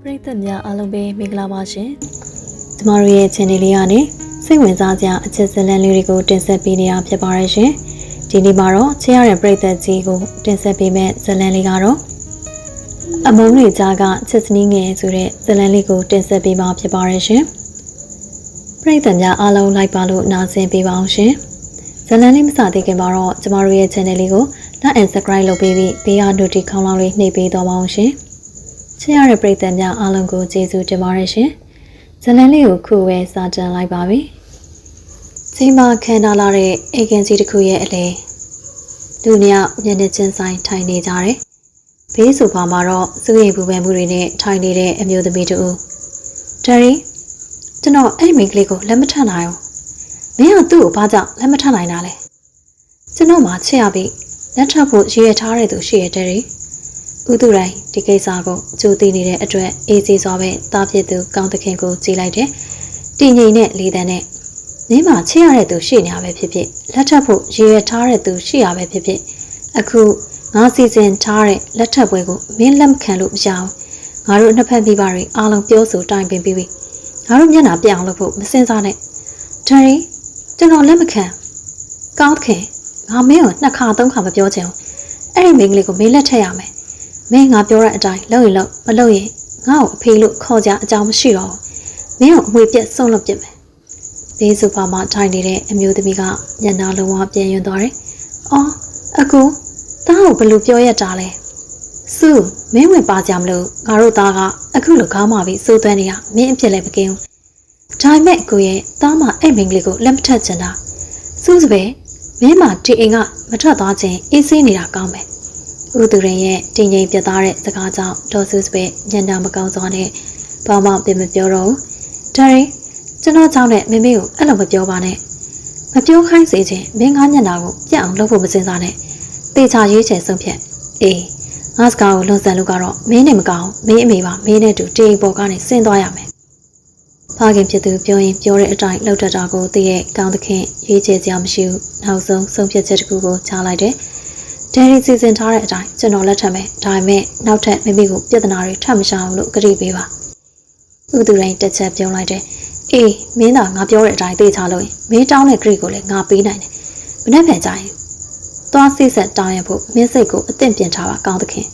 ပရိသတ်များအားလုံးပဲမင်္ဂလာပါရှင်။ကျမတို့ရဲ့ channel လေးကနေစိတ်ဝင်စားစရာအချက်ဇာတ်လမ်းလေးတွေကိုတင်ဆက်ပေးနေတာဖြစ်ပါတယ်ရှင်။ဒီနေ့မှာတော့ချစ်ရတဲ့ပရိသတ်ကြီးကိုတင်ဆက်ပေးမယ့်ဇာတ်လမ်းလေးကတော့အမုန်းတွေကြားကချစ်စနီးငယ်ဆိုတဲ့ဇာတ်လမ်းလေးကိုတင်ဆက်ပေးမှာဖြစ်ပါတယ်ရှင်။ပရိသတ်များအားလုံးလိုက်ပါလို့နားဆင်ပေးပါအောင်ရှင်။ဇာတ်လမ်းလေးမစသေးခင်မှာတော့ကျမတို့ရဲ့ channel လေးကို like and subscribe လုပ်ပေးပြီးဘေးက notification ခေါင်းလောင်းလေးနှိပ်ပေးတော့ပါအောင်ရှင်။ချစ်ရတဲ့ပရိသတ်များအားလုံးကိုကျေးဇူးတင်ပါတယ်ရှင်။ဇာတ်လမ်းလေးကိုခုပဲစတင်လိုက်ပါပြီ။ချိန်မှာခန္ဓာလာတဲ့အေဂျင်စီတစ်ခုရဲ့အလဲလူနှစ်ယောက်မျက်နှာချင်းဆိုင်ထိုင်နေကြတယ်။ဘေးဆိုပါမှာတော့စူးရိမ်ပူပန်မှုတွေနဲ့ထိုင်နေတဲ့အမျိုးသမီးတူ။ဒယ်ရီကျွန်တော်အဲ့မိန်းကလေးကိုလက်မထပ်နိုင်ဘူး။မင်းကသူ့ကိုဘာကြောင့်လက်မထပ်နိုင်တာလဲ။ကျွန်တော်မှချစ်ရပြီလက်ထပ်ဖို့ရည်ရထားတဲ့သူရှိရတဲ့ဒယ်ရီ။ဦးသူတိုင်းဒီကိစ္စကိုကြိုသိနေတဲ့အတွက်အေးစေးစွာပဲတားပြစ်သူကောင်းသခင်ကိုကြည်လိုက်တယ်။တည်ငြိမ်တဲ့လေးတန်းနဲ့နင်းမှာချစ်ရတဲ့သူရှိနေရပဲဖြစ်ဖြစ်လက်ထပ်ဖို့ရည်ရထားတဲ့သူရှိရပဲဖြစ်ဖြစ်အခုငါစီစဉ်ထားတဲ့လက်ထပ်ပွဲကိုမင်းလက်မခံလို့မရအောင်ငါတို့နှစ်ဖက်မိဘတွေအားလုံးပြောဆိုတိုင်ပင်ပြီးပြီငါတို့မျက်နှာပြအောင်လုပ်ဖို့မစင်စားနဲ့ဒယ်ရီကျွန်တော်လက်မခံကောင်းသခင်ငါမင်းကိုနှစ်ခါသုံးခါမပြောချင်ဘူးအဲ့ဒီမိန်းကလေးကိုမင်းလက်ထက်ရမယ်မင်းငါပြောတဲ့အတိုင်းလုပ်ရင်လုပ်မလုပ်ရင်ငါ့ကိုအဖေလို့ခေါ်ကြအကြောင်းမရှိတော့ဘူးမင်းကိုအမွေပြက်ဆုံးလုပ်ပြစ်မယ်ဘေးဆိုပါမှထိုင်နေတဲ့အမျိုးသမီးကညနာလုံးဝပြန်ရင်သွားတယ်အော်အကူသားကိုဘယ်လိုပြောရတာလဲစုမင်းဝင်ပါကြမလို့ငါတို့သားကအခုလိုကောင်းမှပြီစိုးသွမ်းနေတာမင်းအဖြစ်လည်းမကင်းဘူးဒါပေမဲ့ကိုရဲ့သားမအဲ့မိန်းကလေးကိုလက်မထက်ချင်တာစုစပယ်မင်းမဒီအိမ်ကမထွက်သွားခြင်းအေးဆေးနေတာကောင်းပဲဦးသူရင်ရဲ့တင်ငိမ်ပြတ်သားတဲ့စကားကြောင့်ဒေါ်စုစပယ်ညံတာမကောင်းစွာနဲ့ဘာမှပြန်မပြောတော့ဘူးဒါရင်ကျွန်တော်ကြောင့်နဲ့မိမိကိုအဲ့လိုမပြောပါနဲ့မပြောခိုင်းစေခြင်းမင်းငါညံတာကိုပြတ်အောင်လုပ်ဖို့မစင်စားနဲ့တေချာရေးချယ်ဆုံးဖြတ်အေးငါစကားကိုလွန်ဆန်လို့ကတော့မင်းနဲ့မကောင်းမင်းအမေပါမင်းနဲ့တူတေပေါ်ကနေဆင်းသွားရမယ်ဖခင်ဖြစ်သူပြောရင်ပြောတဲ့အတိုင်းလှုပ်ထတာကိုသိရဲ့ကောင်းသခင်ရေးချယ်စရာမရှိဘူးနောက်ဆုံးဆုံးဖြတ်ချက်တစ်ခုကိုချလိုက်တယ်ဒယ်ရီစီစဉ်ထားတဲ့အတိုင်းကျွန်တော်လက်ထပ်မယ်ဒါပေမဲ့နောက်ထပ်မိမိကိုပြဿနာတွေထပ်မရှောင်လို့ကြိပေးပါဥသူတိုင်းတစ်ချက်ပြောလိုက်တယ်အေးမင်းသာငါပြောတဲ့အတိုင်းသိချလို့ရင်မင်းတောင်းတဲ့ကြိကိုလည်းငါပေးနိုင်တယ်မနေ့ဖန်ကြရင်သွားစိတ်ဆက်တောင်းရဖို့မင်းစိတ်ကိုအသင့်ပြင်ထားပါကောင်းသခင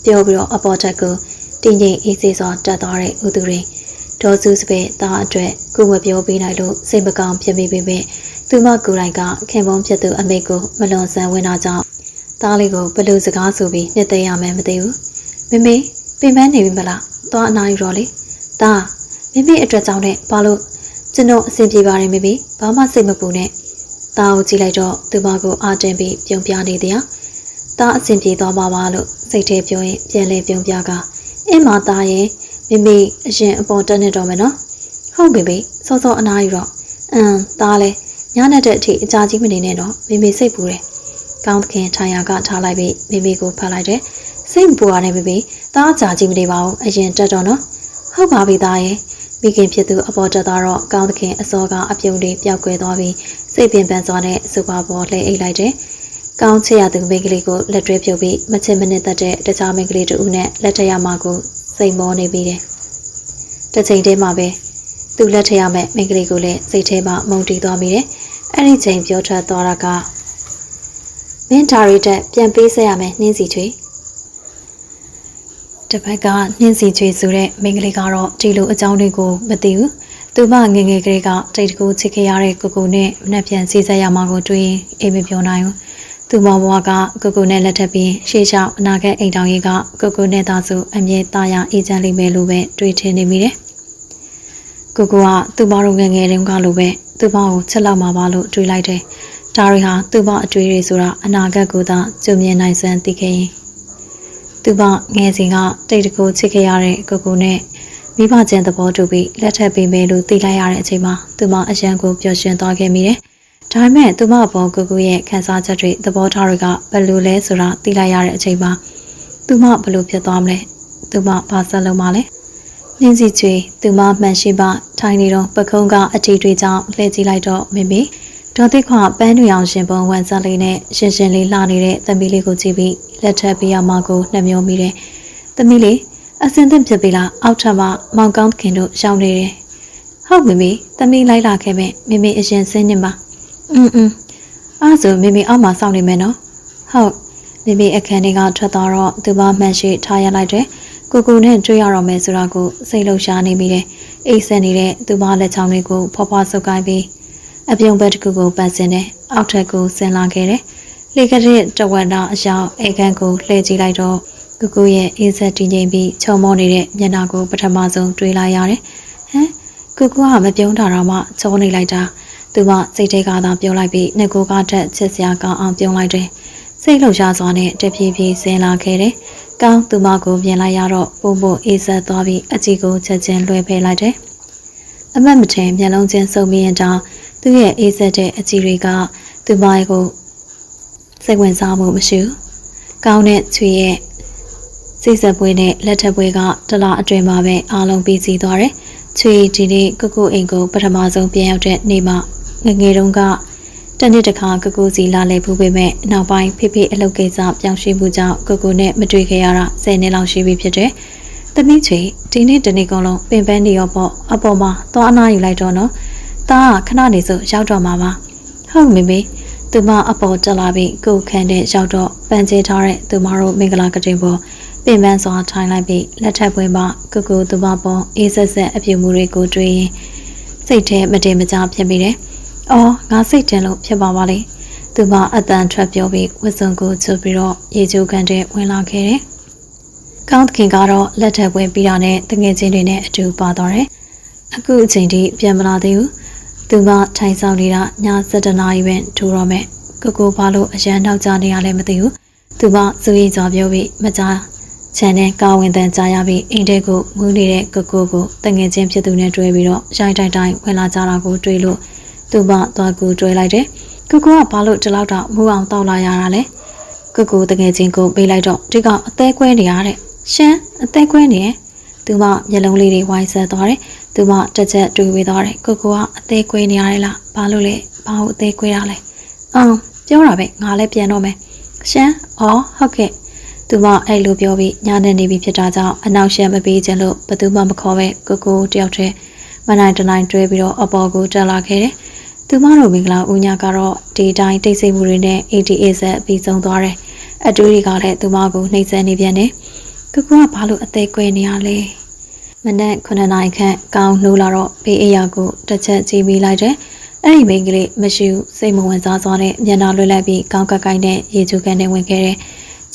်ပြောပြီးတော့အပေါ်တက်ကိုတင်းငိမ်အေးစေးစွာတက်သွားတဲ့ဥသူရင်းဒေါ်စုစပယ်သားအတွက်ကုမပြောပေးနိုင်လို့စိတ်မကောင်းဖြစ်မိပေမဲ့သူမကိုယ်တိုင်ကခင်ပွန်းဖြစ်သူအမေကိုမလွန်ဆန်ဝင်တာကြောင့်သားလေးကိုဘလို့စကားဆိုပြီးနှစ်သိရမယ်မသိဘူးမမေပင်ပန်းနေပြီမလားသွားအနားယူတော့လေသားမမေအတွက်ကြောင့်နဲ့ဘာလို့ကျွန်တော်အဆင်ပြေပါတယ်မမေဘာမှစိတ်မပူနဲ့သားကိုကြည့်လိုက်တော့သူမကိုအားတင်ပြီးပြုံးပြနေတယ်သားအဆင်ပြေသွားပါပါလို့စိတ်ထဲပြောရင်ပြန်လဲပြုံးပြကအင်းမသားရဲ့မမေအရင်အပေါ်တက်နေတော့မယ်နော်ဟုတ်ပြီမေစောစောအနားယူတော့သားလဲညနေတဲ့အထိအကြာကြီးမနေနဲ့တော့မမေစိတ်ပူတယ်ကောင်းသခင်ထိုင်ရာကထားလိုက်ပြီးမိမိကိုဖတ်လိုက်တယ်စိတ်မပူရနဲ့မိမိသားအကြာကြီးမနေပါဘူးအရင်တက်တော့နော်ဟုတ်ပါပြီသားရဲ့မိခင်ဖြစ်သူအပေါ်တက်သွားတော့ကောင်းသခင်အစောကအပြုံးလေးပျောက်ကွယ်သွားပြီးစိတ်ပင်ပန်းစွာနဲ့စူပါပေါ်လှည့်အိတ်လိုက်တယ်ကောင်းချစ်ရသူမိန်းကလေးကိုလက်တွဲပြုတ်ပြီးမချစ်မနစ်သက်တဲ့တခြားမိန်းကလေးတူနဲ့လက်ထရမကိုစိတ်မောနေပြီးတယ်တစ်ချိန်တည်းမှာပဲသူလက်ထရမဲ့မိန်းကလေးကိုလည်းစိတ်ထဲမှာမုန်းတီးသွားမိတယ်အဲ့ဒီချိန်ပြောထွက်သွားတာကမင်းဒါရီတက်ပြန်ပေးဆက်ရမယ်နှင်းစီချွေတစ်ဖက်ကနှင်းစီချွေဆိုတဲ့မိန်းကလေးကတော့ဒီလိုအကြောင်းတွေကိုမသိဘူးသူမငယ်ငယ်ကလေးကတိတ်တကူချစ်ခဲ့ရတဲ့ကိုကိုနဲ့မနှက်ပြန်စီဆက်ရမှာကိုတွေးအိမ်မပြောနိုင်ဘူးသူမဘွားကကိုကိုနဲ့လက်ထပ်ပြီးရှေ့လျှောက်အနာဂတ်အိမ်တောင်ကြီးကကိုကိုနဲ့သားစုအမြဲတာယာအေးချမ်းလိမ့်မယ်လို့ပဲတွေးထင်နေမိတယ်ကိုကိုကသူမတို့ငယ်ငယ်တုန်းကလိုပဲသူမကိုချစ်လောက်မှာပါလို့တွေးလိုက်တယ်ဒါရီဟာသူမအတွေ့အကြုံဆိုတာအနာဂတ်ကိုသာကြုံမြင်နိုင်စမ်းသိခဲ့ရင်သူမငယ်စဉ်ကတိတ်တကူချစ်ခဲ့ရတဲ့ကိုကိုနဲ့မိဘချင်းသဘောတူပြီးလက်ထပ်ပေးမယ်လို့သိလိုက်ရတဲ့အချိန်မှာသူမအရန်ကိုပျော်ရွှင်သွားခဲ့မိတယ်။ဒါပေမဲ့သူမအပေါ်ကိုကိုရဲ့ခံစားချက်တွေသဘောထားတွေကဘယ်လိုလဲဆိုတာသိလိုက်ရတဲ့အချိန်မှာသူမဘယ်လိုဖြစ်သွားမလဲ။သူမဘာဆက်လုပ်မှလဲ။နှင်းစီချွေသူမမှန်ရှိမှထိုင်နေတော့ပခုံးကအထီတွေကြောင့်လှည့်ကြည့်လိုက်တော့မိမိဒေါ်သိခွပန်းတွေအောင်ရှင်ပုံဝန်ဆက်လေးနဲ့ရှင်းရှင်းလေးလှနေတဲ့သမီးလေးကိုကြည့်ပြီးလက်ထပ်ပေးရမှာကိုနှမျောမိတယ်။သမီးလေး အစင်သင့်ဖြစ်ပြီလားအောက်ထပ်မှာမောင်ကောင်းခင်တို့ရှောင်းနေတယ်ဟုတ်မမေသမီးလိုက်လာခဲ့မဲ့မမေအရင်စင်းနေပါအဲ့ဆိုမမေအောက်မှာစောင့်နေမယ်နော်ဟုတ်မမေအခန်းထဲကထွက်သွားတော့သူမမှန်ရှိထားရလိုက်တယ်ကိုနဲ့တွေ့ရတော့မယ်ဆိုတာကိုစိတ်လှုပ်ရှားနေမိတယ်အိတ်ဆက်နေတဲ့သူမလက်ချောင်းလေးကိုဖွားဖွားဆုပ်ကိုင်းပြီးအပြုံးဘက်တစ်ခုကိုပတ်စင်တယ်အောက်ထပ်ကိုဆင်းလာခဲ့တယ်လေကတဲ့တဝက်သားအယောင်အိတ်ခန်းကိုလှည့်ကြည့်လိုက်တော့ကိုရဲ့အေးဆက်တည်ငြိမ်ပြီးချုံမောနေတဲ့မျက်နှာကိုပထမဆုံးတွေ့လိုက်ရတယ်ဟမ်ကိုကမပြုံးတာတော့မှချောနေလိုက်တာသူမစိတ်ထဲကသာပြုံးလိုက်ပြီးငကိုကထက်ချစ်စရာကောင်းအောင်ပြုံးလိုက်တယ်စိတ်လှုပ်ရှားစွာနဲ့တဖြည်းဖြည်းဆင်းလာခဲ့တယ်ကောင်းသူမကိုမြင်လိုက်ရတော့ပုံအေးဆက်သွားပြီးအကြည့်ကိုချက်ချင်းလွှဲဖယ်လိုက်တယ်အမတ်မထင်မျက်လုံးချင်းစုံမြင်တောင်သူ့ရဲ့အေးဆက်တဲ့အကြည့်တွေကသူမရဲ့ကိုစိတ်ဝင်စားမှုမရှိဘူးကောင်းတဲ့ချွေရဲ့စိတ်ဆက်ပွဲနဲ့လက်ထပ်ပွဲကတလားအတွင်မှာပဲအားလုံးပြီးစီးသွားတယ်ချွေဒီနေ့ကိုအိမ်ကိုပထမဆုံးပြန်ရောက်တဲ့နေ့မှာငယ်တုန်းကတနေ့တစ်ခါကိုစီလာလဲဖူးပေမဲ့နောက်ပိုင်းဖိဖိအလုပ်ကိစ္စပြောင်းရွှေ့မှုကြောင့်ကိုနဲ့မတွေ့ခဲ့ရတာ10နှစ်လောက်ရှိပြီဖြစ်တယ်။သမီးချွေဒီနေ့တနေ့ကုန်လုံးပင်ပန်းနေရောပေါ့အပေါ်မှာသွားအနားယူလိုက်တော့နော်။ဒါကခဏနေစို့ရောက်တော့မှာပါ။ဟုတ်မေမေသူမအပေါ်တက်လာပြီးကိုခန်းတဲ့ရောက်တော့ပန်းချေထားတဲ့သူမတို့မင်္ဂလာကတင်ပေါ်ပင်ပန်းစွာထိုင်လိုက်ပြီးလက်ထပ်ပွဲမှာကိုသူမပေါ်အေးဆက်ဆက်အပြုံမှုတွေကိုတွေ့ရင်စိတ်ထဲမတင်မကြဖြစ်မိတယ်။အော်ငါစိတ်တင်လို့ဖြစ်ပါပါလေ။သူမအတန်ထွက်ပြောပြီးဝတ်စုံကိုချုပ်ပြီးတော့ရေချိုးကန်တဲ့ဝင်လာခဲ့တယ်။ကောင်းသခင်ကတော့လက်ထပ်ပွဲပြီးတာနဲ့တငယ်ချင်းတွေနဲ့အတူပါသွားတယ်။အခုအချိန်ထိပြန်မလာသေးဘူး။သူမထိုင်ဆောင်နေတာည7:00နာရီပဲထူတော့မယ်။ကိုဘာလို့အရန်နောက်ကျနေရလဲမသိဘူး။သူမစူးရီစွာပြောပြီးမကြားချန်နဲ့ကာဝင်တန်ကြားရပြီးအိမ်ထဲကိုမူးနေတဲ့ကိုတငယ်ချင်းဖြစ်သူနဲ့တွေ့ပြီးတော့ရိုင်းတိုင်းဝင်လာကြတာကိုတွေ့လို့သူမသွားကူတွေ့လိုက်တယ်။ကိုကဘာလို့ဒီလောက်တော့မူးအောင်တောက်လာရတာလဲ။ကိုတငယ်ချင်းကိုပေးလိုက်တော့ဒီကအသေးကွဲနေရတဲ့။ရှမ်းအသေးကွဲနေရဲ့။သူမမျက်လုံးလေးတွေဝိုင်းဆက်သွားတယ်။သူမတစ်ချက်တွေးဝေးသွားတယ်။ကိုကအသေးကွဲနေရတယ်လား။ဘာလို့လဲ။ဘာလို့အသေးကွဲရလဲ။ပြောတာပဲငါလည်းပြန်တော့မယ်။ရှမ်းဟုတ်ကဲ့။သူမအဲ့လိုပြောပြီးညနေနေပြီဖြစ်တာကြောင့်အနောက်ရှက်မပေးခြင်းလို့ဘသူမှမခေါ်ပဲကိုတယောက်တည်းမနိုင်တနိုင်တွဲပြီးတော့အပေါ်ကိုတက်လာခဲ့တယ်။သူမတို့မင်္ဂလာဦးညကတော့ဒီတိုင်းတိတ်ဆိတ်မှုတွေနဲ့ ATA ဆက်ပြီးဆုံးသွားတယ်။အတူတွေကလည်းသူမကိုနှိမ့်ဆက်နေပြန်တယ်။ကဘာလို့အသေးကွဲနေရလဲ။မနက်9နာရီခန့်ကောင်းနှိုးလာတော့ဘေးအရာကိုတစ်ချက်ကြည့်မိလိုက်တယ်။အဲ့ဒီမိန်းကလေးမရှိဘူးစိတ်မဝင်စားစွာနဲ့မျက်နှာလွှဲလိုက်ပြီးကောင်းကကိုင်းနဲ့ရေချိုးကန်နဲ့ဝင်ခဲ့တယ်။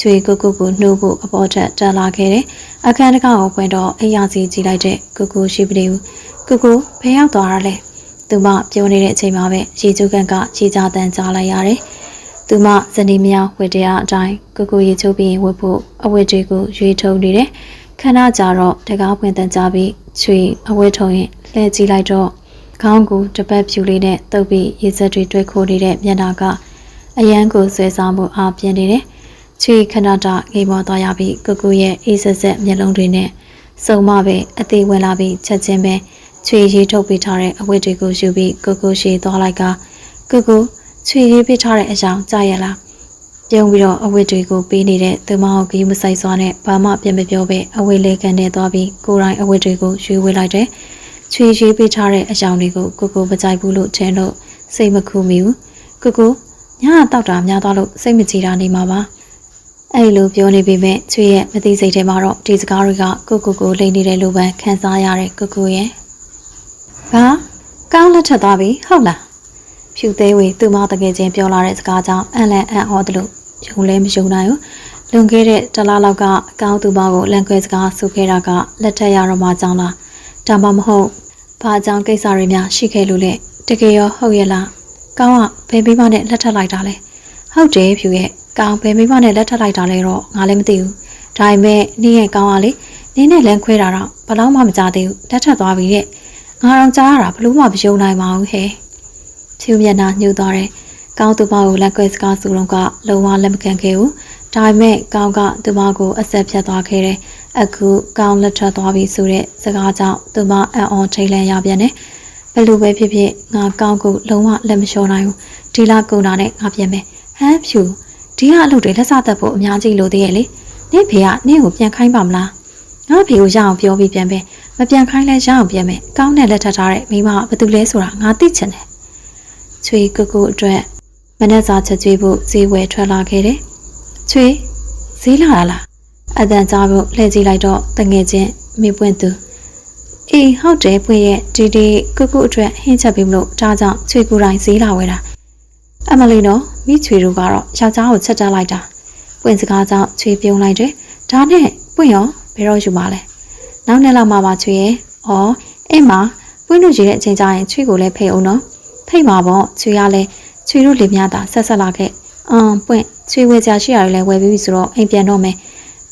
ချွေကိုနှိုးဖို့အပေါ်ထက်တက်လာခဲ့တယ်။အခန်းတကာကိုဖွင့်တော့အိယာစီကြည့်လိုက်တဲ့ကိုရှိပနေဘူး။ကိုဘယ်ရောက်သွားတာလဲ။သူမပြောနေတဲ့အချိန်မှာပဲရေချိုးကန်ကရေချတန်းကြားလိုက်ရတယ်။သူမဇနီးမယားဝတ်တရားအတိုင်းကိုရေချိုးပြီးဝတ်ဖို့အဝတ်တွေကိုရွေးထုတ်နေတယ်။ခဏကြာတော့တကားဖွင့်တန်းကြပြီးချွေအဝတ်ထုံရင်လှည့်ကြည့်လိုက်တော့ခေါင်းကိုတပတ်ဖြူလေးနဲ့တုပ်ပြီးရေစက်တွေတွဲခိုးနေတဲ့မျက်နှာကအရန်ကိုဆွဲစားမှုအားပြင်းနေတယ်။ချွေခဏတာငိမ်မောသွားရပြီးကိုရဲ့အေးဆက်ဆက်မျက်လုံးတွေနဲ့စုံမပဲအသေးဝင်လာပြီးချက်ချင်းပဲချွေရေးထုတ်ပေးထားတဲ့အဝတ်တွေကိုယူပြီးကိုရှေ့သွားလိုက်ကကိုချွေရေးပေးထားတဲ့အကြောင်းကြားရလားပြုံးပြီးတော့အဝတ်တွေကိုပေးနေတဲ့သူမဟုတ်ကြီးမဆိုင်စွာနဲ့ဘာမှပြန်မပြောပဲအဝတ်လေးကန်နဲ့သွားပြီးကိုယ်တိုင်အဝတ်တွေကိုယူဝေးလိုက်တယ်ချွေရေးပေးထားတဲ့အကြောင်းတွေကိုကိုမကြိုက်ဘူးလို့ထင်လို့စိတ်မခုမိဘူးကိုညတောက်တာများသွားလို့စိတ်မကြည်တာနေမှာပါအဲ့လိုပြောနေပေမဲ့ချွေရဲ့မသိစိတ်ထဲမှာတော့ဒီစကားတွေကကိုလိမ့်နေတယ်လို့ပဲခံစားရတဲ့ကိုရဲ့ဘာကောင်းလက်ထက်သွားပြီဟုတ်လားဖြူသေးဝေသူမတကယ်ချင်းပြောလာတဲ့စကားကြောင့်အန်လန်အန်အော်တယ်လို့ယုံလဲမယုံနိုင်ဘူးလွန်ခဲ့တဲ့တလားလောက်ကကောင်းသူမကိုလန်ခွဲစကားဆိုခဲ့တာကလက်ထက်ရတော့မှကြောင်းလားဒါမှမဟုတ်ဘာအကြောင်းကိစ္စတွေများရှိခဲ့လို့လဲတကယ်ရောဟုတ်ရဲ့လားကောင်းကဘယ်မိမနဲ့လက်ထက်လိုက်တာလဲဟုတ်တယ်ဖြူရဲ့ကောင်းဘယ်မိမနဲ့လက်ထပ်လိုက်တာလဲတော့ငါလည်းမသိဘူးဒါပေမဲ့နင်းရဲ့ကောင်းကလေနင်းနဲ့လမ်းခွဲတာတော့ဘလောက်မှမကြသေးဘူးလက်ထပ်သွားပြီတဲ့ငါတော့ကြားရတာဘလို့မှမယုံနိုင်ပါဘူးဟဲ့ဖြူမျက်နှာညှို့သွားတယ်ကောင်းသူမကိုလက်ခွဲစကားဆိုတော့ကလုံးဝလက်မခံခဲ့ဘူးဒါပေမဲ့ကောင်းကသူမကိုအဆက်ဖြတ်သွားခဲ့တယ်အခုကောင်းလက်ထပ်သွားပြီဆိုတဲ့စကားကြောင့်သူမအံ့ဩထိတ်လန့်ရပြန်တယ်ဘယ်လိုပဲဖြစ်ဖြစ်ငါကောင်းကိုလုံးဝလက်မလျှော်နိုင်ဘူးဒီလကုန်တာနဲ့ငါပြန်မယ်ဟမ်ဖြူဒီကအလုပ်တွေလက်စသက်ဖို့အများကြီးလိုသေးရဲ့လေနင့်ဖေကနင့်ကိုပြန်ခိုင်းပါမလား ငါဖေကိုရအောင်ပြောပြီးပြန်ပဲမပြန်ခိုင်းလဲရအောင်ပြန်မယ်ကောင်းတဲ့လက်ထပ်ထားတဲ့မိမကဘာတူလဲဆိုတာငါသိချင်တယ်ချွေကိုကိုအတွက်မနဲ့စာချက်ကျွေးဖို့ဈေးဝယ်ထွက်လာခဲ့တယ်ချွေဈေးလာလားအတန်ကြားဖို့လှည့်ကြည့်လိုက်တော့တငယ်ချင်းမိပွင့်သူအေးဟုတ်တယ်ပွင့်ရဲ့ဒီကိုကိုအတွက်ဟင်းချက်ပြီးမလို့ဒါကြောင့်ချွေကိုယ်တိုင်ဈေးလာဝယ်တာအမလီနော်မိချွေတို့ကတော့ယောက်ျားကိုချက်တက်လိုက်တာပွင့်စကားကြောင့်ချွေပြုံးလိုက်တယ်ဒါနဲ့ပွင့်ရောဘယ်တော့ယူပါလဲနောက်နေ့လောက်မှပါချွေရဲ့ဩအဲ့မှာပွင့်တို့ရတဲ့အချိန်ကျရင်ချွေကိုလည်းဖိတ်အောင်နော်ဖိတ်ပါပေါ့ချွေရလဲချွေတို့လင်များသာဆက်လာခဲ့ပွင့်ချွေဝယ်ကြရှိရတယ်လဲဝယ်ပြီးပြီဆိုတော့အိမ်ပြန်တော့မယ်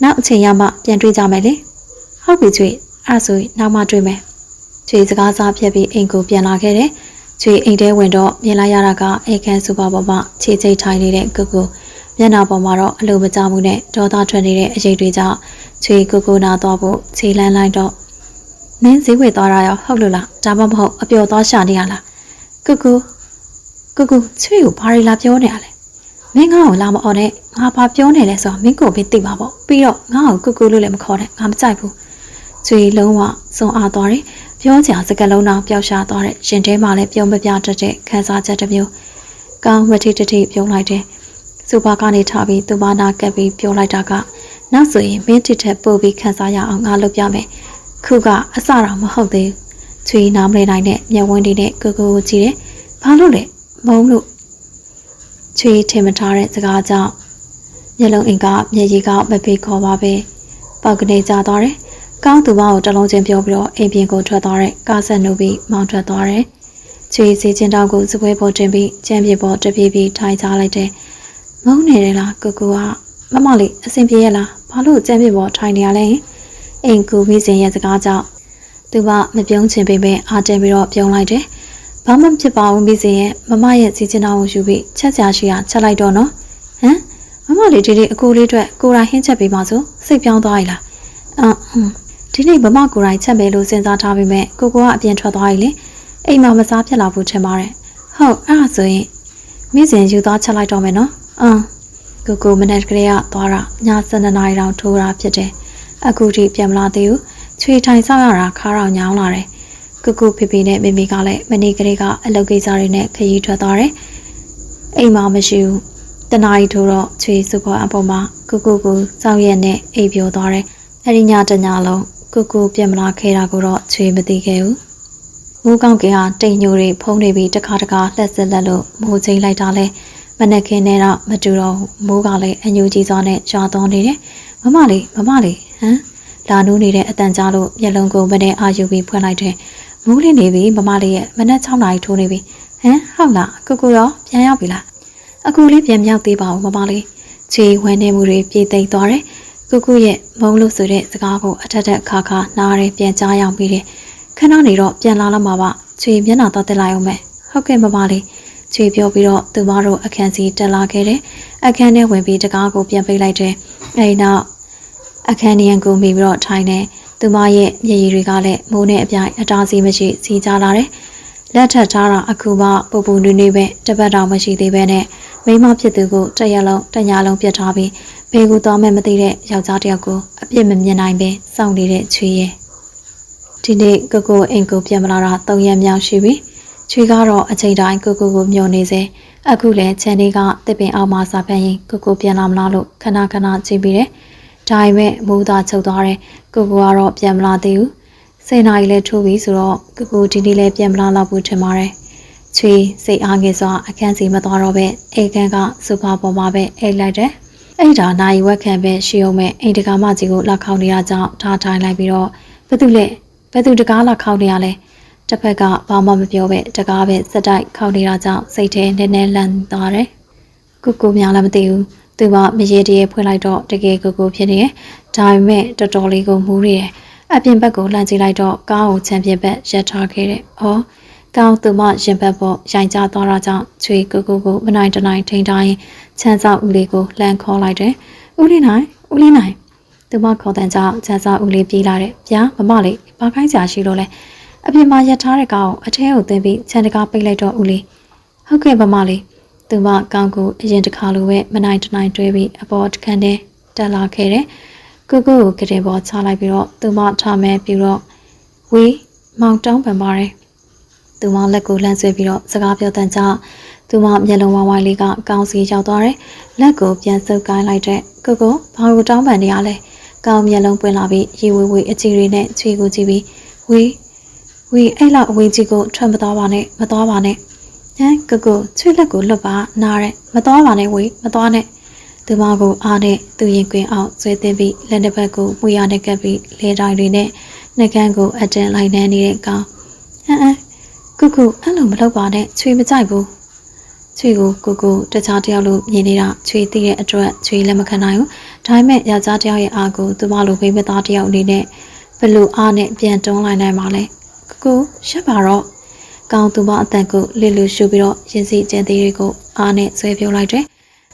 နောက်အချိန်ရမှပြန်တွေ့ကြမယ်လေဟုတ်ပြီချွေအဲ့ဆိုနောက်မှတွေ့မယ်ချွေစကားစားဖြတ်ပြီးအိမ်ကိုပြန်လာခဲ့တယ်ချွေအိမ်ထဲဝင်တော့မြင်လိုက်ရတာကအိမ်ခန်းစူပါပေါ်မှာခြေချိတ်ထိုင်နေတဲ့ကိုကိုမျက်နှာပေါ်မှာတော့အလိုမကျမှုနဲ့ဒေါသထွက်နေတဲ့အရေးတွေကြောင့်ချွေကိုနာသွားဖို့ခြေလန်းလိုက်တော့မင်းဈေးဝယ်သွားတာရောဟုတ်လို့လားဒါမှမဟုတ်အပျော်သွားရှာနေရလားကိုချွေကိုဘာတွေလာပြောနေရလဲမင်းငါ့ကိုလာမအော်နဲ့ငါဘာပြောနေလဲဆိုတော့မင်းကိုပဲသိပါပေါ့ပြီးတော့ငါ့ကိုကိုလို့လည်းမခေါ်နဲ့ငါမကြိုက်ဘူးချွေလုံးဝစုံအားသွားတယ်ပြောကြစကလုံးတော့ပျောက်ရှာသွားတဲ့ရှင်ထဲမှာလည်းပြုံးမပြတတ်တဲ့ခန်းစားချက်တစ်မျိုးကောင်းဝတိတတိပြုံးလိုက်တယ်စူပါကနေထားပြီးသူမနာကပ်ပြီးပြောလိုက်တာကနောက်ဆိုရင်မင်းတစ်ထက်ပို့ပြီးခန်းစားရအောင်ငါလုပ်ပြမယ်ခုကအစတော့မဟုတ်သေးဘူးချွေနားမလဲနိုင်တဲ့မျက်ဝန်းတွေနဲ့ကိုကြည့်တယ်ဘာလို့လဲမုံလို့ချွေထင်မထားတဲ့စကားကြောင့်မျက်လုံးအင်ကမျက်ရည်ကမပေးခေါ်ပါပဲပေါက်ကနေကြသွားတယ်ကောင်းသူမကိုတလုံးချင်းပြောပြီးတော့အိမ်ပြင်ကိုထွက်သွားတဲ့ကားဆက်နှုတ်ပြီးမောင်းထွက်သွားတယ်ချွေစီချင်းတောင်ကိုစပွဲပေါ်တင်ပြီးကျမ်းပြေပေါ်တပြေးပြေးထိုင်ချလိုက်တယ်မုန်းနေတယ်လားကိုကမမလေးအဆင်ပြေရဲ့လားဘာလို့ကျမ်းပြေပေါ်ထိုင်နေရလဲအိမ်ကူပြီးစဉ်ရဲ့စကားကြောင့်သူမမပြုံးချင်ပေမဲ့အားတင်ပြီးတော့ပြုံးလိုက်တယ်ဘာမှမဖြစ်ပါဘူးပြီးစဉ်ရဲ့မမရဲ့စီချင်းတောင်ကိုယူပြီးချက်ချာရှိတာချက်လိုက်တော့နော်ဟမ်မမလေးဒီအကိုလေးအတွက်ကိုယ်တိုင်ဟင်းချက်ပေးပါစို့စိတ်ပြောင်းသွားရည်လားဒီနေ့မမကိုယ်တိုင်ချက်မယ်လို့စဉ်းစားထားပေမဲ့ကိုကအပြင်ထွက်သွားပြီလေအိမ်မှာမစားဖြစ်လာဘူးထင်ပါတယ်ဟုတ်အဲ့ဒါဆိုရင်မိစဉ်ယူသွားချက်လိုက်တော့မယ်နော်ကိုမနေ့ကလေးကသွားတာည7:00 နာရီတောင်ထိုးတာဖြစ်တယ်အခုထိပြန်မလာသေးဘူးချွေထိုင်ဆောက်ရတာခါတော့ညောင်းလာတယ်ကိုဖေဖေနဲ့မေမေကလည်းမနေ့ကလေးကအလုပ်ကိစ္စတွေနဲ့ခရီးထွက်သွားတယ်အိမ်မှာမရှိဘူးတနာရီထိုးတော့ချွေစုပေါ်အပေါ်မှာကိုစောက်ရက်နဲ့အိပ်ပျော်သွားတယ်အဲ့ဒီညတညလုံးကိုပြန်မလာခဲ့တာကိုတော့ချွေမသိခဲ့ဘူးမိုးကောင်းကင်ဟာတိမ်ညိုတွေဖုံးနေပြီးတခါလက်စစ်လက်လို့မိုးချိန်လိုက်တာလဲမနက်ခင်းနဲ့တော့မတူတော့မိုးကလည်းအညူကြီးစွာနဲ့ရွာသွန်းနေတယ်မမလေးလာနိုးနေတဲ့အတန်ကြားလို့မျက်လုံးကိုမနဲ့အာယူပြီးဖွင့်လိုက်တယ်မိုးလင်းနေပြီမမလေးရဲ့မနက်6 နာရီထိုးနေပြီဟုတ်လားကိုရောပြန်ရောက်ပြီလားအခုလေးပြန်ရောက်သေးပါဦးမမလေးချေဝမ်းနေမှုတွေပြေးသိမ်းသွားတယ်ကိုရဲ့မုံလို့ဆိုတဲ့စကားကိုအထက်ခါနားရဲပြန်ကြားရောက်ပြီးတယ်ခဏနေတော့ပြန်လာတော့မှာပါချွေမျက်နှာတော့တက်လိုက်အောင်မယ်ဟုတ်ကဲ့မမလေးချွေပြောပြီးတော့သူမတို့အခန်းစီတက်လာခဲ့တယ်အခန်းထဲဝင်ပြီးတကားကိုပြန်ပိတ်လိုက်တယ်အဲဒီနောက်အခန်းရန်ကိုမိပြီးတော့ထိုင်နေသူမရဲ့မျက်ရည်တွေကလည်းမိုးနဲ့အပြိုင်အတားစီမရှိစီးကြလာတယ်လက်ထပ်ထားတာအခုမှပူနွေးနေပဲတပတ်တောင်မရှိသေးပဲနဲ့မိမဖြစ်သူကိုတရက်လုံးတညလုံးပြတ်ထားပြီးဘေးကူသွားမဲ့မသိတဲ့ယောက်ျားတစ်ယောက်ကိုအပြစ်မမြင်နိုင်ပဲစောင့်နေတဲ့ချွေရဲ့ဒီနေ့ကိုအိမ်ကိုပြန်မလာတာ3 ရက်မြောက်ရှိပြီချွေကတော့အချိန်တိုင်းကိုမျောနေစေအခုလည်းချန်လေးကတစ်ပင်အောက်မှာစာဖတ်ရင်ကိုပြန်လာမလားလို့ခဏကြည့်ပြီးတယ်ဒါပေမဲ့မိုးသားချုပ်သွားတယ်ကိုကတော့ပြန်မလာသေးဘူး10 နာရီလည်းထိုးပြီဆိုတော့ကိုဒီနေ့လည်းပြန်မလာတော့ဘူးထင်ပါတယ်ချွေစိတ်အားငယ်စွာအခန်းစီမသွားတော့ပဲအိမ်ခန်းကဆိုဖာပေါ်မှာပဲအိပ်လိုက်တယ်အဲ့ဒါနိုင်ဝက်ခံပဲရှိအောင်မဲ့အိမ်တကာမကြီးကိုလက်ခေါက်နေတာကြောင့်ထားထိုင်လိုက်ပြီးတော့ဘသူတကားလက်ခေါက်နေရလဲတစ်ဖက်ကဘာမှမပြောပဲတကားပဲစက်တိုက်ခေါက်နေတာကြောင့်စိတ်ထဲနည်းနည်းလန့်သွားတယ်ကိုများလည်းမသိဘူးသူကမရေတရေဖွင့်လိုက်တော့တကယ်ကိုဖြစ်နေတယ်ဒါပေမဲ့တော်တော်လေးကိုမူးနေတယ်အပြင်ဘက်ကိုလှမ်းကြည့်လိုက်တော့ကားကိုချမ်းပြက်ဘက်ရပ်ထားခဲ့တယ်ကောင်းသူမရင်ဘက်ပေါ်ရိုင်ကြသွားတာကြောင့်ချွေကိုမနိုင်တနိုင်ထိန်တိုင်းချမ်းစောက်ဦးလေးကိုလှမ်းခေါ်လိုက်တယ်ဦးလေးနိုင်သူမခေါ်တဲ့ကြောင့်ချမ်းစောက်ဦးလေးပြေးလာတယ်ဗျာမမလေးဘာခိုင်းကြရှိလို့လဲအပြင်မှာရပ်ထားတဲ့ကောင်အထဲကိုသွင်းပြီးချန်တကားပိတ်လိုက်တော့ဦးလေးဟုတ်ကဲ့မမလေးသူမကောင်းကိုအရင်တစ်ခါလိုပဲမနိုင်တနိုင်တွဲပြီးအပေါ်ခန်းထဲတက်လာခဲ့တယ် ကိုကိုကိုကတဲ့ပေါ်ချလိုက်ပြီးတော့သူမထားမဲပြီးတော့ဝေးမောင်တောင်းပန်ပါတယ်သူမလက်ကိုလှမ်းဆွဲပြီးတော့စကားပြောတဲ့ကြောင့်သူမမျက်လုံးဝိုင်းဝိုင်းလေးကကောင်းစီရောက်သွားတယ်လက်ကိုပြန်ဆုပ်ကိုင်းလိုက်တဲ့ကိုကိုဘာလို့တောင်းပန်နေရလဲကောင်းမျက်လုံးပွင့်လာပြီးရေဝေဝေအချီတွေနဲ့ချွေကိုကြည့်ပြီးဝေးအဲ့လောက်အဝေးကြီးကိုထွက်မသွားပါနဲ့မသွားပါနဲ့ဟမ်ကိုချွေလက်ကိုလွတ်ပါနားရဲမသွားပါနဲ့ဝေးမသွားနဲ့သူမကိုအားနဲ့သူရင်ကွင်းအောင်ဆွဲသွင်းပြီးလက်တစ်ဖက်ကိုမှုရနဲ့ကပ်ပြီးလေတိုင်းတွေနဲ့နှကန်းကိုအတင်းလိုက်နှမ်းနေတဲ့ကောင်ဟမ်ကိုအဲ့လိုမလုပ်ပါနဲ့ချွေမကြိုက်ဘူးချွေကိုတခြားတယောက်လိုမြင်နေတာချွေသိတဲ့အတွက်ချွေလက်မခံနိုင်ဘူးဒါပေမဲ့ယောက်ျားတယောက်ရဲ့အားကိုသူမလိုဘေးမသားတယောက်အနေနဲ့ဘလို့အားနဲ့ပြန်တွန်းလိုက်နိုင်ပါလဲကိုရှက်ပါတော့ကောင်းသူမအတန်ကိုလေလူရှူပြီးတော့ရင်စီကျန်သေးတွေကိုအားနဲ့ဆွဲပြုတ်လိုက်တယ်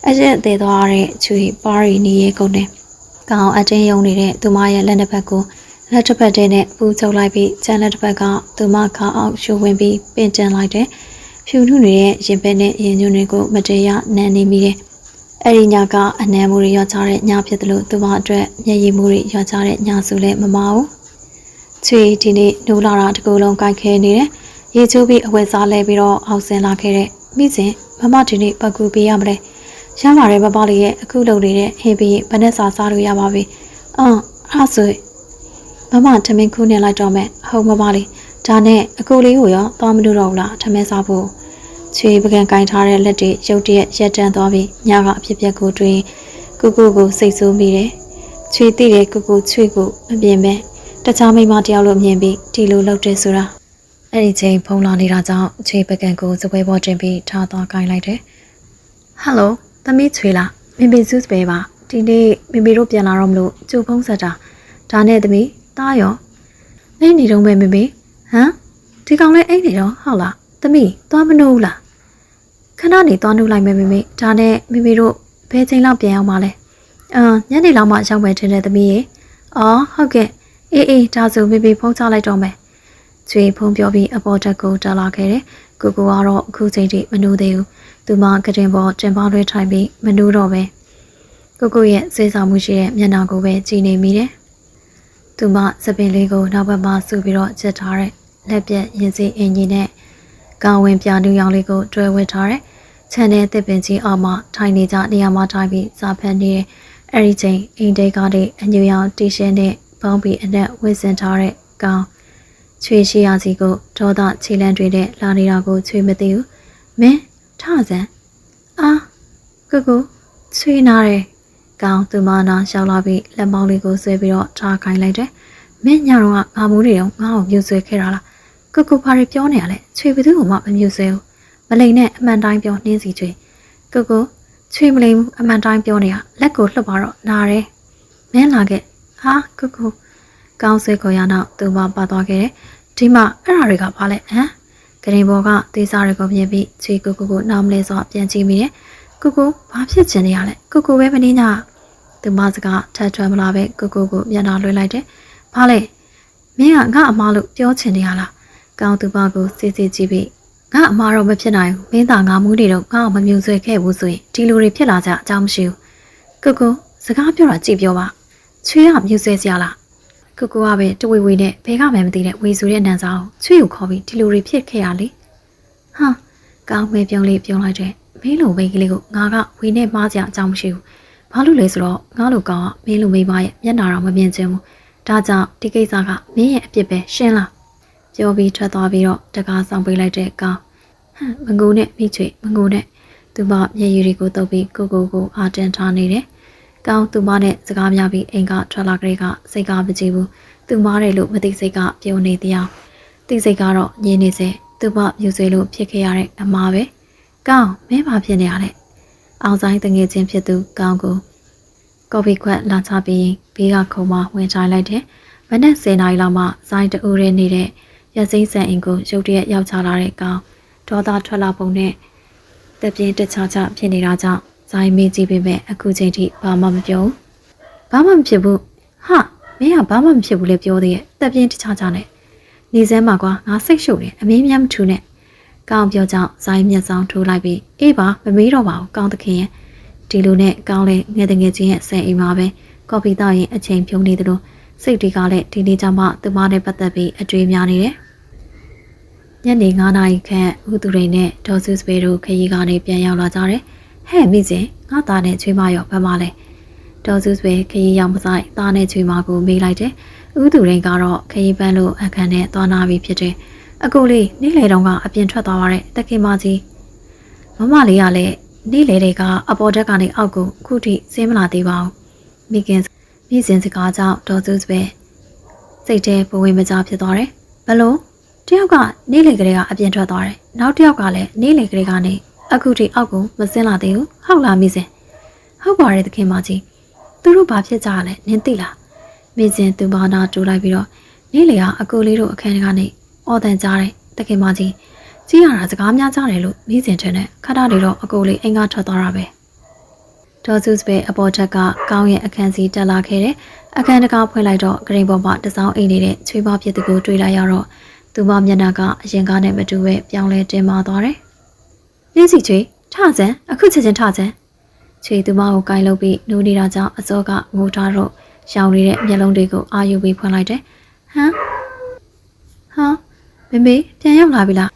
အရက်သေးသွားတဲ့ချွေပါရီနီရဲ့ကုန်နဲ့ကောင်းအတင်းယုံနေတဲ့သူမရဲ့လက်နှစ်ဖက်ကိုလက်တစ်ဖက်တည်းနဲ့ပူချုပ်လိုက်ပြီးကျန်လက်တစ်ဖက်ကသူမခါအောင်ရှူဝင်ပြီးပင်တန်လိုက်တယ်ဖြူထုနေတဲ့ရင်ဘက်နဲ့ရင်ညွန်းတွေကိုမတရားနမ်းနေမိတယ်အဲ့ဒီညကအနံမှုတွေရောချတဲ့ညဖြစ်တယ်လို့သူမအတွက်မျက်ရည်မှုတွေရောချတဲ့ညဆိုလဲမမအောင်ချွေဒီနေ့နိုးလာတာတကူလုံးကြိုက်ခဲနေတယ်ရေချိုးပြီးအဝတ်စားလဲပြီးတော့အောက်ဆင်းလာခဲ့တဲ့မိစဉ်မမဒီနေ့ပတ်ကူပေးရမလဲရပါတယ်မမလေးရဲ့အခုလုပ်နေတဲ့ဟင်းပြီးဘယ်နဲ့စားလို့ရပါပြီအဲ့ဆိုမမထမင်းခူးနေလိုက်တော့မယ်ဟုတ်မမလေးဒါနဲ့အကူလေးကိုရောသွားမလို့တော့ဘူးလားထမင်းစားဖို့ချွေပကံကင်ထားတဲ့လက်တွေရုတ်တရက်ရက်တန်းသွားပြီးညကအဖြစ်ပြက်ကိုတွေးကိုစိတ်ဆိုးမိတယ်ချွေသိတဲ့ကိုချွေကိုမပြင်းပဲတခြားမိမတယောက်လိုမြင်ပြီးဒီလိုလုပ်တယ်ဆိုတာအဲ့ဒီချိန်ဖုန်းလာနေတာကြောင့်ချွေပကံကိုစပွဲပေါ်တင်ပြီးထားသွားကင်လိုက်တယ်ဟယ်လိုသမီးချွေလားမေမေစုပဲပါဒီနေ့မေမေတို့ပြန်လာတော့မလို့ကြိုဖုန်းဆက်တာဒါနဲ့သမီးတားရောအိမ်နေတော့ပဲမေမေဟမ်ဒီကောင်လေးအိမ်နေတော့ဟုတ်လားသမီးသွားမနှုတ်လားခဏနေသွားနှုတ်လိုက်မယ်မေမေဒါနဲ့မေမေတို့ဘယ်ချိန်လောက်ပြန်အောင်မလဲညနေလောက်မှရောက်မယ်ထင်တယ်သမီးရေအော်ဟုတ်ကဲ့အေးဒါဆိုမေမေဖုန်းချလိုက်တော့မယ်ချွေဖုန်းပြောပြီးအပေါ်တက်ကိုတက်လာခဲ့တယ်ကိုကတော့အခုချိန်ထိမနှုတ်သေးဘူးသူမကတင်ပေါ်တင်ပေါင်းလွှဲထိုင်ပြီးမနှုတ်တော့ပဲကိုရဲ့စေးဆောင်မှုရှိတဲ့မျက်နှာကိုပဲကြည့်နေမိတယ်သူမစပင်လေးကိုနောက်ဘက်မှာစုပြီးတော့ချက်ထားတဲ့လက်ပြက်ရင်စီအင်ကြီးနဲ့ကောင်းဝင်ပြနူးရောင်လေးကိုတွဲဝတ်ထားတဲ့ခြံထဲတစ်ပင်ကြီးအောက်မှာထိုင်နေကြနေရာမှာထိုင်ပြီးစာဖတ်နေတဲ့အဲ့ဒီချိန်အိမ်တဲကားလေးအညူရောင်တီရှင်းနဲ့ပေါင်းပြီးအနက်ဝတ်ဆင်ထားတဲ့ကောင်းချွေရှိရစီကိုဒေါသခြေလန်းတွေနဲ့လာနေတာကိုချွေမသိဘူးမင်းထဆန်းကိုချွေနာတယ်ကောင်းသူမနာရှောက်လာပြီးလက်မောင်းလေးကိုဆွဲပြီးတော့ထားခိုင်းလိုက်တယ်မင်းညတော့ငါမိုးတွေတော့ငါ့ကိုမြူဆွဲခဲ့တာလားကိုဘာတွေပြောနေရလဲချွေဘသူ့ကိုမှမမြူဆွဲဘူးမလိန်နဲ့အမှန်တိုင်းပြောနှင်းစီချွေကိုချွေမလိန်ဘူးအမှန်တိုင်းပြောနေရလက်ကိုလှုပ်ပါတော့နားတယ်မင်းလာခဲ့ဟာကိုကောင်းဆွဲခေါ်ရနောက်သူမပါသွားခဲ့တယ်ဒီမှာအဲ့ဓာတွေကဘာလဲဟမ်ကရင်ဘော်ကသေးစားတွေကိုမြင်ပြီးချွေကိုနားမလဲစောပြန်ကြည့်မိတယ်ကိုဘာဖြစ်ချင်နေရလဲကိုပဲမနေညာသူမစကားထပ်ထွန်းမလာပဲကိုမျက်နှာလွှဲလိုက်တယ်ဘာလဲမင်းကငါအမားလို့ပြောချင်နေရလားကောင်းသူမကိုစစ်ကြည့်ပြီးငါအမားတော့မဖြစ်နိုင်ဘူးမင်းသာငါမူးနေတော့ငါ့ကိုမမြူဆွဲခဲ့ဘူးဆိုရင်ဒီလိုတွေဖြစ်လာကြအကြောင်းမရှိဘူးကိုစကားပြောတာကြည့်ပြောပါချွေးကမြူဆွဲစရာလားကိုကပဲတဝေနဲ့ဘဲကမှမသိတဲ့ဝေဆိုတဲ့နန်းစားကိုချွေးကိုခေါ်ပြီးဒီလိုတွေဖြစ်ခဲ့ရလေဟာကောင်းမဲပြုံးလေးပြုံးလိုက်တယ်မင်းလိုမိန်းကလေးကိုငါကဝေနဲ့မှားစရာအကြောင်းမရှိဘူးဘာလို့လဲဆိုတော့ငါလိုကောင်ကမင်းလိုမိန်းမရဲ့မျက်နှာတော့မမြင်ချင်ဘူးဒါကြောင့်ဒီကိစ္စကမင်းရဲ့အပြစ်ပဲရှင်းလားပြောပြီးထွက်သွားပြီးတော့တကားဆောင်ပေးလိုက်တဲ့ကောင်မငိုနဲ့မိချွေမငိုနဲ့သူမမျက်ရည်တွေကိုတုပ်ပြီးကိုအာတန်ထားနေတယ်ကောင်းသူမနဲ့စကားများပြီးအိမ်ကထွက်လာကြတဲ့ကစိတ်ကမကြည့်ဘူးသူမတဲ့လို့မသိစိတ်ကပြုံနေတရားသိစိတ်ကတော့ညင်းနေစေသူမမြူဆွေလို့ဖြစ်ခဲ့ရတဲ့အမားပဲကောင်းမင်းဘာဖြစ်နေရလဲအောင်ဆိုင်တငယ်ချင်းဖြစ်သူကောင်းကိုကော်ဖီခွက်လာချပြီးဘေးကခုံမဝင်ချိုင်းလိုက်တယ်မနက်10 နာရီလောက်မှဆိုင်တူရဲနေတဲ့ရစိမ့်ဆန်အင်ကိုရုတ်တရက်ရောက်ချလာတဲ့ကောင်းဒေါသထွက်လာပုံနဲ့တပြင်းတခြားဖြစ်နေတာကြောင့်ဆိုင်မေးကြည့်ပေမဲ့အခုချိန်ထိဘာမှမပြောဘာမှမဖြစ်ဘူးဟာမင်းကဘာမှမဖြစ်ဘူးလေပြောသေးရဲ့တပြင်းတခြားနဲ့နေစမ်းမှာကွာငါစိတ်ရှုပ်တယ်အမင်းများမထူနဲ့ကောင်းပြောကြောင့်ဇိုင်းမျက်စောင်းထိုးလိုက်ပြီးအေးပါမမေးတော့ပါဘူးကောင်းသခင်ရဲ့ဒီလိုနဲ့ကောင်းလဲငယ်တငယ်ချင်းရဲ့ဆယ်အိမ်မှာပဲ ကော်ဖီတောက်ရင်အချိန်ဖြုံးနေတယ်လို့စိတ်တွေကလည်းဒီနေ့ကျမှသူမနဲ့ပတ်သက်ပြီးအတွေ့များနေတယ်ညနေ9 နာရီခန့်ဦးသူရိန်နဲ့ဒေါ်စုစပေတို့ခရီးကနေပြန်ရောက်လာကြတယ်ဟဲ့မိစဉ်ငါသားနဲ့ချွေးမရောဘာမှလဲဒေါ်စုစပေခရီးရောက်မဆိုင်သားနဲ့ချွေးမကိုမေးလိုက်တယ်ဦးသူရိန်ကတော့ခရီးပန်းလို့အခန်းနဲ့သွားနာပြီးဖြစ်တယ်အကိုလေးနေ့လေတုန်းကအပြင်ထွက်သွားပါတဲ့တခင်မကြီးမမလေးကလည်းနေ့လေတွေကအပေါ်တက်ကနေအောက်ကိုခုထိဆင်းမလာသေးပါဘူးမိခင်မိစဉ်စကားကြောင့်ဒေါ်စုစပဲစိတ်ထဲဘဝင်မကြဖြစ်သွားတယ်ဘလို့တယောက်ကနေ့လေကလေးကအပြင်ထွက်သွားတယ်နောက်တယောက်ကလည်းနေ့လေကလေးကနေအခုထိအောက်ကိုမဆင်းလာသေးဘူးဟုတ်လားမိစဉ်ဟုတ်ပါတယ်တခင်မကြီးသူတို့ဘာဖြစ်ကြရလဲနင်သိလားမိစဉ်သူဘာနာတူလိုက်ပြီးတော့နေ့လေကအကိုလေးတို့အခန်းကနေအော်တန်ကြားတယ်တခင်မကြီးကြီးရတာစကားများကြတယ်လို့မိစဉ်ထင်တယ်ခါတာတွေတော့အကိုလေးအိမ်ကထွက်သွားတာပဲဒေါ်စုစပဲအပေါ်ထက်ကကောင်းရဲ့အခန်းစီတက်လာခဲ့တယ်အခန်းတကားဖွင့်လိုက်တော့ဂရိန်ပေါ်မှာတစောင်းအိမ်နေတဲ့ချွေးမဖြစ်သူကိုတွေ့လိုက်ရတော့သူမမျက်နှာကအရင်ကားနဲ့မတူပဲပြောင်းလဲတင်မာသွားတယ်လင်းစီချွေထစံအခုချက်ချင်းထစံချွေသူမကိုကိုင်းလုပ်ပြီးနိုးနေတာကြောင့်အစောကငိုထားတော့ရောင်နေတဲ့မျက်လုံးတွေကိုအာယူပြီးဖွင့်လိုက်တယ်ဟမ်မေမေပြန်ရောက်လာပြီလား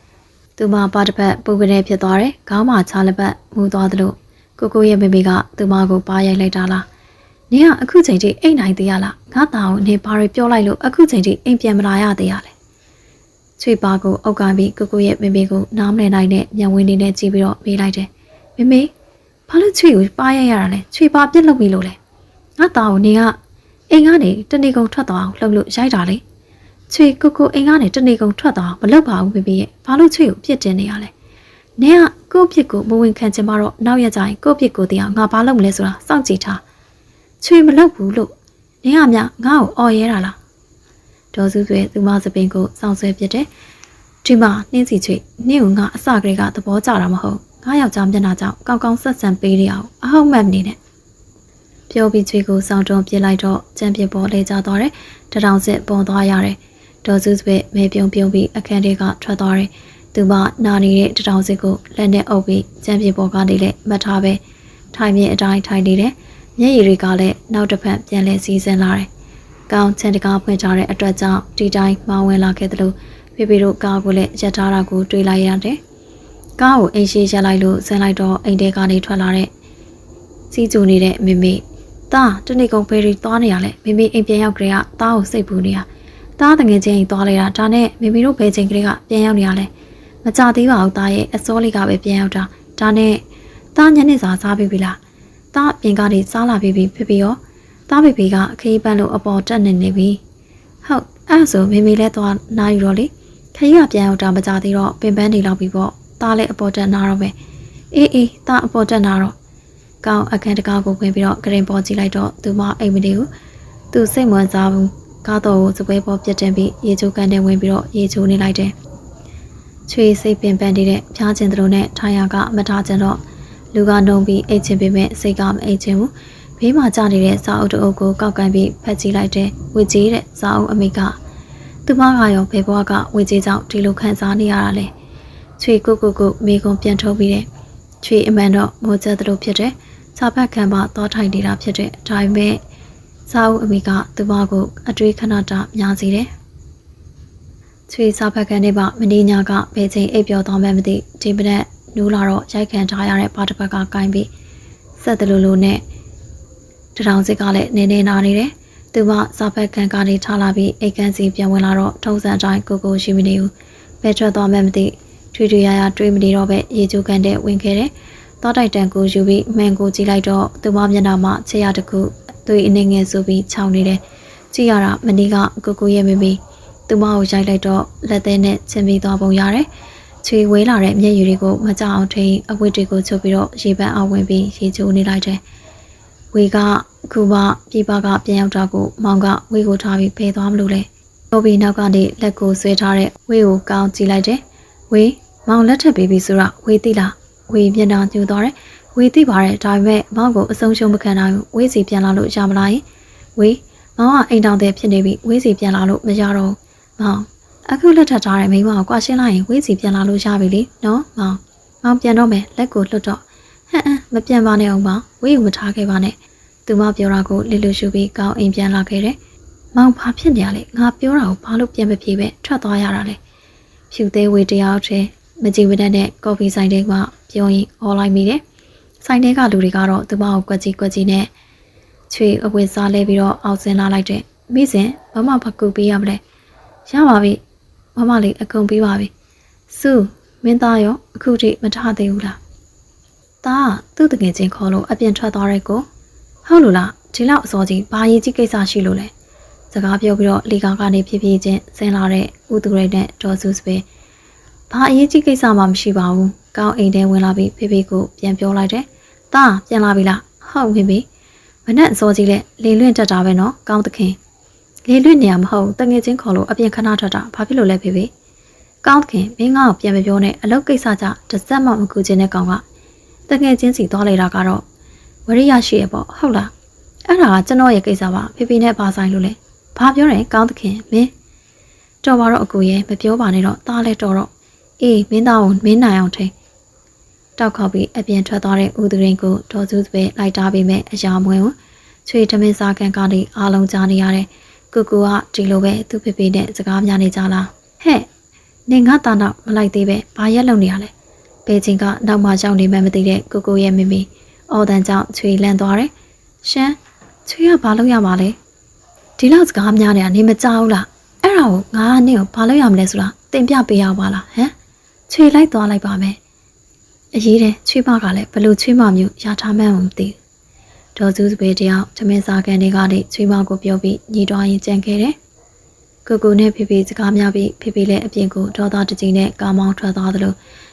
သူမပါတစ်ဖက်ပူကနေဖြစ်သွားတယ်ခေါင်းမှာချားလက်ပတ်မူသွားသလိုကိုရဲ့မေမေကသူမကိုပါရိုက်လိုက်တာလားနင်ကအခုချိန်ထိအိမ်နိုင်သေးရလားငါသားကိုနေဘာတွေပြောလိုက်လို့အခုချိန်ထိအိမ်ပြန်မလာရသေးရလဲချွေပါကိုအောက်ကပြီးကိုရဲ့မေမေကိုနားမလည်နိုင်တဲ့မျက်ဝန်းတွေနဲ့ကြည့်ပြီးတော့မေးလိုက်တယ်မေမေဘာလို့ချွေကိုပါရိုက်ရတာလဲချွေပါပြစ်လုပ်ပြီလို့လဲငါသားကိုနေကအိမ်ကနေတနေကုန်ထွက်သွားအောင်လှုပ်လို့ရိုက်တာလေချွေကိုအိမ်ကနေတနေကုန်ထွက်သွားအောင်မလုပ်ပါဘူးမေမေရဲ့ဘာလို့ချွေကိုပြစ်တင်နေရလဲနင်ကကို့ဖြစ်ကိုမဝင်ခံချင်မှတော့နောက်ရကြရင်ကို့ဖြစ်ကိုတရားငါဘာလုပ်မလဲဆိုတာစောင့်ကြည့်ထားချွေမလုပ်ဘူးလို့နင်ကမြငါ့ကိုအော်ရဲတာလားဒေါ်စုဆွေသူမစပင်ကိုစောင့်ဆွဲပြစ်တယ်ဒီမှာနှင်းစီချွေနင့်ကိုငါအစကလေးကသဘောကျတာမဟုတ်ငါယောက်ျားမျက်နှာကြောင့်ကောင်းကောင်းဆက်ဆံပေးရအောင်အဟုတ်မှတ်နေနဲ့ပြောပြီးချွေကိုစောင့်တုံးပြစ်လိုက်တော့ကြံပြစ်ပေါ်လဲကျသွားတယ်တထောင်စစ်ပေါ်သွားရတယ်ဒေါ်စုဆွေမဲပြုံပြီးအခန်းထဲကထွက်သွားတယ်သူမနာနေတဲ့တထောင်စစ်ကိုလက်နဲ့အုပ်ပြီးကြံပြစ်ပေါ်ကနေလည်းမှတ်ထားပဲထိုင်မြင်အတိုင်းထိုင်နေတယ်မျက်ရည်တွေကလည်းနောက်တစ်ဖက်ပြန်လဲစီးဆင်းလာတယ်ကောင်းချန်တကားဖွင့်ထားတဲ့အတွက်ကြောင့်ဒီတိုင်းမောင်းဝင်လာခဲ့တယ်လို့ဖေဖေတို့ကားကိုလည်းရက်ထားတာကိုတွေ့လိုက်ရတယ်ကားကိုအိမ်ရှိရက်လိုက်လို့ဆင်းလိုက်တော့အိမ်ထဲကနေထွက်လာတဲ့စီးကျူနေတဲ့မေမေတားတနေ့ကုန်ဖေရီသွားနေရလဲမေမေအိမ်ပြန်ရောက်ကြတဲ့ကတားကိုစိတ်ပူနေရတားတငယ်ချင်းကြီးသွားလိုက်တာဒါနဲ့မေမေတို့ဘယ်ချိန်ကလေးကပြန်ရောက်နေရလဲမကြသေးပါဘူးတားရဲ့အစောလေးကပဲပြန်ရောက်တာဒါနဲ့တားညနေစာစားပြီးပြီလားတားပြင်ကနေစားလာပြီးပြီဖေရောတားဖေကခရီးပန်းလို့အပေါ်တက်နေပြီဟုတ်အဲ့ဆိုမေမေလည်းသွားနားယူတော့လေခရီးကပြန်ရောက်တာမကြသေးတော့ပင်ပန်းနေလောက်ပြီပေါ့တားလည်းအပေါ်တက်နာတော့ပဲအေးတားအပေါ်တက်နာတော့ကောင်းအခန်းတကားကိုဝင်ပြီးတော့ဂရင်ပေါ်ကြည့်လိုက်တော့သူမအိမ်မနေဘူးသူစိတ်ဝင်စားဘူးကားတော်ကိုစပွဲပေါ်ပြတ်တင်ပြီးရေချိုးကန်ထဲဝင်ပြီးတော့ရေချိုးနေလိုက်တယ်ချွေစိတ်ပင်ပန်းနေတဲ့ဖျားခြင်းတို့နဲ့ထိုင်ရကမထားခြင်းတော့လူကနှုံပြီးအိတ်ချင်းပေမဲ့စိတ်ကမအိတ်ချင်းဘူးဘေးမှာကျနေတဲ့စာအုပ်တအုပ်ကိုကောက်ကန်ပြီးဖက်ကြည့်လိုက်တယ်ဝေကြီးတဲ့စာအုပ်အမိကသူမကရောဖေဘွားကဝေကြီးကြောင့်ဒီလိုခံစားနေရတာလေချွေကိုမိကုံပြန်ထုတ်ပြီးတယ်ချွေအမှန်တော့မိုးကျသလိုဖြစ်တယ်စာဖတ်ခံပါသွားထိုင်နေတာဖြစ်တဲ့ဒါပေမဲ့စာအုပ်အမိကသူမကိုအတွေ့ခဏတာများစေတယ်ချွေစာဖတ်ခံနေပါမင်းညာကဘယ်ချိန်အိပ်ပျော်သွားမှမသိဒီမနက်နူးလာတော့ရိုက်ခံထားရတဲ့ပါတစ်ပတ်ကကိုင်းပြီးဆက်တလူနဲ့တထောင်စစ်ကလည်းနေနေနာနေတယ်သူမစာဖတ်ခံကနေထားလာပြီးအိတ်ကန်စီပြန်ဝင်လာတော့ထုံးစံအတိုင်းကိုရှိမနေဘူးဘယ်ထွက်သွားမှမသိထွေရရတွေးမနေတော့ပဲရေချိုးကန်တဲ့ဝင်ခဲ့တယ်တောတိုက်တန်ကိုယူပြီးမှန်ကိုကြည့်လိုက်တော့သူမမျက်နှာမှာခြေရတစ်ခုသွေးအနေငယ်ဆိုပြီးခြောက်နေတယ်ကြည့်ရတာမနေ့ကကိုရဲ့မိသူမကိုရိုက်လိုက်တော့လက်သေးနဲ့ချင်းပြီးသွားပုံရတယ်ချွေဝဲလာတဲ့မျက်ရည်တွေကိုမကြအောင်ထိန်အဝတ်တွေကိုချုပ်ပြီးတော့ရေပန်းအောင်ဝင်ပြီးရေချိုးနေလိုက်တယ်ဝေကခုမှပြပကပြန်ရောက်တာကိုမောင်ကဝေကိုထားပြီးဖယ်သွားမလို့လဲတော်ပြီးနောက်ကနေလက်ကိုဆွဲထားတဲ့ဝေကိုကောင်းကြည့်လိုက်တယ်ဝေမောင်လက်ထပ်ပေးပြီးဆိုတော့ဝေသိလားဝေမျက်နှာညှို့သွားတယ်ဝေသိပါတယ်ဒါပေမဲ့မောင်ကိုအဆုံးရှုံးမခံနိုင်ဘူးဝေစီပြန်လာလို့ရမလားဝေမောင်ကအိမ်တောင်တဲ့ဖြစ်နေပြီဝေစီပြန်လာလို့မရတော့မောင်အခုလက်ထပ်ထားတဲ့မိန်းမကိုကွာရှင်းလိုက်ရင်ဝေစီပြန်လာလို့ရပြီလေနော်မောင်ပြန်တော့မယ်လက်ကိုလွတ်တော့ဟမ်မပြန်ပါနဲ့အောင်ပါဝေကိုမထားခဲ့ပါနဲ့ သူမပြောတာကိုလီလူရှူပြီးကောင်းအိမ်ပြန်လာခဲ့တယ်။မောင်ဘာဖြစ်နေရလဲငါပြောတာကိုဘာလို့ပြန်မပြေပဲထွက်သွားရတာလဲ။ဖြူသေးဝေတယောက်တည်းမကြည်ဝဒတ်နဲ့ကော်ဖီဆိုင်တွေကပြောရင်အော်လိုက်မိတယ်။ဆိုင်တွေကလူတွေကတော့သူမကိုကွက်ကြီးနဲ့ချွေအဝတ်စားလဲပြီးတော့အောက်ဆင်းလာလိုက်တဲ့မိစဉ်မမဘာကူပေးရမလဲ။ရပါပြီမမလေးအကုန်ပြီးပါပြီ။စုမင်းသားရောအခုထိမထသေးဘူးလား။ဒါသူ့တကယ်ချင်းခေါ်လို့အပြင်ထွက်သွားရဲကိုဟုတ်လို့လားဒီလောက်အစောကြီးဘာရေးကြီးကိစ္စရှိလို့လဲစကားပြောပြီးတော့လီကာကနေဖြည်းဖြည်းချင်းဆင်းလာတဲ့ဦးသူရိတ်နဲ့ဒေါ်စုစပဲဘာအရေးကြီးကိစ္စမှမရှိပါဘူးကောင်းအိမ်ထဲဝင်လာပြီးဖေဖေကိုပြန်ပြောလိုက်တယ်တာပြန်လာပြီလားဟုတ်ပြီမနဲ့အစောကြီးလဲလေလွင့်တက်တာပဲနော်ကောင်းသခင်လေလွင့်နေရမဟုတ်တငယ်ချင်းခေါ်လို့အပြင်ခဏထွက်တာဘာဖြစ်လို့လဲဖေဖေကောင်းသခင်မင်းငါ့ကိုပြန်မပြောနဲ့အလုပ်ကိစ္စကြတစ်စက်မှမကူချင်တဲ့ကောင်ကတငယ်ချင်းစီသွားလိုက်တာကတော့ဝရိယရှိရပေါ့ဟုတ်လားအဲ့ဒါကကျွန်တော်ရဲ့ကိစ္စပါဖေဖေနဲ့ဘာဆိုင်လို့လဲဘာပြောတယ်ကောင်းသခင်မင်းတော်ပါတော့အကူရဲ့မပြောပါနဲ့တော့သားလဲတော်တော့အေးမင်းသားကိုမင်းနိုင်အောင်ထိတောက်ခေါက်ပြီးအပြင်ထွက်သွားတဲ့ဦးသူရင်ကိုဒေါ်စုပဲလိုက်တာပြီးမဲ့အရာမဝင်ဘူးချွေထမင်းစားကန်ကနေအားလုံးကြားနေရတယ်ကိုကဒီလိုပဲသူ့ဖေဖေနဲ့စကားများနေကြလားဟဲ့နေငါတာတော့မလိုက်သေးပဲဘာရက်လုံနေရလဲဘေချင်းကနောက်မှရောက်နေမှမသိတဲ့ကိုရဲ့မိမိအော်တန်ကြောင့်ချွေလန့်သွားတယ်ရှမ်းချွေကဘာလုပ်ရမှာလဲဒီလောက်စကားများနေတာနေမကြောက်လားအဲ့ဒါကိုငါကနေကိုဘာလုပ်ရမလဲဆိုတာတင်ပြပေးရပါလားဟမ်ချွေလိုက်သွားလိုက်ပါမယ်အရေးတယ်ချွေမကလည်းဘလို့ချွေမမျိုးရထားမှန်းမသိဒေါ်စုစပေတယောက်ထမင်းစားကန်တွေကနေချွေမကိုပြောပြီးညီတော်ရင်ကြံခဲ့တယ်ကိုနဲ့ဖေဖေစကားများပြီးဖေဖေလည်းအပြင်ကိုဒေါ်သားတကြီးနဲ့ကာမောင်းထွက်သွားသလို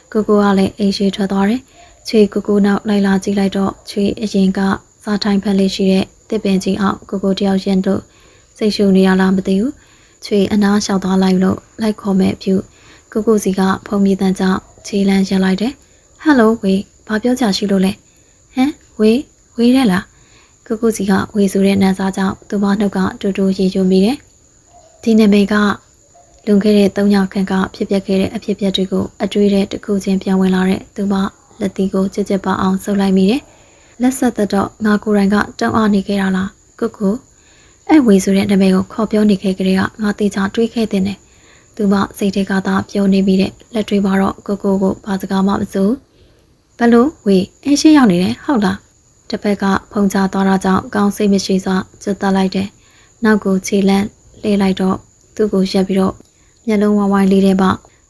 ကိုကလည်းအိမ်ရှိထွက်သွားတယ်ချွေကိုနောက်လိုက်လာကြည့်လိုက်တော့ချွေအရင်ကစားထိုင်ဖက်လေးရှိတဲ့တစ်ပင်ကြီးအောင်ကိုတယောက်ရင်တို့စိတ်ရှုံနေရလားမသိဘူးချွေအနားလျှောက်သွားလိုက်လို့လိုက်ခေါ်မဲ့ဖြူကိုစီကဖုံမြည်တန်းကြောင့်ခြေလန်းရက်လိုက်တယ်ဟယ်လိုဝေးဘာပြောကြရှိလို့လဲဟမ်ဝေးရဲလားကိုစီကဝေဆိုတဲ့နန်းစားကြောင့်သူမနှုတ်ကတူတူရေချိုမိတယ်ဒီနမိတ်ကလွန်ခဲ့တဲ့3ညခန့်ကဖြစ်ပျက်ခဲ့တဲ့အဖြစ်အပျက်တွေကိုအတွေ့တဲ့တစ်ခုချင်းပြန်ဝင်လာတဲ့သူမလက်တီကိုကြက်ပါအောင်ဆုပ်လိုက်မိတယ်လက်ဆက်သက်တော့ငါကိုယ်တိုင်ကတုံအားနေခဲ့တာလားကိုအဲ့ဝေဆိုတဲ့နာမည်ကိုခေါ်ပြောနေခဲ့ကြတဲ့ကငါတေချာတွေးခဲ့တဲ့နဲ့သူမစိတ်ထဲကသာပြောနေပြီးတဲ့လက်တွေပါတော့ကိုဘာစကားမှမစိုးဘလို့ဝေအင်းရှင်းရောက်နေတယ်ဟုတ်လားတစ်ဖက်ကဖုန်ချသွားတာကြောင့်ကောင်းစိတ်မရှိစွာကျွတ်တက်လိုက်တယ်နောက်ကိုခြေလန့်လှေးလိုက်တော့သူ့ကိုရက်ပြီးတော့မျက်လုံးဝိုင်းလေးတဲ့ပ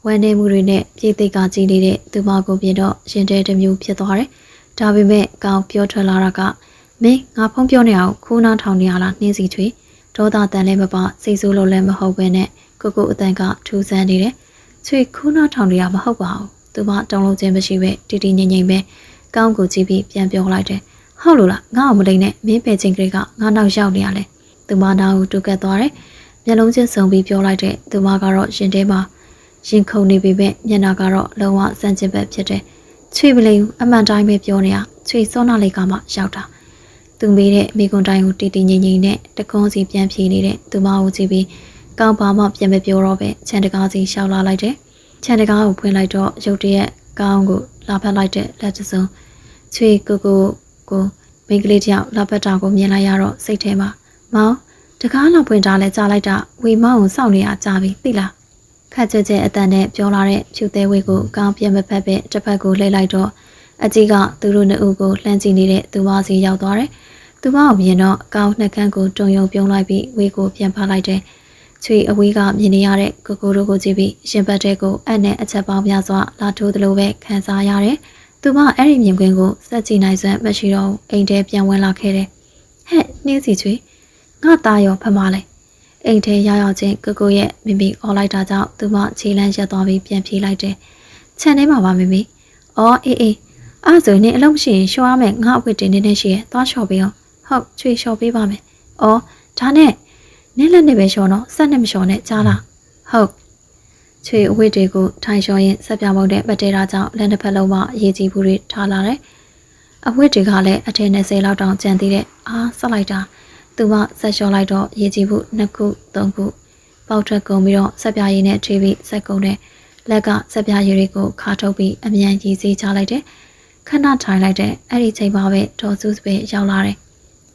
ဝမ်းနေမှုတွေနဲ့ပြေးသိက်ကကြည့်နေတဲ့သူမကိုပြင်တော့ရင်တဲတစ်မျိုးဖြစ်သွားတယ်ဒါပေမဲ့ကောင်းပြောထွက်လာတာကမင်းငါဖုံးပြောနေအောင်ခိုးနှောင်းထောင်နေရလားနှင်းစီချွေဒေါသတန်လည်းမပစိတ်ဆိုးလို့လည်းမဟုတ်ပဲနဲ့ကိုအတန်ကထူဆန်းနေတယ်ချွေခိုးနှောင်းထောင်နေရမဟုတ်ပါဘူးသူမတုံလုံးချင်းမရှိပဲတီငိမ့်ပဲကောင်းကိုကြည့်ပြီးပြန်ပြောလိုက်တယ်ဟုတ်လို့လားငါ့အောင်မလိမ့်နဲ့မင်းပဲချင်းကလေးကငါနောက်ရောက်နေရလဲသူမနာကိုတူကတ်သွားတယ်မျက်လုံးချင်းစုံပြီးပြောလိုက်တဲ့သူမကတော့ရင်ထဲမှာရင်ခုန်နေပြီပဲမျက်နှာကတော့လုံးဝစမ်းချင်ပဲဖြစ်တယ်ချွေပလိန်အမှန်တိုင်းပဲပြောနေရချွေစောနာလေးကမှရောက်တာသူမေးတဲ့မိကွန်တိုင်းကိုတီငိမ့်နဲ့တကွန်းစီပြန်ဖြေနေတဲ့သူမကိုကြည့်ပြီးကောင်းပါမှပြန်မပြောတော့ပဲခြံတကားစီရှောက်လာလိုက်တယ်ခြံတကားကိုဖွင့်လိုက်တော့ရုတ်တရက်ကောင်းကိုလာဖက်လိုက်တဲ့လက်တစုံချွေကိုမိန်းကလေးတယောက်လာဖက်တာကိုမြင်လိုက်ရတော့စိတ်ထဲမှာမောင်တကားလောက်ဖွင့်ထားလဲကြားလိုက်တာဝေမောင်ကိုစောင့်နေရကြပြီသိလားခက်ကြဲအတန်နဲ့ပြောလာတဲ့ဖြူသေးဝေကိုကောင်းပြန်မဖက်ပဲတစ်ဖက်ကိုလှည့်လိုက်တော့အကြီးကသူတို့နှစ်ဦးကိုလှမ်းကြည့်နေတဲ့သူမစီရောက်သွားတယ်သူမကိုမြင်တော့ကောင်းနှက်ခမ်းကိုတုံယုံပြုံးလိုက်ပြီးဝေကိုပြန်ဖလိုက်တယ်ချွေအဝေးကမြင်နေရတဲ့ကိုတို့ကိုကြည့်ပြီးရှင်ဘတ်တဲ့ကိုအနဲ့အချက်ပေါင်းများစွာလာထိုးသလိုပဲခံစားရတယ်သူမအဲ့ဒီမြင်ကွင်းကိုစက်ကြည့်နိုင်စွမ်းမရှိတော့အိမ်ထဲပြန်ဝင်လာခဲ့တယ်ဟဲ့နှင်းစီချွေငါသားရောဖမလဲအိမ်ထဲရောက်ချင်းကိုရဲ့မိမိအော်လိုက်တာကြောင့်သူမခြေလန်းရက်သွားပြီးပြန်ပြေးလိုက်တယ်ခြံထဲမှာပါမိမိအော်အေးအဲ့ဆိုနေအလုံးမရှိရင်ရှော်ရမယ်ငါအဝတ်တင်နေရှိရဲ့သွားလျှော်ပေးအောင်ဟုတ်ချွေလျှော်ပေးပါမယ်အော်ဒါနဲ့နင်းလက်နဲ့ပဲလျှော်တော့ဆက်နဲ့မလျှော်နဲ့ကြားလားဟုတ်ချွေအဝတ်တွေကိုထိုင်လျှော်ရင်ဆက်ပြမုံတဲ့မတဲတာကြောင့်လက်နှစ်ဖက်လုံးမှာရေကြီးဘူးတွေထားလာတယ်အဝတ်တွေကလည်းအထက်20လောက်တောင်ကျန်သေးတဲ့ဆက်လိုက်တာသူမဆက်လျှော်လိုက်တော့ရေကြီးဘူး2ခု3ခုပေါက်ထွက်ကုန်ပြီးတော့ဆက်ပြရည်နဲ့ထွေးပြီးဆက်ကုန်တဲ့လက်ကဆက်ပြရည်တွေကိုခါထုတ်ပြီးအမြန်ရည်စည်းချလိုက်တယ်ခဏထိုင်လိုက်တဲ့အဲ့ဒီချိန်မှာပဲဒေါ်စုပဲရောက်လာတယ်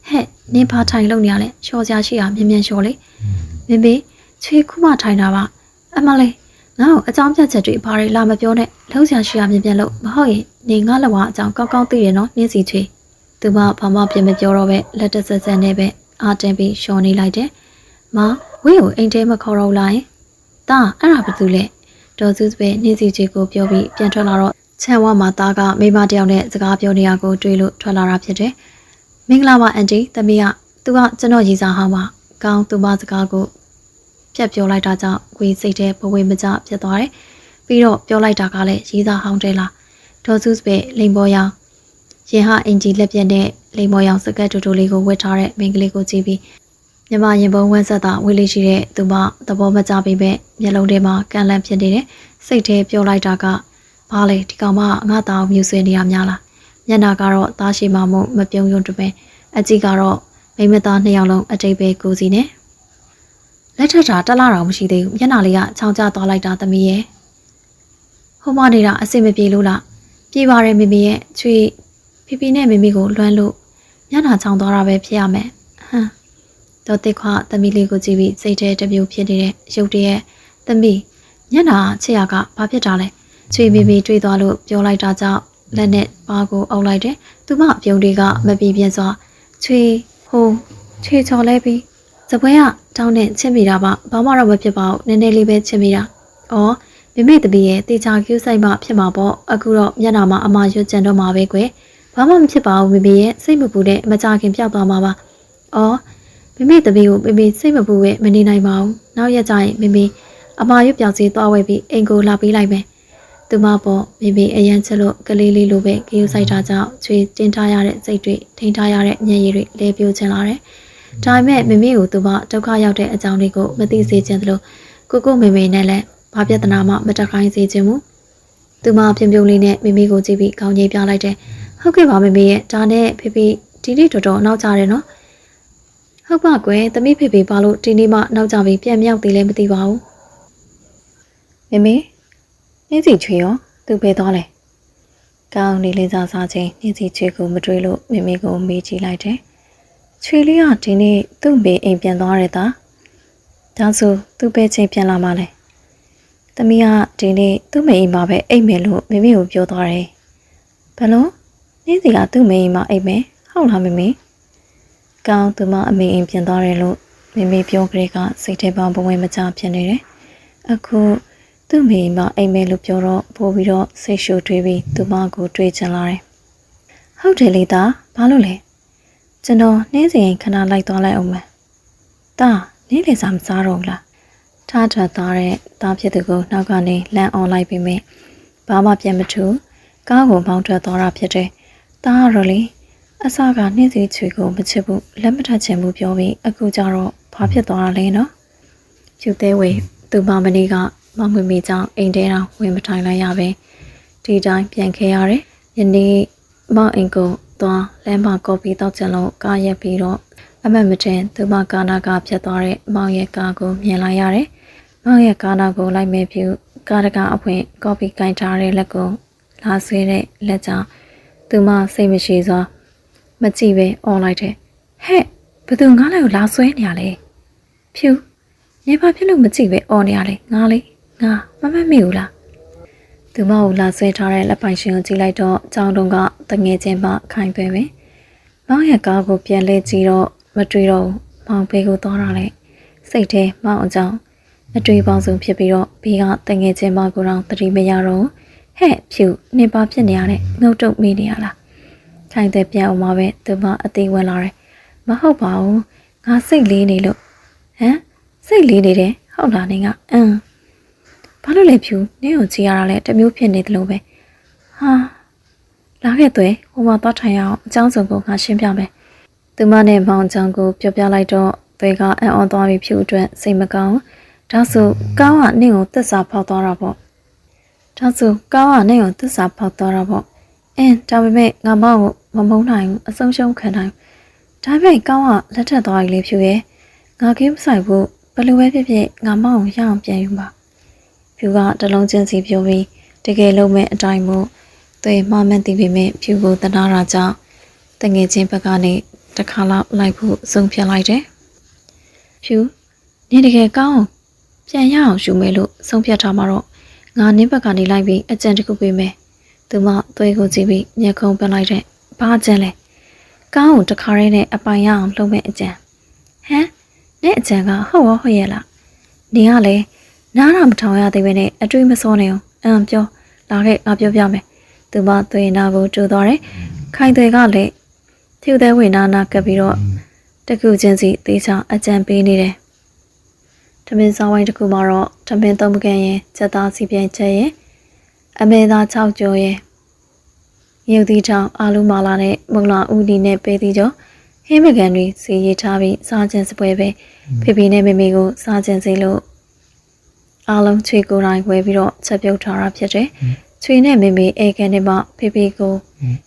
ဟ ဟဲ့နင်ဘာထိုင်လို့နေရလဲလျှော်စရာရှိတာမြင်လျှော်လေမမေချွေခုမှထိုင်တာပါအမလေးငါ့ကိုအကြောင်းပြချက်တွေဘာတွေလာမပြောနဲ့လုံးစရာရှိတာမြင်လို့မဟုတ်ရင်နေငါ့လက်ဝါအကြောင်းကောင်းသိတယ်နော်နင်းစီချွေသူမဘာမှပြင်မပြောတော့ပဲလက်တဆက်ဆက်နဲ့ပဲအာတင်ပြီးရှော်နေလိုက်တယ်မဝင်းကိုအိမ်ထဲမခေါ်တော့လိုက်တာအဲ့ဒါဘာတူလဲဒေါ်စုပဲနင်းစီချွေကိုပြောပြီးပြန်ထွက်လာတော့ချန်ဝါမှာသားကမိမတယောက်နဲ့စကားပြောနေရကိုတွေ့လို့ထွက်လာတာဖြစ်တယ်မင်္ဂလာပါအန်တီသမီးကသူကကျွန်တော်ရည်စားဟောင်းပါကောင်းသူမစကားကိုဖြတ်ပြောလိုက်တာကြောင့်ဝေစိတ်ထဲဘဝမကျဖြစ်သွားတယ်ပြီးတော့ပြောလိုက်တာကလည်းရည်စားဟောင်းတယ်လားဒေါ်စုပဲလိန်ပေါ်ရောင်ရင်ဟာအင်ဂျီလက်ပြက်နဲ့လိန်ပေါ်ရောင်စကတ်တူတူလေးကိုဝတ်ထားတဲ့မိန်းကလေးကိုကြည့်ပြီးမြမရင်ပုံဝန်းဆက်တာဝေးလေးရှိတဲ့သူမသဘောမကျပေမဲ့မျက်လုံးထဲမှာကန်လန့်ဖြစ်နေတယ်စိတ်ထဲပြောလိုက်တာကဘာလဲဒီကောင်မငါ့သားကိုမြူဆွေးနေရများလားမျက်နာကတော့သားရှိမှမို့မပြုံးယွန်းတပဲအကြည့်ကတော့မိမသားနှစ်ယောက်လုံးအတိတ်ပဲကိုစီနေလက်ထက်တာတက်လာတော့မရှိသေးဘူးမျက်နာလေးကချောင်းကျသွားလိုက်တာသမီးရဲ့ဟိုမနေတာအဆင်မပြေလို့လားပြေပါရဲ့မိမိရဲ့ချွေဖီဖီနဲ့မိမိကိုလွှမ်းလို့မျက်နာချောင်းသွားတာပဲဖြစ်ရမယ်ဟမ်တော့တစ်ခွသမီးလေးကိုကြည့်ပြီးစိတ်ထဲတမျိုးဖြစ်နေတဲ့ရုပ်တရက်သမီးမျက်နာချစ်ရကဘာဖြစ်တာလဲချွေမိမိတွေ့သွားလို့ပြောလိုက်တာကြောင့်လက်နဲ့ပါကိုအုပ်လိုက်တယ်သူမအပြုံးတွေကမပြေပြင်းစွာချွေဟိုချွေချော်လဲပြီးစပွဲကတောင်းနဲ့ချစ်မိတာပါဘာမှတော့မဖြစ်ပါဘူးနည်းနည်းလေးပဲချစ်မိတာဩမိမိတပီရဲ့တေချာကျူးဆိုင်မှဖြစ်မှာပေါ့အခုတော့မျက်နှာမှာအမရွတ်ကြံတော့မှာပဲကွယ်ဘာမှမဖြစ်ပါဘူးမိမိရဲ့စိတ်မပူတဲ့မကြခင်ပြောက်သွားမှာပါဩမိမိတပီကိုမိမိစိတ်မပူပဲမနေနိုင်ပါဘူးနောက်ရက်ကျရင်မိမိအမရွတ်ပြောက်စီသွားဝဲပြီးအိမ်ကိုလာပေးလိုက်မယ်သူမပေါ့မိမိအရန်ချလို့ကလေးလေးလိုပဲကြည့်ဆိုင်တာကြောင့်ချွေတင်းထားရတဲ့စိတ်တွေထိန်းထားရတဲ့မျက်ရည်တွေလဲပြိုးချင်လာတယ်ဒါပေမဲ့မိမိကိုသူမဒုက္ခရောက်တဲ့အကြောင်းလေးကိုမသိစေချင်သလိုကိုမိမိနဲ့လည်းဘာပြဿနာမှမတက်ခိုင်းစေချင်ဘူးသူမပြုံပြုံလေးနဲ့မိမိကိုကြည့်ပြီးကောင်းကြီးပြလိုက်တယ်ဟုတ်ကဲ့ပါမိမိရဲ့ဒါနဲ့ဖေဖေဒီနေ့တော်တော်နောက်ကြတယ်နော်ဟုတ်ပါကွယ်သမီးဖေဖေဘာလို့ဒီနေ့မှနောက်ကြပြီးပြန်မြောက်သေးလဲမသိပါဘူးမိမိနှင်းစီချွေရောသူပဲသွားလဲကောင်းနေလေးစားစားချင်းနှင်းစီချွေကိုမတွေးလို့မိမိကိုမေးကြည့်လိုက်တယ်ချွေလေးကဒီနေ့သူ့မေအိမ်ပြန်သွားတယ်သားဒါဆိုသူ့ပဲချင်းပြန်လာမှလဲသမီးကဒီနေ့သူ့မေအိမ်မှာပဲအိမ်မယ်လို့မိမိကိုပြောသွားတယ်ဘယ်လိုနှင်းစီကသူ့မေအိမ်မှာအိမ်မယ်ဟုတ်လားမိမိကောင်းသူမအမေအိမ်ပြန်သွားတယ်လို့မိမိပြောကြတဲ့ကစိတ်ထဲမှာဘဝင်မချဖြစ်နေတယ်အခုသူ့မိမအိမ်မဲလို့ပြောတော့ပို့ပြီးတော့စိတ်ရှုပ်ထွေးပြီးသူမကိုတွေးချင်လာတယ်။ဟုတ်တယ်လေသားဘာလို့လဲကျွန်တော်နှင်းစီရင်ခဏလိုက်သွားလိုက်အောင်မယ်။သားနင်းလေစာမစားတော့ဘူးလား။ထားထွက်သွားတဲ့သားဖြစ်သူကိုနောက်ကနေလမ်းအောင်လိုက်ပြီးမြင်ဘာမှပြန်မထူကားကိုမောင်းထွက်သွားတာဖြစ်တယ်။သားကတော့လေအစကနှင်းစီချွေကိုမချစ်ဘူးလက်မထချင်ဘူးပြောပြီးအခုကျတော့ဘာဖြစ်သွားတာလဲနော်။ဖြူသေးဝေသူမမနီကမမွေမီကြောင့်အိမ်ထဲတောင်ဝင်မထိုင်လိုက်ရပဲဒီတိုင်းပြန်ခဲ့ရတယ်ယနေ့မောင်အိမ်ကိုသွားလမ်းမှာကော်ဖီတောက်ချင်လို့ကားရက်ပြီးတော့အမတ်မတင်သူမကာနာကဖြတ်သွားတဲ့မောင်ရဲ့ကားကိုမြင်လိုက်ရတယ်မောင်ရဲ့ကာနာကိုလိုက်မဲ့ပြုကားတကားအဖွင့်ကော်ဖီကင်ထားတဲ့လက်ကိုလာဆွဲတဲ့လက်ကြောင့်သူမစိတ်မရှိစွာမကြည့်ပဲអော်လိုက်တယ်ဟဲ့ဘယ်သူငါးလိုက်ကိုလာဆွဲနေရလဲဖြူနေပါဖြစ်လို့မကြည့်ပဲអော်နေရလဲငါလေးငါမမမေ့ဘူးလားသူမကိုလာဆွဲထားတဲ့လက်ပိုင်ရှင်ကိုကြည့်လိုက်တော့ကြောင်တုံကတငယ်ချင်းမှခိုင်သွဲပဲမောင်ရဲ့ကားကိုပြန်လဲကြည့်တော့မတွေ့တော့မောင်ဘေးကိုသွားတာလေစိတ်ထဲမောင်အကြောင်းအတွေ့ပေါင်းစုံဖြစ်ပြီးတော့ဘေးကတငယ်ချင်းမကိုတော့တတိမရတော့ဟဲ့ဖြူနေပါဖြစ်နေရတဲ့ငုတ်တုတ်မိနေရလားခိုင်သွဲပြန်အောင်မှာပဲသူမအသေးဝင်လာတယ်မဟုတ်ပါဘူးငါစိတ်လေးနေလို့ဟမ်စိတ်လေးနေတယ်ဟုတ်လားနေကဘာလို့လဲဖြူနင်းကိုကြည့်ရတာလဲတမျိုးဖြစ်နေတယ်လို့ပဲဟာလာခဲ့သွဲဟိုမှာသွားထိုင်အောင်အကြောင်းစုံကိုငါရှင်းပြမယ်သူမနဲ့မောင်ချောင်းကိုပြောပြလိုက်တော့သွဲကအံ့ဩသွားပြီးဖြူအတွက်စိတ်မကောင်းဒါဆိုကောင်းကနင်းကိုသစ္စာဖောက်သွားတာပေါ့ဒါဆိုကောင်းကနင်းကိုသစ္စာဖောက်သွားတာပေါ့ဒါပေမဲ့ငါမောင်ကိုမမုန်းနိုင်ဘူးအဆုံးရှုံးခံနိုင်ဒါပေမဲ့ကောင်းကလက်ထက်သွားပြီလေဖြူရဲ့ငါကင်းမဆိုင်ဘူးဘယ်လိုပဲဖြစ်ဖြစ်ငါမောင်ကိုရအောင်ပြန်ယူပါဖြူကတလုံးချင်းစီပြောပြီးတကယ်လုံးမဲ့အတိုင်းမို့သွေးမှမှန်သိပေမဲ့ဖြူကိုတနာတာကြောင့်တငယ်ချင်းဘက်ကနေ တခါလောက်လိုက်ဖို့ဆုံးဖြတ်လိုက်တယ်။ဖြူနင်တကယ်ကောင်းအောင်ပြန်ရအောင်ယူမယ်လို့ဆုံးဖြတ်ထားမှာတော့ငါနင်းဘက်ကနေလိုက်ပြီးအကြံတစ်ခုပေးမယ်။သူမသွေးကိုကြည့်ပြီးမျက်ခုံးပန်းလိုက်တဲ့ဘာအကြံလဲ။ကောင်းအောင်တခါရဲနဲ့အပိုင်ရအောင်လုပ်မဲ့အကြံ။ဟမ်နဲ့အကြံကဟုတ်ရောဟုတ်ရဲ့လား။နေကလည်းနားတော့မထောင်ရသေးပဲနဲ့အတွေးမစောနေအောင်ပြောလာခဲ့ငါပြောပြမယ်။သူမသွေးနာကိုကျိုးသွားတယ်။ခိုင်တွေကလည်းဖြူသေးဝေနာနာကပ်ပြီးတော့တကူချင်းစီသေချာအကြံပေးနေတယ်။ထမင်းစားဝိုင်းတစ်ခုမှာတော့ထမင်းသုံးပကံရင်ချက်သားစီပြိုင်ချက်ရင်အမေသား6ကျော်ရင်ရုပ်သီးချောင်းအာလူမာလာနဲ့မုံလာဦးဒီနဲ့ပေးသီးကျော်ဟင်းမကန်တွေစီရေးထားပြီးစားခြင်းစပွဲပဲဖေဖေနဲ့မေမေကိုစားခြင်းစီလို့အားလုံးချွေကိုယ်တိုင်ဝဲပြီးတော့ချက်ပြုတ်ထားတာဖြစ်တယ်။ချွေနဲ့မေမေအေကန်နဲ့မှဖေဖေကို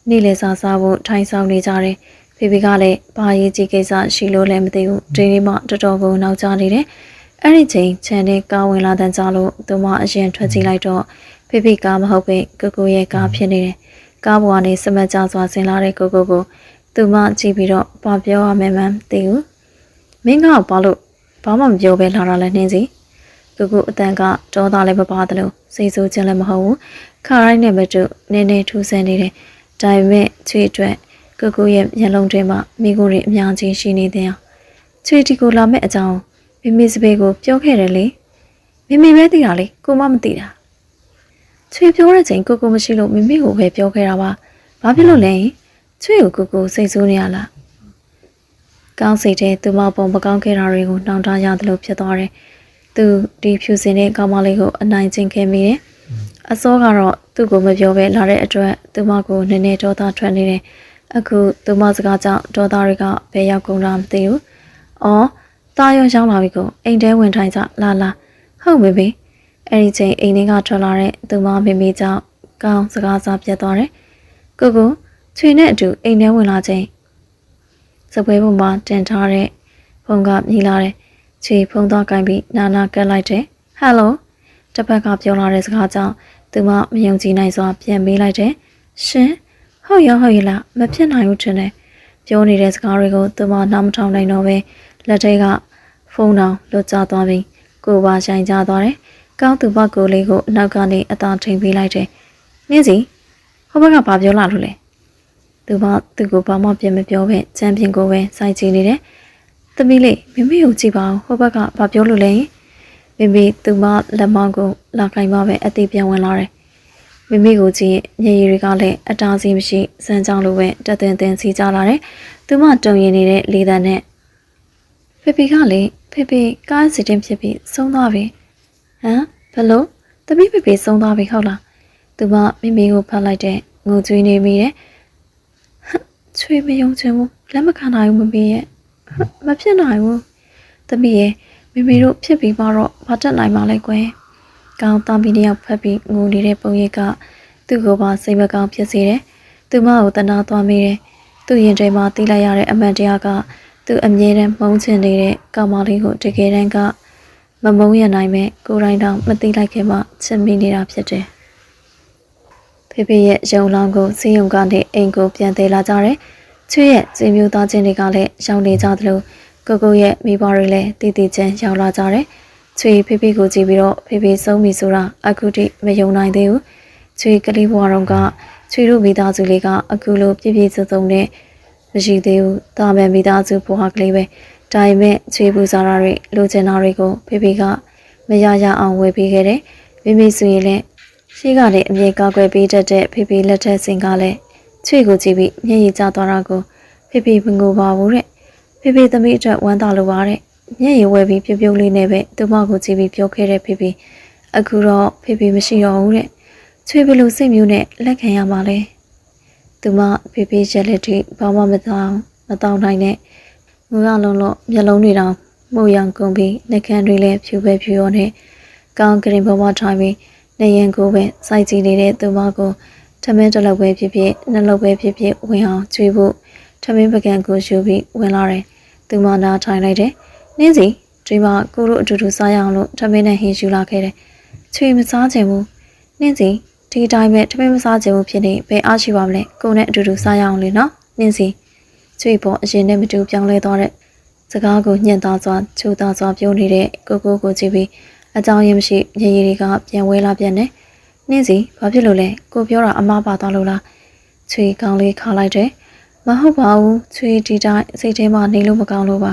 နေ့လည်စားဖို့ထိုင်ဆောင်နေကြတယ်။ဖေဖေကလည်းဘာရေးကြီးကိစ္စရှိလို့လည်းမသိဘူး။ဒီနေ့မှတော်တော်ကိုနောက်ကျနေတယ်။အဲ့ဒီချိန်ခြံထဲကားဝင်လာတဲ့ကြားလို့သူမအရင်ထွက်ကြည့်လိုက်တော့ဖေဖေကားမဟုတ်ပဲကိုကိုရဲ့ကားဖြစ်နေတယ်။ကားပေါ်ကနေစမတ်ကြစွာဆင်းလာတဲ့ကိုကိုသူမကြည့်ပြီးတော့ဘာပြောရမှန်းမသိဘူး။မင်းကဘာလို့ဘာမှမပြောပဲလာတာလဲနှင်းစီ။ကိုအတန်ကဒေါသလည်းမပါတယ်လို့စိတ်ဆိုးခြင်းလည်းမဟုတ်ဘူး။ခါရိုင်းနဲ့မတူနည်းနည်းထူးဆန်းနေတယ်။ဒါပေမဲ့ချွေအတွက်ကိုရဲ့မျက်လုံးထဲမှာမိကိုတွေအများကြီးရှိနေတဲ့။ချွေတီကိုလာမဲ့အကြောင်းမိမိစပယ်ကိုပြောခဲ့တယ်လေမိမိပဲသိတာလေကိုမမသိတာချွေပြောတဲ့ချိန်ကိုမရှိလို့မိမိကိုပဲပြောခဲ့တာပါဘာဖြစ်လို့လဲချွေကိုစိတ်ဆိုးနေရလားကောင်းစိတ်တဲ့သူမပုံမကောင်းခဲ့တာတွေကိုနှောင်တရတယ်လို့ဖြစ်သွားတယ်သူဒီဖြူစင်တဲ့ကောင်မလေးကိုအနိုင်ကျင့်ခဲ့မိတယ်အစောကတော့သူ့ကိုမပြောပဲလာတဲ့အတွက်သူမကိုနည်းနည်းဒေါသထွက်နေတယ်အခုသူမစကားကြောင့်ဒေါသတွေကဘယ်ရောက်ကုန်တာမသိဘူးအော်တာရုံရှောင်းလာပြီကိုအိမ်ထဲဝင်ထိုင်ကြလာဟုတ်မေမေအဲ့ဒီချိန်အိမ်ထဲကထွက်လာတဲ့သူမမေမေကြောင့်ကောင်းစကားစားပြတ်သွားတယ်ကိုချွေနဲ့အတူအိမ်ထဲဝင်လာချိန်စပွဲပေါ်မှာတင်ထားတဲ့ဖုန်းကမြည်လာတယ်ချွေဖုန်းသွားကင်ပြီးနာကတ်လိုက်တယ်ဟယ်လိုတစ်ဖက်ကပြောလာတဲ့စကားကြောင့်သူမမယုံကြည်နိုင်စွာပြန်မေးလိုက်တယ်ရှင်ဟုတ်ရလားမဖြစ်နိုင်ဘူးထင်တယ်ပြောနေတဲ့စကားတွေကိုသူမနားမထောင်နိုင်တော့ပဲလက်ထဲကဖုန်းတောင်လွတ်ကျသွားပြီးကိုပါဆိုင်ကြသွားတယ်။ကောင်းသူဘက်ကိုလေးကိုအနောက်ကနေအသာထိန်ပေးလိုက်တယ်။နင်းစီဟိုဘက်ကဘာပြောလာလို့လဲ။သူကိုဘာမှပြန်မပြောပဲချမ်းပြင်ကိုပဲစိုက်ကြည့်နေတယ်။သမီးလေးမိမိကိုကြည့်ပါဦးဟိုဘက်ကဘာပြောလို့လဲ။မိမိသူမလက်မောင်းကိုလာခိုင်းမှပဲအသေးပြန်ဝင်လာတယ်။မိမိကိုကြည့်ညရည်တွေကလည်းအတားစီမရှိစမ်းကြောင်းလိုပဲတက်တင်စီကြလာတယ်။သူမတုံရင်နေတဲ့လေတံနဲ့ဖေကလေဖေကားစီတင်ဖြစ်ပြီးဆုံးသွားပြီဟမ်ဘလို့သမီးဖေဆုံးသွားပြီဟုတ်လားသူမမိမိကိုဖတ်လိုက်တဲ့ငိုကြွေးနေမိတယ်ချွေမယုံချင်ဘူးလက်မခံနိုင်ဘူးမမေရဲ့မဖြစ်နိုင်ဘူးသမီးရဲ့မိမိတို့ဖြစ်ပြီးမှတော့မတက်နိုင်ပါလဲကွယ်ကောင်းသားပြီးတယောက်ဖတ်ပြီးငိုနေတဲ့ပုံရိပ်ကသူ့ကိုပါစိတ်မကောင်းဖြစ်စေတယ်သူမကိုတနာသွားမိတယ်သူ့ရင်ထဲမှာတီးလိုက်ရတဲ့အမှန်တရားကသူအမြဲတမ်းမုန်းချင်နေတဲ့ကောင်မလေးကိုတကယ်တမ်းကမမုန်းရနိုင်မဲ့ကိုယ်တိုင်တောင်မသိလိုက်ခင်မှချစ်မိနေတာဖြစ်တယ်။ဖေရဲ့ရုံလောင်းကိုစီးရုံကနေအိမ်ကိုပြန်သေးလာကြတယ်။ချွေရဲ့ဇင်မျိုးသားချင်းတွေကလည်းရှောင်းနေကြသလိုကိုရဲ့မိဘတွေလည်းတည်တည်ချမ်းရောက်လာကြတယ်။ချွေဖေကိုကြည့်ပြီးတော့ဖေဆုံးပြီဆိုတာအခုထိမယုံနိုင်သေးဘူး။ချွေကလေးဘွားတော်ကချွေတို့မိသားစုလေးကအခုလိုပြည့်ပြည့်စုံစုံနဲ့မရှိသေးဘူးတာမန်မိသားစုဘွားကလေးပဲဒါပေမဲ့ချွေပူစားတာတွေလိုချင်တာတွေကိုဖေကမရအောင်ဝယ်ပေးခဲ့တယ်မိဆိုရင်လည်းရှိကလည်းအမြဲကောက်ွယ်ပေးတတ်တဲ့ဖေလက်ထက်စင်ကလည်းချွေကိုကြည့်ပြီးမျက်ရည်ကျသွားတာကိုဖေမငိုပါဘူးတဲ့ဖေသမီးအတွက်ဝမ်းသာလိုပါတဲ့မျက်ရည်ဝယ်ပြီးပြုတ်လေးနဲ့ပဲသူမကိုကြည့်ပြီးပြောခဲ့တဲ့ဖေအခုတော့ဖေမရှိတော့ဘူးတဲ့ချွေဘယ်လိုစိတ်မျိုးနဲ့လက်ခံရမှာလဲသူမဖေရက်လက်ထိဘာမှမတောင်းနိုင်နဲ့ငိုရလုံးလို့မျက်လုံးတွေတောင်မှုရောင်ကုန်ပြီးနှကန်းတွေလည်းဖြူရောနဲ့ကောင်းကရင်ဘဝထိုင်ပြီးနေရင်ကိုပဲစိုက်ကြည့်နေတဲ့သူမကိုထမင်းတစ်လောက်ပဲဖြစ်ဖြစ်နှလုံးပဲဖြစ်ဖြစ်ဝင်အောင်ကျွေးဖို့ထမင်းပကံကိုယူပြီးဝင်လာတယ်သူမနာထိုင်လိုက်တယ်နင်းစီဒီမှာကိုတို့အတူတူစားရအောင်လို့ထမင်းနဲ့ဟင်းယူလာခဲ့တယ်ချွေမစားချင်ဘူးနင်းစီဒီတိုင်းပဲထမင်းမစားချင်ဘူးဖြစ်နေဘယ်အားရှိပါမလဲကိုနဲ့အတူတူစားရအောင်လေနော်နင်းစီ ချွေပေါ်အရင်နဲ့မတူပြောင်းလဲသွားတဲ့စကားကိုညှင့်သားစွာချိုးသားစွာပြောနေတဲ့ကိုကိုကြည့်ပြီးအကြောင်းရင်းမရှိရေရီတွေကပြန်ဝဲလာပြန်နေနှင်းစီဘာဖြစ်လို့လဲကိုပြောတာအမားပါသွားလို့လားချွေကောင်းလေးခါလိုက်တယ်မဟုတ်ပါဘူးချွေဒီတိုင်းစိတ်ထဲမှာနေလို့မကောင်းလို့ပါ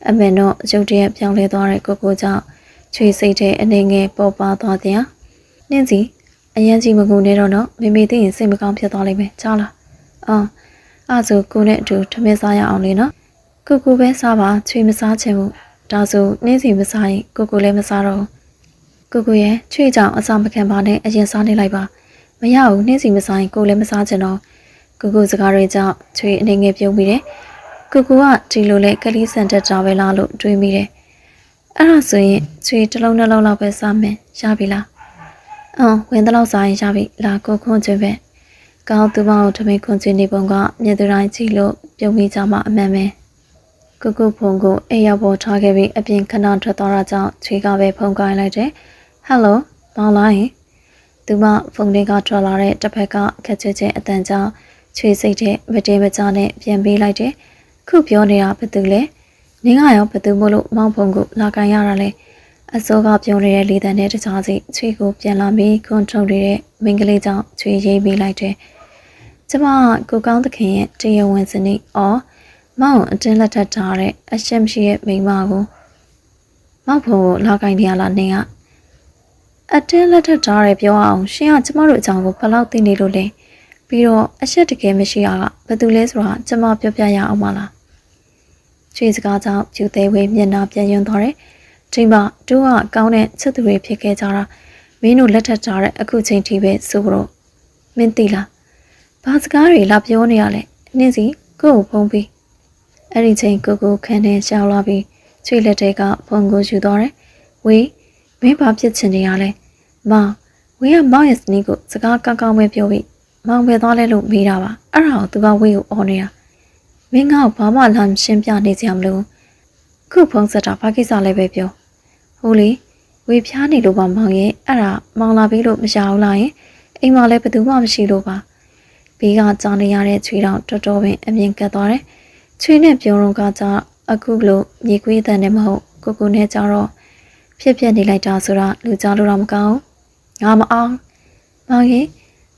အမေတော့ရုတ်တရက်ပြောင်းလဲသွားတဲ့ကိုကြောင့်ချွေစိတ်ထဲအနေငယ်ပေါ်ပါသွားတဲ့နှင်းစီအရင်ကြီးမကူနေတော့မေမေသိရင်စိတ်မကောင်းဖြစ်သွားလိမ့်မယ်ကြားလားအဲ့ဆိုကိုနဲ့အတူထမင်းစားရအောင်လေနော်ကိုပဲစားပါချွေမစားချင်ဘူးဒါဆိုနှင်းစီမစားရင်ကိုလည်းမစားတော့ကိုရဲ့ချွေကြောင့်အစာမခံပါနဲ့အရင်စားနေလိုက်ပါမရဘူးနှင်းစီမစားရင်ကိုလည်းမစားချင်တော့ကိုစကားတွေကြောင့်ချွေအနေငယ်ပြုံးပြီးတယ်ကိုကဒီလိုလဲကလေးစံတက်တာပဲလားလို့တွေးမိတယ်အဲ့ဒါဆိုရင်ချွေတစ်လုံးနှလုံးလောက်ပဲစားမယ်ရပြီလားဝင်တော့စားရင်ရပြီလာကိုခွန်ကျွေးပဲကောင်းသူမကိုထမင်းခွန်ကျွေးနေပုံကမြေသူတိုင်းကြည့်လို့ပြုံးမိကြမှာအမှန်ပဲကိုဖုန်းကိုအိမ်ရောက်ပေါ်ထားခဲ့ပြီးအပြင်ခဏထွက်သွားတာကြောင့်ချွေကပဲဖုန်းကိုင်းလိုက်တယ်ဟယ်လိုမောင်လိုင်းသူမဖုန်းလေးကထွက်လာတဲ့တစ်ဖက်ကခက်ချွေချွေအတန်ကြောင့်ချွေစိတ်ထဲမတေးမကြနဲ့ပြန်ပေးလိုက်တယ်ခုပြောနေတာဘယ်သူလဲနင်းကရောဘယ်သူမို့လို့မောင်ဖုန်းကိုလာကန်ရတာလဲအစိုးကပြောနေတဲ့လေတံနဲ့တခြားစီချွေကိုပြန်လာပြီးကွန်ထရိုနေတဲ့မင်းကလေးကြောင့်ချွေရေးပေးလိုက်တယ်ကျမကိုကောင်းသခင်ရဲ့တရားဝင်စနစ်မောင်အတင်းလက်ထပ်ထားတဲ့အရှက်မရှိရဲ့မိန်းမကိုမောက်ဖို့လာကိုင်းနေရလားနင်းကအတင်းလက်ထပ်ထားတယ်ပြောအောင်ရှင်ကကျမတို့အကြောင်းကိုဘယ်လောက်သိနေလို့လဲပြီးတော့အရှက်တကယ်မရှိတာကဘယ်သူလဲဆိုတာကျမပြောပြရအောင်မလားချွေစကားကြောင့်ကျူသေးဝေးမျက်နှာပြန်ယွန်းသွားတယ်ဒီမှာတို့ကကောင်းတဲ့ချစ်သူတွေဖြစ်ခဲ့ကြတာမင်းတို့လက်ထပ်ထားတဲ့အခုချိန်ထိပဲဆိုတော့မင်းသိလားဘာစကားတွေလာပြောနေရလဲနင်းစီကို့ကိုဖုံးပြီးအဲ့ဒီချိန်ကိုခန်းထဲရှောက်လာပြီးချွေလက်ထဲကဖုန်းကိုယူသွားတယ်ဝေးမင်းဘာဖြစ်ချင်နေရလဲဝေးကမောင်ရဲ့စနီးကိုစကားကောင်းပဲပြောပြီးမောင်ပဲသွားလဲလို့မေးတာပါအဲ့ဒါကိုသူကဝေးကိုအော်နေတာမင်းကဘာမှလာရှင်းပြနေစရာမလိုခုဖုန်းဆက်တာဘာကိစ္စလဲပဲပြောဟိုလေဝေးဖျားနေလို့ပါမောင်ရဲ့အဲ့ဒါမောင်လာပြီးလို့မရဘူးလားယင်အိမ်မှာလည်းဘယ်သူမှမရှိလို့ပါဘေးကကြောင်နေရတဲ့ချွေတော်တော်တော်ပင်အမြင်ကတ်သွားတယ်ချွေနဲ့ပြုံးတော့ကကြအခုလိုမြေခွေးတန်နဲ့မဟုတ်ကိုနဲ့ကြတော့ဖြစ်နေလိုက်တာဆိုတာလူကြားလို့တော့မကောင်းငါမအောင်မောင်ရင်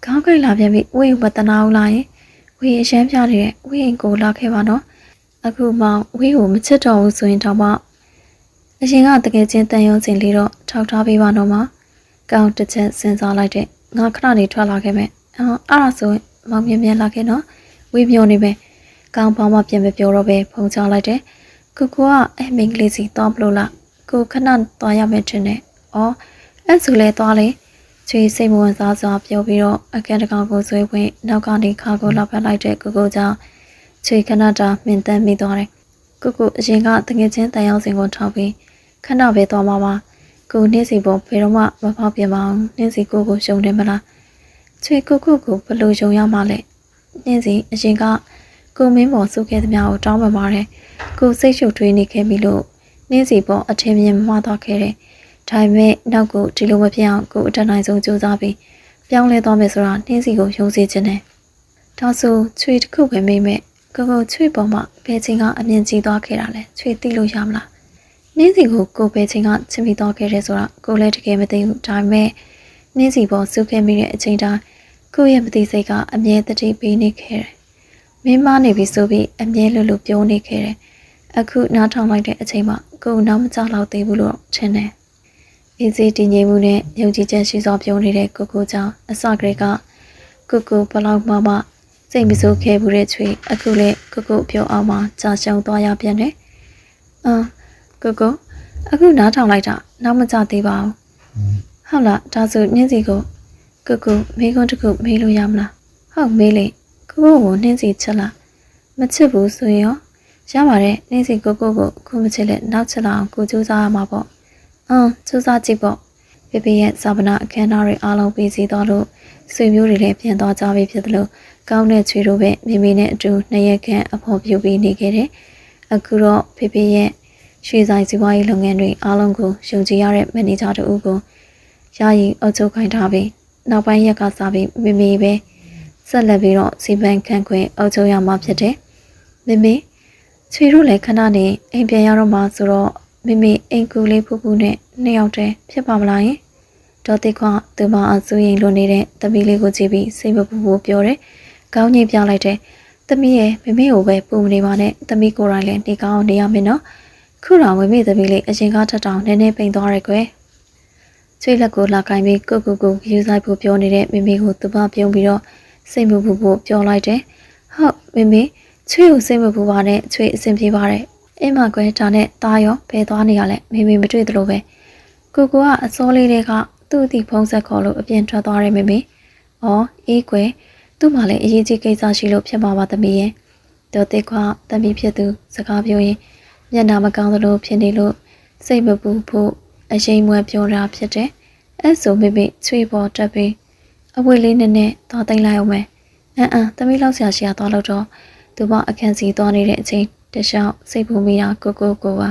ခေါင်းကိုက်လာပြန်ပြီဝေးမတနာဘူးလားယင်ဝေးအရှမ်းပြနေတဲ့ဝေးကိုလာခဲ့ပါနော်အခုမောင်ဝေးကိုမချစ်တော့ဘူးဆိုရင်တော့အရင်ကတကယ်ချင်းတန်ရုံးစင်လေးတော့ထောက်ထားပေးပါတော့မကောင်းတစ်ချက်စဉ်းစားလိုက်တဲ့ငါခဏနေထွက်လာခဲ့မယ်အဲ့ဒါဆိုမောင်မြန်လာခဲ့နော်ဝေးမျောနေပဲကောင်းပေါင်းမပြင်မပြောတော့ပဲဖုန်ချလိုက်တယ်ကိုကအဲ့မိန်းကလေးစီတော့မလို့လားကိုခဏသွားရမယ်ထင်တယ်အဲ့ဆိုလဲသွားလေချွေစိတ်မဝင်စားစွာပြောပြီးတော့အခန်းတကောင်ကိုဆွဲဝင်နောက်ကနေခါကိုလောက်ဖက်လိုက်တဲ့ကိုကြောင့်ချွေခဏတာမင်တမ်းမိသွားတယ်ကိုအရင်ကတငယ်ချင်းတန်ရောက်စင်ကိုထောက်ပြီးခဏပဲသွားမှာပါကိုနှင်းစီပေါ်ဘယ်တော့မှမဖောက်ပြပါအောင်နှင်းစီကိုရှုံတယ်မလားချွေကိုဘယ်လိုယုံရမှာလဲနှင်းစီအရင်ကကိုမင်းပေါ်စုခဲ့သမျှကိုတောင်းပန်ပါတယ်ကိုစိတ်ရှုပ်ထွေးနေခဲ့ပြီလို့နှင်းစီပေါ်အထင်မြင်မှားသွားခဲ့တယ်ဒါပေမဲ့နောက်ကိုဒီလိုမဖြစ်အောင်ကိုအတတ်နိုင်ဆုံးကြိုးစားပြီးပြောင်းလဲသွားမယ်ဆိုတာနှင်းစီကိုယုံစေချင်တယ်ဒါဆိုချွေတစ်ခုပဲမိမဲ့ကိုချွေပေါ်မှာဘယ်ချိန်ကအမြင်ကြီးသွားခဲ့တာလဲချွေသိလို့ရမလားနှင်းစီကိုဘယ်ချိန်ကချင်ပြီးသွားခဲ့တယ်ဆိုတာကိုလည်းတကယ်မသိဘူးဒါပေမဲ့နှင်းစီပေါ်စုခဲ့မိတဲ့အချိန်တိုင်းကိုရဲ့မသိစိတ်ကအမြဲတတိပေးနေခဲ့တယ်မင်းမနေပြီဆိုပြီးအမြဲလို့ပြောနေခဲ့တယ်အခုနားထောင်လိုက်တဲ့အချိန်မှာကိုနောက်မကြတော့သေးဘူးလို့ထင်တယ်အေးစေးတည်ငြိမ်မှုနဲ့ယုံကြည်ချက်ရှိစွာပြောနေတဲ့ကိုကြောင့်အစကတည်းကကိုဘလောက်မှစိတ်မဆိုးခဲ့ဘူးတဲ့ချွေအခုလေကိုပြောအောင်မှကြာရှုံသွားရပြန်တယ်ကိုအခုနားထောင်လိုက်တာနောက်မကြသေးပါဘူးဟုတ်လားဒါဆိုနှင်းစီကိုမေးခွန်းတစ်ခုမေးလို့ရမလားဟုတ်မေးလေကိုနှင်းစီချစ်လားမချစ်ဘူးဆိုရင်ရပါတယ်နှင်းစီကိုခုမချစ်လက်နောက်ချစ်လာအောင်ကိုကြိုးစားရမှာပေါ့စူးစမ်းကြည့်ပေါ့ဖေရဲ့ဇာပနာအခမ်းအနားတွေအားလုံးပြီးစီးသွားလို့ဆွေမျိုးတွေလည်းပြန်သွားကြပြီဖြစ်တယ်လို့ကောင်းတဲ့ချွေတို့ပဲမိနဲ့အတူနှစ်ရက်ခန့်အဖို့ပြုပြီးနေခဲ့တယ်အခုတော့ဖေရဲ့ရွှေဆိုင်စီးပွားရေးလုပ်ငန်းတွေအားလုံးကိုယုံကြည်ရတဲ့မန်နေဂျာတူကိုယာယီအုပ်ချုပ်ခိုင်းထားပြီးနောက်ပိုင်းရက်ကစားပြီးမိပဲဆက်လက်ပြီးတော့စီပန်းခန့်ခွင့်အုပ်ချုပ်ရမှာဖြစ်တယ် မေမေချွေတို့လည်းခဏနေအိမ်ပြန်ရတော့မှဆိုတော့မေမေအိမ်ကူလေးဖူးဖူးနဲ့နှစ်ယောက်တည်းဖြစ်ပါမလားယင်ဒေါ်တိခွသူမအဆူရင်လွန်နေတဲ့သမီးလေးကိုကြည့်ပြီးစိတ်မပူပူပြောတယ်ကောင်းကြီးပြလိုက်တယ်သမီးရဲ့မေမေကိုပဲပူမနေပါနဲ့သမီးကိုယ်တိုင်လည်းနေကောင်းနေရမယ်နော်ခုတော့မေမေသမီးလေးအရင်ကထက်တောင်နည်းနည်းပိန်သွားရကွယ်ချွေလက်ကိုလာကိုင်းပြီးကိုယူဆိုင်ဖို့ပြောနေတဲ့မေမေကိုသူမပြုံးပြီးတော့စိတ်မပူပူပြောလိုက်တယ်ဟုတ်မေမေချွေကိုစိတ်မပူပါနဲ့ချွေအဆင်ပြေပါတယ်အိမ်မှာကွယ်ဒါနဲ့ตาရောဘယ်သွားနေရလဲမေမေမတွေ့သလိုပဲကိုကအစောလေးတွေကသူ့အတီဖုံးဆက်ခေါ်လို့အပြင်ထွက်သွားတယ်မေမေ။အော်အေးကွယ်သူ့မှာလည်းအရေးကြီးကိစ္စရှိလို့ဖြစ်မှာပါသမီးရဲ့။ဒေါ်တိခွသမီးဖြစ်သူစကားပြောရင်မျက်နှာမကောင်းသလိုဖြစ်နေလို့စိတ်မပူဖို့အရင်မွဲပြောတာဖြစ်တယ်။အဲ့ဆိုမေမေချွေပေါ်တက်ပြီးအဝတ်လေးနဲ့သွားသိမ်းလိုက်အောင်မယ်။သမီးလောက်ဆရာရှိရသွားလို့တော့သူမအခန်းစီသွားနေတဲ့အချိန်တခြားစိတ်ပူမိတာကိုပါ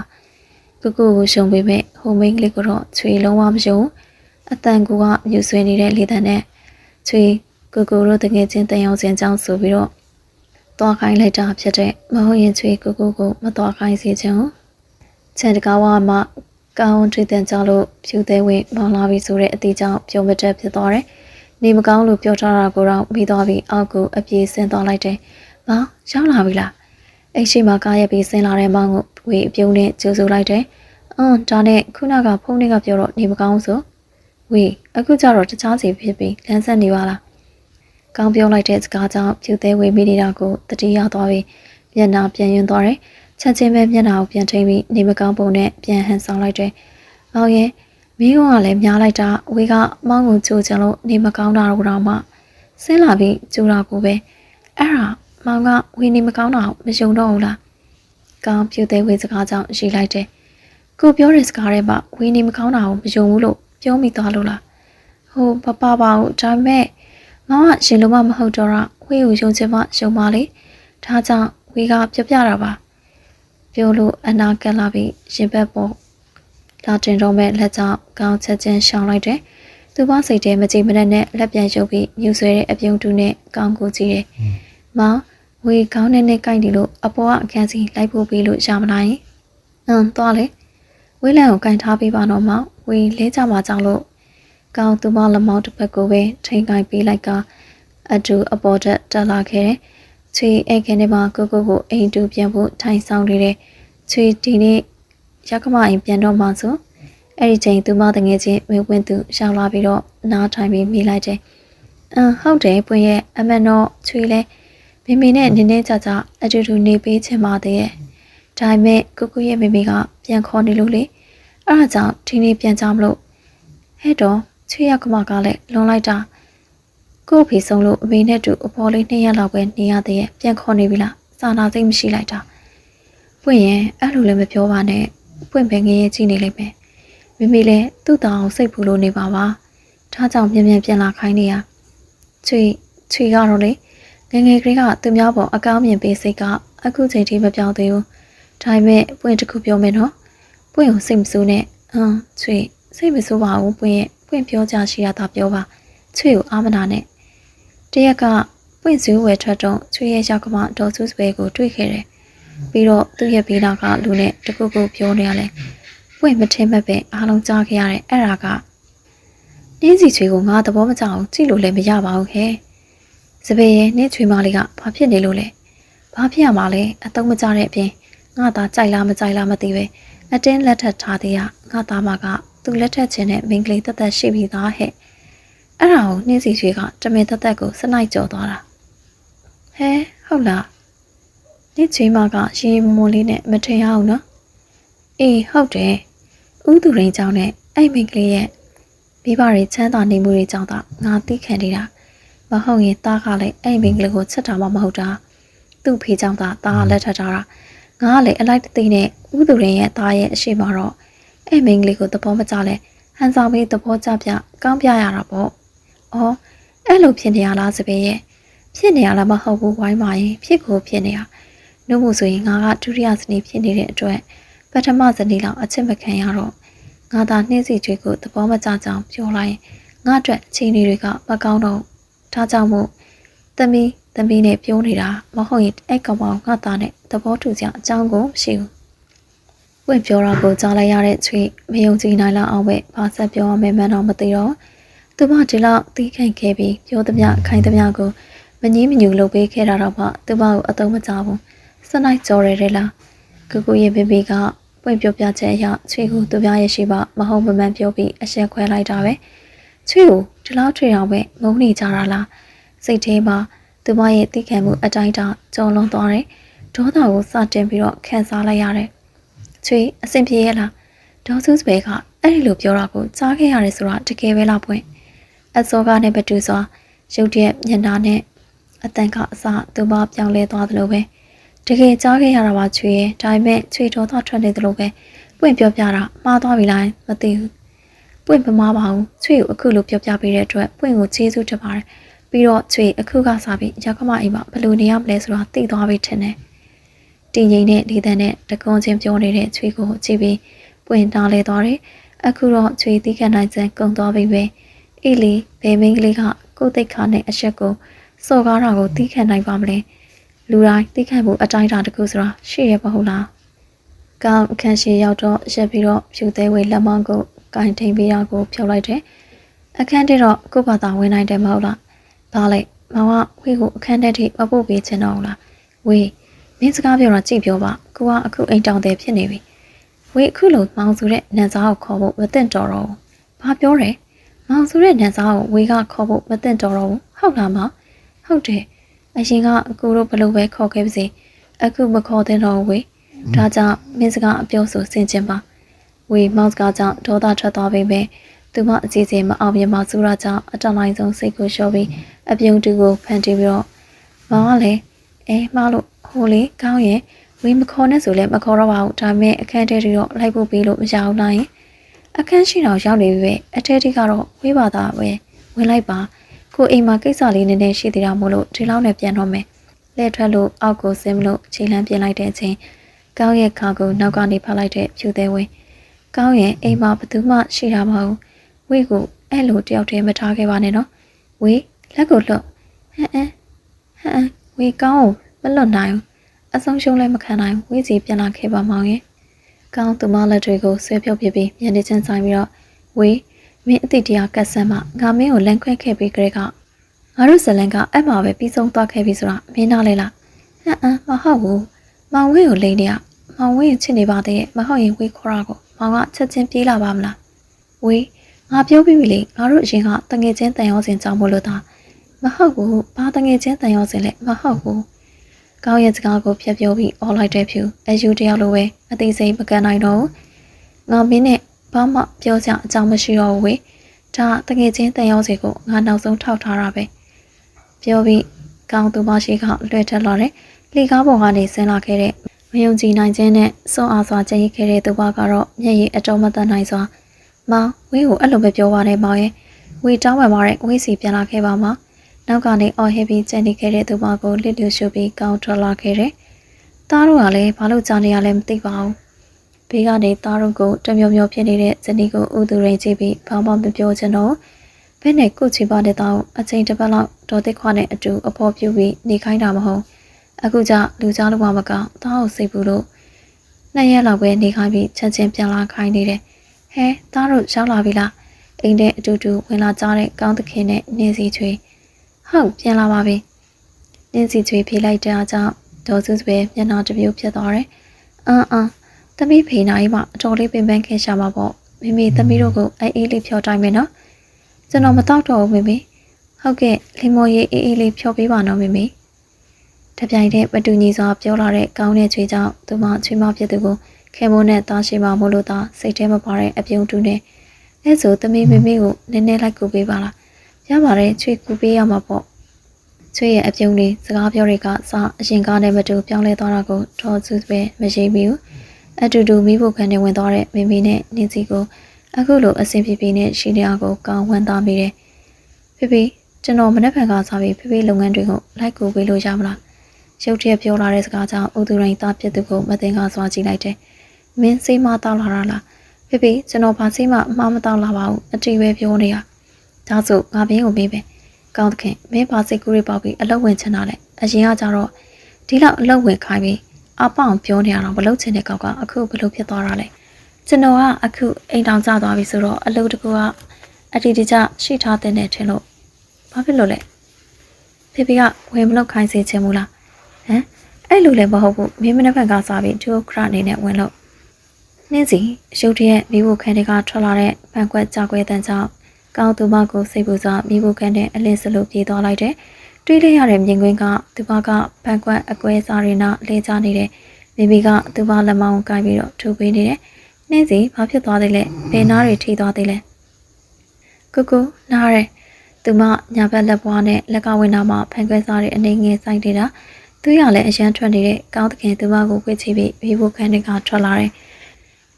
ကိုရှုံပေးမဲ့ဟိုမိန်းကလေးကတော့ချွေလုံးဝမယုံအတန်ကူကမြူဆွေးနေတဲ့လေတံနဲ့ချွေကိုတို့တကယ်ချင်းတန်အောင်စင်ကြောင်းဆိုပြီးတော့သွားခိုင်းလိုက်တာဖြစ်တဲ့မဟုတ်ရင်ချွေကိုမသွားခိုင်းစေချင်ချန်တကားဝမှာကောင်းထွေးတန်ကြလို့ဖြူသေးဝင်မောင်းလာပြီဆိုတဲ့အတီးကြောင့်ပြုံးမတက်ဖြစ်သွားတယ်နေမကောင်းလို့ပြောထားတာကိုတော့ပြီးသွားပြီးအောက်ကိုအပြေးဆင်းသွားလိုက်တယ်မောင်ရောက်လာပြီလားအိတ်ရှိမှာကားရက်ပြီးဆင်းလာတဲ့မောင်ကိုဝေအပြုံးနဲ့ကျိုးဆိုလိုက်တယ်ဒါနဲ့ခုနကဖုန်းလေးကပြောတော့နေမကောင်းဆိုဝေအခုကျတော့တခြားစီဖြစ်ပြီးလမ်းဆက်နေပါလားကောင်းပြောလိုက်တဲ့စကားကြောင့်ဖြူသေးဝေမိနေတာကိုတတိယသွားပြီးမျက်နှာပြန်ယွန်းသွားတယ်ချက်ချင်းပဲမျက်နှာကိုပြန်ထိပြီးနေမကောင်းပုံနဲ့ပြန်ဟန်ဆောင်လိုက်တယ်မောင်ရဲ့မိကုန်းကလည်းများလိုက်တာဝေကမောင်ကိုကြိုချင်လို့နေမကောင်းတာတော့မှဆင်းလာပြီးကြိုတာကိုပဲအဲ့ဒါမောင်ကဝေနေမကောင်းတာမယုံတော့ဘူးလားကောင်းဖြူသေးဝေစကားကြောင့်ရှိလိုက်တယ်ကိုပြောတဲ့စကားတွေမှာဝေနေမကောင်းတာကိုမယုံဘူးလို့ပြောမိသွားလို့လားဟိုပပပါဘူးဒါပေမဲ့မောင်ကရှင်လုံးမဟုတ်တော့ဝေကိုယုံချင်မှယုံပါလေဒါကြောင့်ဝေကပြတာပါပြောလို့အနာကက်လာပြီးရင်ဘက်ပေါ်လာတင်တော့မဲ့လက်ကြောင့်ကောင်းချက်ချင်းရှောင်လိုက်တယ်သူမစိတ်ထဲမကြည်မနဲ့လက်ပြန်ရုပ်ပြီးမြူဆွဲတဲ့အပြုံးတူနဲ့ကောင်းကိုကြည့်တယ်မောင်ဝေကောင်းနဲ့ကိုက်တယ်လို့အပေါ်ကအခန်းစီလိုက်ဖို့ပြီးလို့ရမလားသွားလေဝေးလံကိုကင်ထားပေးပါတော့မောင်ဝေလဲကြမှာကြောင့်လို့ကောင်းသူမလက်မောင်းတစ်ဖက်ကိုပဲထိန်ကင်ပေးလိုက်ကအတူအပေါ်တက်လာခဲ့တယ်ချွေအိတ်ခင်းထဲမှာကိုအိမ်တူပြန်ဖို့ထိုင်ဆောင်နေတယ်ချွေဒီနေ့ရကမအိမ်ပြန်တော့မှဆိုအဲ့ဒီချိန်သူမတငယ်ချင်းဝေဝင်းသူရှောင်းလာပြီးတော့နားထိုင်ပြီးမိလိုက်တယ်ဟုတ်တယ်ပွင့်ရဲ့အမှန်တော့ချွေလဲမိမိနဲ့နင်းနေကြအတူတူနေပေးချင်ပါသေးရဲ့ဒါပေမဲ့ကိုရဲ့မိမိကပြန်ခေါ်နေလို့လေအဲ့ဒါကြောင့်ဒီနေ့ပြန်ကြမလို့ဟဲ့တော့ချွေရကမကလည်းလွန်လိုက်တာကို့ဖေဆုံးလို့အမေနဲ့တူအဖော်လေး2ရက်လောက်ပဲနေရသေးရဲ့ပြန်ခေါ်နေပြီလားစာနာစိတ်မရှိလိုက်တာပွင့်ရင်အဲ့လိုလည်းမပြောပါနဲ့ပွင့်ပဲငရဲကြည့်နေလိမ့်မယ်မိမိလည်းသူ့တောင်စိတ်ပူလို့နေပါဒါကြောင့်မြန်ပြန်လာခိုင်းနေရချွေကတော့လေငယ်ကလေးကသူများပေါ်အကောင်းမြင်ပေးစိတ်ကအခုချိန်ထိမပြောင်းသေးဘူးဒါပေမဲ့ပွင့်တခုပြောမယ်နော်ပွင့်ကိုစိတ်မဆိုးနဲ့ချွေစိတ်မဆိုးပါဘူးပွင့်ရဲ့ပွင့်ပြောကြရှိရတာပြောပါချွေကိုအာမနာနဲ့တရက်ကပွင့်စုဝယ်ထွက်တော့ချွေရဲ့ရောက်ကမှဒေါ်စုစပယ်ကိုတွေ့ခဲ့တယ်ပြီးတော့သူ့ရဲ့ဘေးနာကလူနဲ့တခုပြောနေရလဲပွင့်မထင်မဲ့ပဲအားလုံးကြားခဲ့ရတယ်အဲ့ဒါကနင်းစီချွေကိုငါသဘောမကျအောင်ကြည့်လို့လည်းမရပါဘူးခဲစပယ်ရဲ့နင်းချွေမလေးကဘာဖြစ်နေလို့လဲဘာဖြစ်ရမှာလဲအတုံးမကျတဲ့အပြင်ငါသားကြိုက်လားမကြိုက်လားမသိပဲအတင်းလက်ထပ်ထားသေးရငါသားမကသူလက်ထပ်ခြင်းနဲ့မိန်းကလေးတက်ရှိပြီးသားဟဲ့အဲ့ဒါကိုနှင်းစီချွေကတမင်တက်ကိုစနိုင်ကြော်သွားတာဟဲဟုတ်လားနင်းချွေမကရေမွန်လေးနဲ့မထင်ရအောင်နော်အေးဟုတ်တယ်ဥသူရင်းကြောင့်နဲ့အဲ့မိန်းကလေးရဲ့မိဘတွေချမ်းသာနေမှုတွေကြောင့်သာငါသိခံနေတာမဟုတ်ရင်သားကလည်းအဲ့မိန်းကလေးကိုချက်တာမှမဟုတ်တာသူ့ဖေးကြောင့်သာသားလက်ထပ်ထားတာငါကလည်းအလိုက်တသိနဲ့ဥသူရင်းရဲ့သားရဲ့အရှိမတော့အဲ့မိန်းကလေးကိုသဘောမကျလဲဟန်ဆောင်ပြီးသဘောကျပြကောင်းပြရတာပေါ့အော်အဲ့လိုဖြစ်နေရလားစပယ်ရဲ့ဖြစ်နေရလားမဟုတ်ဘူးဝိုင်းပါရင်ဖြစ်ကိုဖြစ်နေရနှုတ်မှုဆိုရင်ငါကဒုတိယဇနီးဖြစ်နေတဲ့အတွက်ပထမဇနီးလောက်အချစ်မခံရတော့ငါသာနှင်းစီချွေကိုသဘောမကျကြောင်ပြောလိုက်ငါအတွက်အခြေအနေတွေကမကောင်းတော့ဒါကြောင့်မို့သမီး သမီးနဲ့ပြောနေတာမဟုတ်ရင်အဲ့ကောင်မောင်ငါသားနဲ့သဘောတူကြအကြောင်းကိုမရှိဘူး။ပွင့်ပြောတာကိုကြားလိုက်ရတဲ့ချွေမယုံကြည်နိုင်လောက်အောင်ပဲဘာဆက်ပြောရမယ်မှန်းတော့မသိတော့သူမဒီလောက်တီးခိုင်ခဲ့ပြီးပြောသမျှခိုင်သမျှကိုမငြင်းမညူလုပ်ပေးခဲ့တာတော့မှသူမကိုအသုံးမချဘူး။စလိုက်ကြော်ရဲတယ်လား။ကူကူရဲ့ဘေဘီကပွင့်ပြောပြချက်အရချွေကိုသူပြရဲ့ရှိပါမဟုတ်မမှန်ပြောပြီးအဆက်ခွဲလိုက်တာပဲ။ချွေကိုဒီလောက်ထွေအောင်ပဲငုံနေကြတာလား။စိတ်ထဲမှာသူမရဲ့တိခံမှုအတိုင်းတာကြော်လွန်သွားတယ်။ဒေါသကိုစတင်ပြီးတော့ခံစားလိုက်ရတယ်။ချွေအဆင်ပြေရဲ့လား။ဒေါ်စုစပယ်ကအဲ့ဒီလိုပြောတာကိုကြားခဲ့ရတယ်ဆိုတာတကယ်ပဲလားပွင့်။အစောကနဲ့မတူစွာရုတ်တရက်မျက်နှာနဲ့အတန်ကအစသူမပြောင်းလဲသွားသလိုပဲတကယ်ကြားခဲ့ရတာပါချွေရဲ့ဒါပေမဲ့ချွေတော်သားထွက်နေသလိုပဲပွင့်ပြောပြတာမှားသွားပြီလားမသိဘူးပွင့်မမှားပါဘူးချွေကိုအခုလိုပြောပြပေးတဲ့အတွက်ပွင့်ကိုကျေးဇူးတင်ပါတယ်ပြီးတော့ချွေအခုကစားပြီးရကမအိမ်မှာဘယ်လိုနေရမလဲဆိုတာသိသွားပြီထင်တယ်တင်ငိမ့်နဲ့ဒီတဲ့နဲ့တကွန်ချင်းပြောနေတဲ့ချွေကိုကြည့်ပြီးပွင့်တားလဲသွားတယ်အခုတော့ချွေတီးခတ်နိုင်စံကုန်သွားပြီပဲအေးလီဘယ်မင်းကလေးကကိုယ်သိက္ခာနဲ့အဆက်ကိုစော်ကားတာကိုတီးခတ်နိုင်ပါမလဲလူတိုင်းသိခံဖို့အတိုင်းအတာတစ်ခုဆိုတာရှိရပါဟုတ်လား။ကောင်းအခန်းရှိရောက်တော့ရက်ပြီးတော့ဖြူသေးဝေလက်မောင်းကိုကင်ထိန်ပြီးတော့ကိုဖြုတ်လိုက်တယ်။အခန်းထဲတော့ကို့ဘာသာဝင်နိုင်တယ်မဟုတ်လား။ဒါလိုက်မောင်ကဝေးကိုအခန်းထဲထိမပို့ပေးချင်တော့လား။ဝေးမင်းစကားပြောတာကြည့်ပြောပါ။ကိုကအခုအိမ်တောင်တယ်ဖြစ်နေပြီ။ဝေးအခုလိုမောင်စုတဲ့နန်းစားကိုခေါ်ဖို့မသင့်တော်တော့ဘူး။ဘာပြောရဲ။မောင်စုတဲ့နန်းစားကိုဝေးကခေါ်ဖို့မသင့်တော်တော့ဘူး။ဟုတ်လားမ။ဟုတ်တယ်။အရင်ကအကူတို့ဘလို့ပဲခေါ်ခဲ့ပါစေအခုမခေါ်တဲ့တော့ဝေဒါကြောင့်မင်းစကားအပြောဆိုဆင်ကျင်ပါဝေမောက်စကားကြောင့်ဒေါသထွက်သွားပေမဲ့သူမအကြီးကြီးမအောင်မြင်မှစူရာကြောင့်အတလိုက်ဆုံးစိတ်ကိုလျှော့ပြီးအပြုံးတူကိုဖန်တီးပြီးတော့မောင်ကလည်းမှားလို့ဟိုလေကောင်းရဲ့ဝေမခေါ်နဲ့ဆိုလည်းမခေါ်တော့ပါဘူးဒါပေမဲ့အခန်းထဲတွေတော့လိုက်ဖို့ပြီးလို့မရဘူးလားယင်အခန်းရှိတော့ရောက်နေပြီပဲအထဲထိကတော့ဝေးပါသားပဲဝင်လိုက်ပါကိုအိမ်မှာကိစ္စလေးနည်းနည်းရှိသေးတာမို့လို့ဒီလောက်နဲ့ပြန်တော့မယ်လက်ထွက်လို့အောက်ကိုဆင်းမလို့ခြေလှမ်းပြင်လိုက်တဲ့အချိန်ကောင်းရဲ့ခါကိုနောက်ကနေဖတ်လိုက်တဲ့ဖြူသေးဝင်းကောင်းရဲ့အိမ်မှာဘယ်သူမှရှိတာမဟုတ်ဝေးကိုအဲ့လိုတယောက်တည်းမထားခဲ့ပါနဲ့နော်ဝေးလက်ကိုလွတ်ဟမ်ဝေးကောင်းကိုမလွတ်နိုင်ဘူးအဆုံးရှုံးလည်းမခံနိုင်ဝေးစီပြန်လာခဲ့ပါမောင်ရဲ့ကောင်းသူမလက်တွေကိုဆွဲပြုတ်ပြပြီးမျက်နှာချင်းဆိုင်ပြီးတော့ဝေးမင်းအတိတရားကတ်ဆန်းမှငါမင်းကိုလန့်ခွဲခဲ့ပြီးကြတဲ့ကငါတို့ဇလန်ကအဲ့မှာပဲပြီးဆုံးသွားခဲ့ပြီဆိုတာမင်းနားလဲလားမဟုတ်ဘူးမောင်ဝင်းကိုလိန်နေရမောင်ဝင်းချစ်နေပါသေးရဲ့မဟုတ်ရင်ဝေးခေါ်တာကိုမောင်ကချက်ချင်းပြေးလာပါမလားဝေးငါပြောပြီးပြီလေငါတို့အရင်ကတငယ်ချင်းတန်ရောစင်ကြောင်းမို့လို့သာမဟုတ်ဘူးဘာတငယ်ချင်းတန်ရောစင်လဲမဟုတ်ဘူးကောင်းရဲ့စကားကိုဖျက်ပြောပြီးအော်လိုက်တဲ့ဖြူအယူတယောက်လိုပဲအသေးစိတ်မကန်နိုင်တော့ငါမင်းနဲ့ဘာမှပြောစရာအကြောင်းမရှိတော့ဘူးဝေးဒါတငယ်ချင်းတန်ရောစင်ကိုငါနောက်ဆုံးထောက်ထားတာပဲပြောပြီးကောင်းသူမရှိကလွှဲထက်လာတဲ့လေကားပေါ်ကနေဆင်းလာခဲ့တဲ့မယုံကြည်နိုင်ခြင်းနဲ့စွန့်အားစွာကြံ့ရခဲ့တဲ့သူကတော့မျက်ရည်အတော်မတတ်နိုင်စွာမောင်ဝေးကိုအဲ့လိုပဲပြောပါတယ်မောင်ရဲ့ဝေးတောင်းပန်ပါတဲ့ဝေးစီပြန်လာခဲ့ပါမှာနောက်ကနေအော်ဟစ်ပြီးကြံ့နေခဲ့တဲ့သူကိုလစ်လျူရှုပြီးကောင်းထွက်လာခဲ့တဲ့သားတို့ကလည်းဘာလို့ကြားနေရလဲမသိပါဘူးဘေးကနေသားတို့ကိုတမျိုးမျိုးဖြစ်နေတဲ့ဇနီးကိုဥသူရိန်ကြည့်ပြီးဘာမှမပြောချင်တော့ဘယ်နဲ့ကုချီပါတဲ့တောင်အချိန်တစ်ပတ်လောက်ဒေါ်သိခွားနဲ့အတူအဖော်ပြုပြီးနေခိုင်းတာမဟုတ်အခုကျလူကြားလို့မကောင်းတောင်းအောင်စိတ်ဘူးလို့2 ရက်လောက်ပဲနေခိုင်းပြီးချက်ချင်းပြန်လာခိုင်းနေတယ်ဟဲသားတို့ရောက်လာပြီလားအိမ်ထဲအတူတူဝင်လာကြတဲ့ကောင်းသခင်နဲ့နင်းစီချွေဟုတ်ပြန်လာပါပြီနင်းစီချွေဖြေလိုက်တဲ့အကြောင်းဒေါ်စုပဲမျက်နှာတစ်ပြုတ်ဖြစ်သွားတယ်သမီးဖေနာကြီးမှအတော်လေးပင်ပန်းခဲ့ရှာမှာပေါ့မိမိသမီးတို့ကိုအေးလေးဖြောတိုင်းမယ်နော်ကျွန်တော်မတောက်တော့ဘူးမိမိဟုတ်ကဲ့လီမိုရေးအေးလေးဖြောပေးပါနော်မိမိတပြိုင်တည်းမတူညီစွာပြောလာတဲ့ကောင်းတဲ့ချွေကြောင့်သူမချွေမဖြစ်သူကိုခဲမိုးနဲ့တားရှိမှမို့လို့သာစိတ်ထဲမပါတဲ့အပြုံးတူနဲ့အဲဆိုသမီးမိမိကိုနည်းနည်းလိုက်ကူပေးပါလားရပါတယ်ချွေကူပေးရမှာပေါ့ချွေရဲ့အပြုံးတွေစကားပြောတွေကစအရင်ကားနဲ့မတူပြောင်းလဲသွားတာကိုဒေါ်စုပဲမရှိမိဘူးအတူတူမိဖို့ခံနေဝင်သွားတဲ့မိမိနဲ့နင်းစီကိုအခုလိုအဆင်ပြေပြေနဲ့ရှိနေအောင်ကိုကောင်းဝမ်းသာမိတယ်ဖေဖေကျွန်တော်မနေ့ကစားပြီးဖေဖေလုပ်ငန်းတွေကိုလိုက်ကူပေးလို့ရမလားရုတ်တရက်ပြောလာတဲ့စကားကြောင့်ဥသူရိန်သားပြစ်သူကိုမသိငါစွာကြည့်လိုက်တယ်မင်းစိတ်မတောက်လာတာလားဖေဖေကျွန်တော်ဘာစိတ်မှအမှားမတောက်လာပါဘူးအတီးပဲပြောနေတာဒါဆိုငါဘင်းကိုမေးပဲကောင်းသခင်မင်းဘာစိတ်ကူးရိပေါက်ပြီးအလောက်ဝင်ချင်တာလဲ အရင်ကကြတော့ဒီလောက်အလုပ်ဝင်ခိုင်းပြီးအပေါင်ပြောနေရတော့မလုပ်ချင်တဲ့ကောက်ကအခုဘလို့ဖြစ်သွားတာလဲကျွန်တော်ကအခုအိမ်တောင်ကျသွားပြီဆိုတော့အလုပ်တကူကအတီတကျရှိထားတဲ့နဲ့ထင်လို့ဘာဖြစ်လို့လဲဖေဖေကဝင်မလုပ်ခိုင်းစေချင်ဘူးလားဟမ်အဲ့လိုလည်းမဟုတ်ဘူးမင်းမနှက်ဖက်ကစားပြီးဒုခရအနေနဲ့ဝင်လို့နှင်းစီရုတ်တရက်မိဖို့ခန်းတွေကထွက်လာတဲ့ပန်ကွက်ကြောက်ွယ်တန်းကြောင့်ကောင်းသူမကိုစိတ်ပူစွာမိဖို့ခန်းနဲ့အလင်းစလို့ပြေးသွားလိုက်တယ်တွေးလိုက်ရတဲ့မြင်ကွင်းကသူမကပန်ကွက်အကွဲစားရင်းနာလဲကျနေတဲ့မိမိကသူမလက်မောင်းကိုင်ပြီးတော့ထူပေးနေတယ်နှင်းစီဘာဖြစ်သွားသေးလဲဘယ်နားတွေထိသွားသေးလဲကိုနားရဲသူမညာဘက်လက်ပွားနဲ့လက်ကဝင်နာမှာဖန်ခွဲစားတဲ့အနေငယ်ဆိုင်နေတာသူရလည်းအရန်ထွက်နေတဲ့ကောင်းတခင်သူမကိုဝှေ့ချပြီးဘေးဖို့ခန်းတွေကထွက်လာတယ်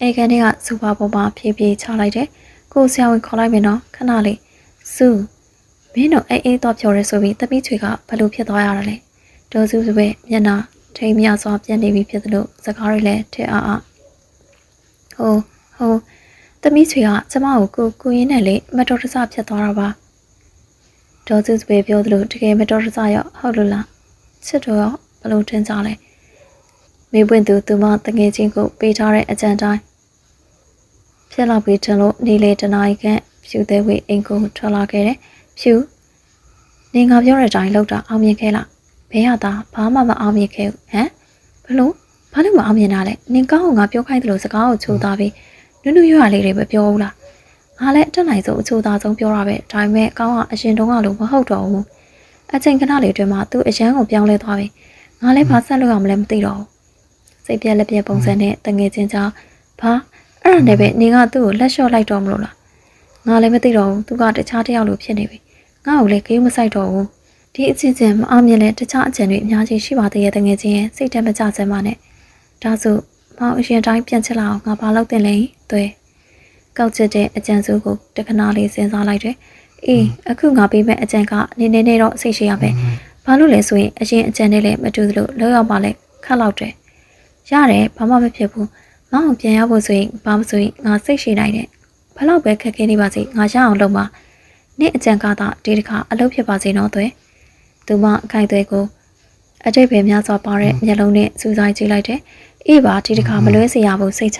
အဲခန်းတွေကစူပါပေါ်မှာဖြည်းဖြည်းချလိုက်တယ်ကိုဆရာဝန်ခေါ်လိုက်မယ်နော်ခဏလေးစုမင်းတို့အေးတော့ပြောရဲဆိုပြီးတပီးချွေကဘလို့ဖြစ်သွားရတာလဲဒေါ်စုပဲမျက်နှာထိမ်မြစွာပြက်နေပြီဖြစ်သလိုစကားတွေလည်းထက်အားဟိုတမီးချွေကကျမကိုကိုရင်းနဲ့လေမတော်တဆဖြစ်သွားတာပါဒေါ်စုပဲပြောသလိုတကယ်မတော်တဆရောက်ဟုတ်လို့လားချစ်တော်ရောဘလို့ထင်ကြလဲမေပွင့်သူမတငယ်ချင်းကိုပေးထားတဲ့အကြံတိုင်းဖြစ်လာပြီးထင်လို့နေလေတနာရီခန့်ဖြူသေးဝေးအိမ်ကိုထွက်လာခဲ့တယ်ဖြူနေငါပြောတဲ့အတိုင်းလောက်တာအောင်မြင်ခဲ့လားဘဲရတာဘာမှမအောင်မြင်ခဲ့ဘူးဟမ်ဘလို့ဘာလို့မအောင်မြင်တာလဲနင်ကောင်းကငါပြောခိုင်းသလိုစကားကိုချိုးသားပြီးနုရွရလေးတွေပဲပြောဘူးလားငါလည်းအတက်နိုင်ဆုံးအချိုးသားဆုံးပြောတာပဲဒါပေမဲ့ကောင်းကအရင်တုန်းကလိုမဟုတ်တော့ဘူးအချိန်ခဏလေးအတွင်းမှာသူအရန်ကိုပြောင်းလဲသွားပြီငါလည်းဘာဆက်လို့ရမလဲမသိတော့ဘူးစိတ်ပြက်လက်ပြက်ပုံစံနဲ့တငယ်ချင်းကြောင့်ဘာအဲ့ဒါနဲ့ပဲနင်ကသူ့ကိုလက်လျှော့လိုက်တော့မလို့လားငါလည်းမသိတော့ဘူးသူကတခြားတစ်ယောက်လိုဖြစ်နေပြီငါ့ကိုလည်းဂိမ်းမဆိုင်တော့ဘူးဒီအချင်းချင်းမအောင်မြင်တဲ့တခြားအကြံတွေအများကြီးရှိပါသေးရဲ့တငယ်ချင်းရဲ့စိတ်ထဲမကြစမ်းပါနဲ့ဒါဆိုမောင်အရင်တိုင်းပြန်ချစ်လာအောင်ငါဘာလုပ်တင်လဲသွဲကောက်ချစ်တဲ့အကြံစုကိုတခဏလေးစဉ်းစားလိုက်တယ်အေးအခုငါပေးမဲ့အကြံကနေတော့စိတ်ရှိရပဲဘာလို့လဲဆိုရင်အရင်အကြံနဲ့လည်းမတူသလိုလောက်ရောက်ပါလဲခက်လောက်တယ်ရတယ်ဘာမှမဖြစ်ဘူးမောင်ပြန်ရဖို့ဆိုရင်ဘာမဆိုရင်ငါစိတ်ရှိနိုင်တယ်ဘလောက်ပဲခက်ခဲနေပါစေငါရအောင်လုပ်ပါနေ့အကြံကသာဒီတစ်ခါအလုပ်ဖြစ်ပါစေနော်သွဲသူမအခိုင်သွဲကိုအတိတ်ပဲများစွာပါတဲ့မျက်လုံးနဲ့စူးစိုက်ကြည့်လိုက်တယ်အေးပါဒီတစ်ခါမလွဲစေရဘူးစိတ်ချ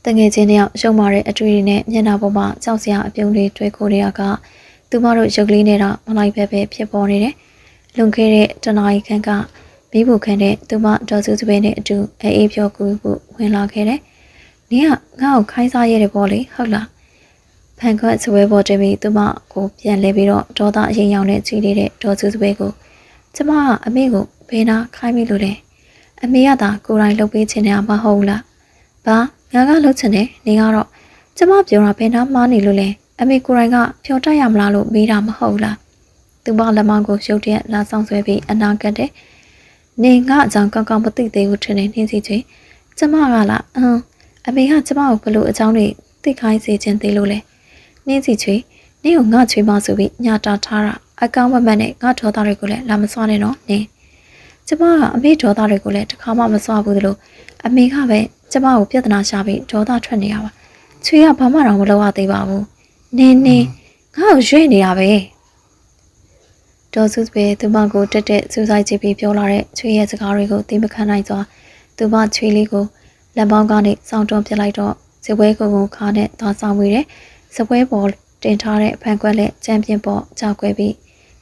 တငယ်ချင်းတယောက်ရှုံးမာတဲ့အတွေ့အကြုံနဲ့မျက်နှာပေါ်မှာကြောက်စရာအပြုံးတွေတွေ့ခိုးနေရကသူမတို့ရုပ်ကလေးနဲ့တော့မလိုက်ပဲဖြစ်ပေါ်နေတယ်လွန်ခဲ့တဲ့တနာရီခန့်ကမိဖို့ခန့်တဲ့သူမဒေါ်စုစပယ်နဲ့အတူအေးပြောကူဖို့ဝင်လာခဲ့တယ်နင်ကငါ့ကိုခိုင်းစားရတယ်ပေါ့လေဟုတ်လားဖန်ခွက်ဆွဲပေါ်တင်ပြီးသူမကိုပြန်လဲပြီးတော့ဒေါသအရင်ရောင်နဲ့ကြည့်နေတဲ့ဒေါ်စုစပယ်ကိုကျမကအမေကိုဘယ်နာခိုင်းမိလို့လဲအမေကသာကိုယ်တိုင်လှုပ်ပေးခြင်းနဲ့မဟုတ်လားဘာငါကလှုပ်ချင်တယ်နေကတော့ကျမပြောတာဘယ်နာမှားနေလို့လဲအမေကိုယ်တိုင်ကဖြော်တတ်ရမလားလို့မေးတာမဟုတ်လားသူမလက်မောင်းကိုရုပ်တရက်လာဆောင်ဆွဲပြီးအနာကတ်တယ်နေငါအကြောင်းကောင်းကောင်းမသိသေးဘူးထင်နေနှင်းစီချေကျမကလားအမေကကျမကိုဘလို့အကြောင်းတွေသိခိုင်းစေခြင်းသေးလို့လဲနှင်းစီချေနင့်ကိုငါချွေးမဆိုပြီးညတာထားတာအကောင်းမမတ်နဲ့ငါဒေါသတွေကိုလည်းလာမစွာနဲ့နော်နင်းကျမကအမေဒေါသတွေကိုလည်းတစ်ခါမှမစွာဘူးသလိုအမေကပဲကျမကိုပြဿနာရှာပြီးဒေါသထွက်နေရပါချွေးကဘာမှတော့မလုပ်ရသေးပါဘူးနင်းငါ့ကိုရွေ့နေရပဲဒေါ်စုပဲသူမကိုတက်တက်စူးစိုက်ကြည့်ပြီးပြောလာတဲ့ချွေးရဲ့စကားတွေကိုသိမခံနိုင်စွာသူမချွေးလေးကိုလက်ပေါင်းကနေစောင်းတွန်းပြလိုက်တော့ဇပွဲကိုခါနဲ့သွားဆောင်ဝေးတယ်ဇပွဲပေါ်တင်ထားတဲ့ဖန်ခွက်လက်ချမ်းပြင်းပေါ်ကြောက်ခွဲပြီး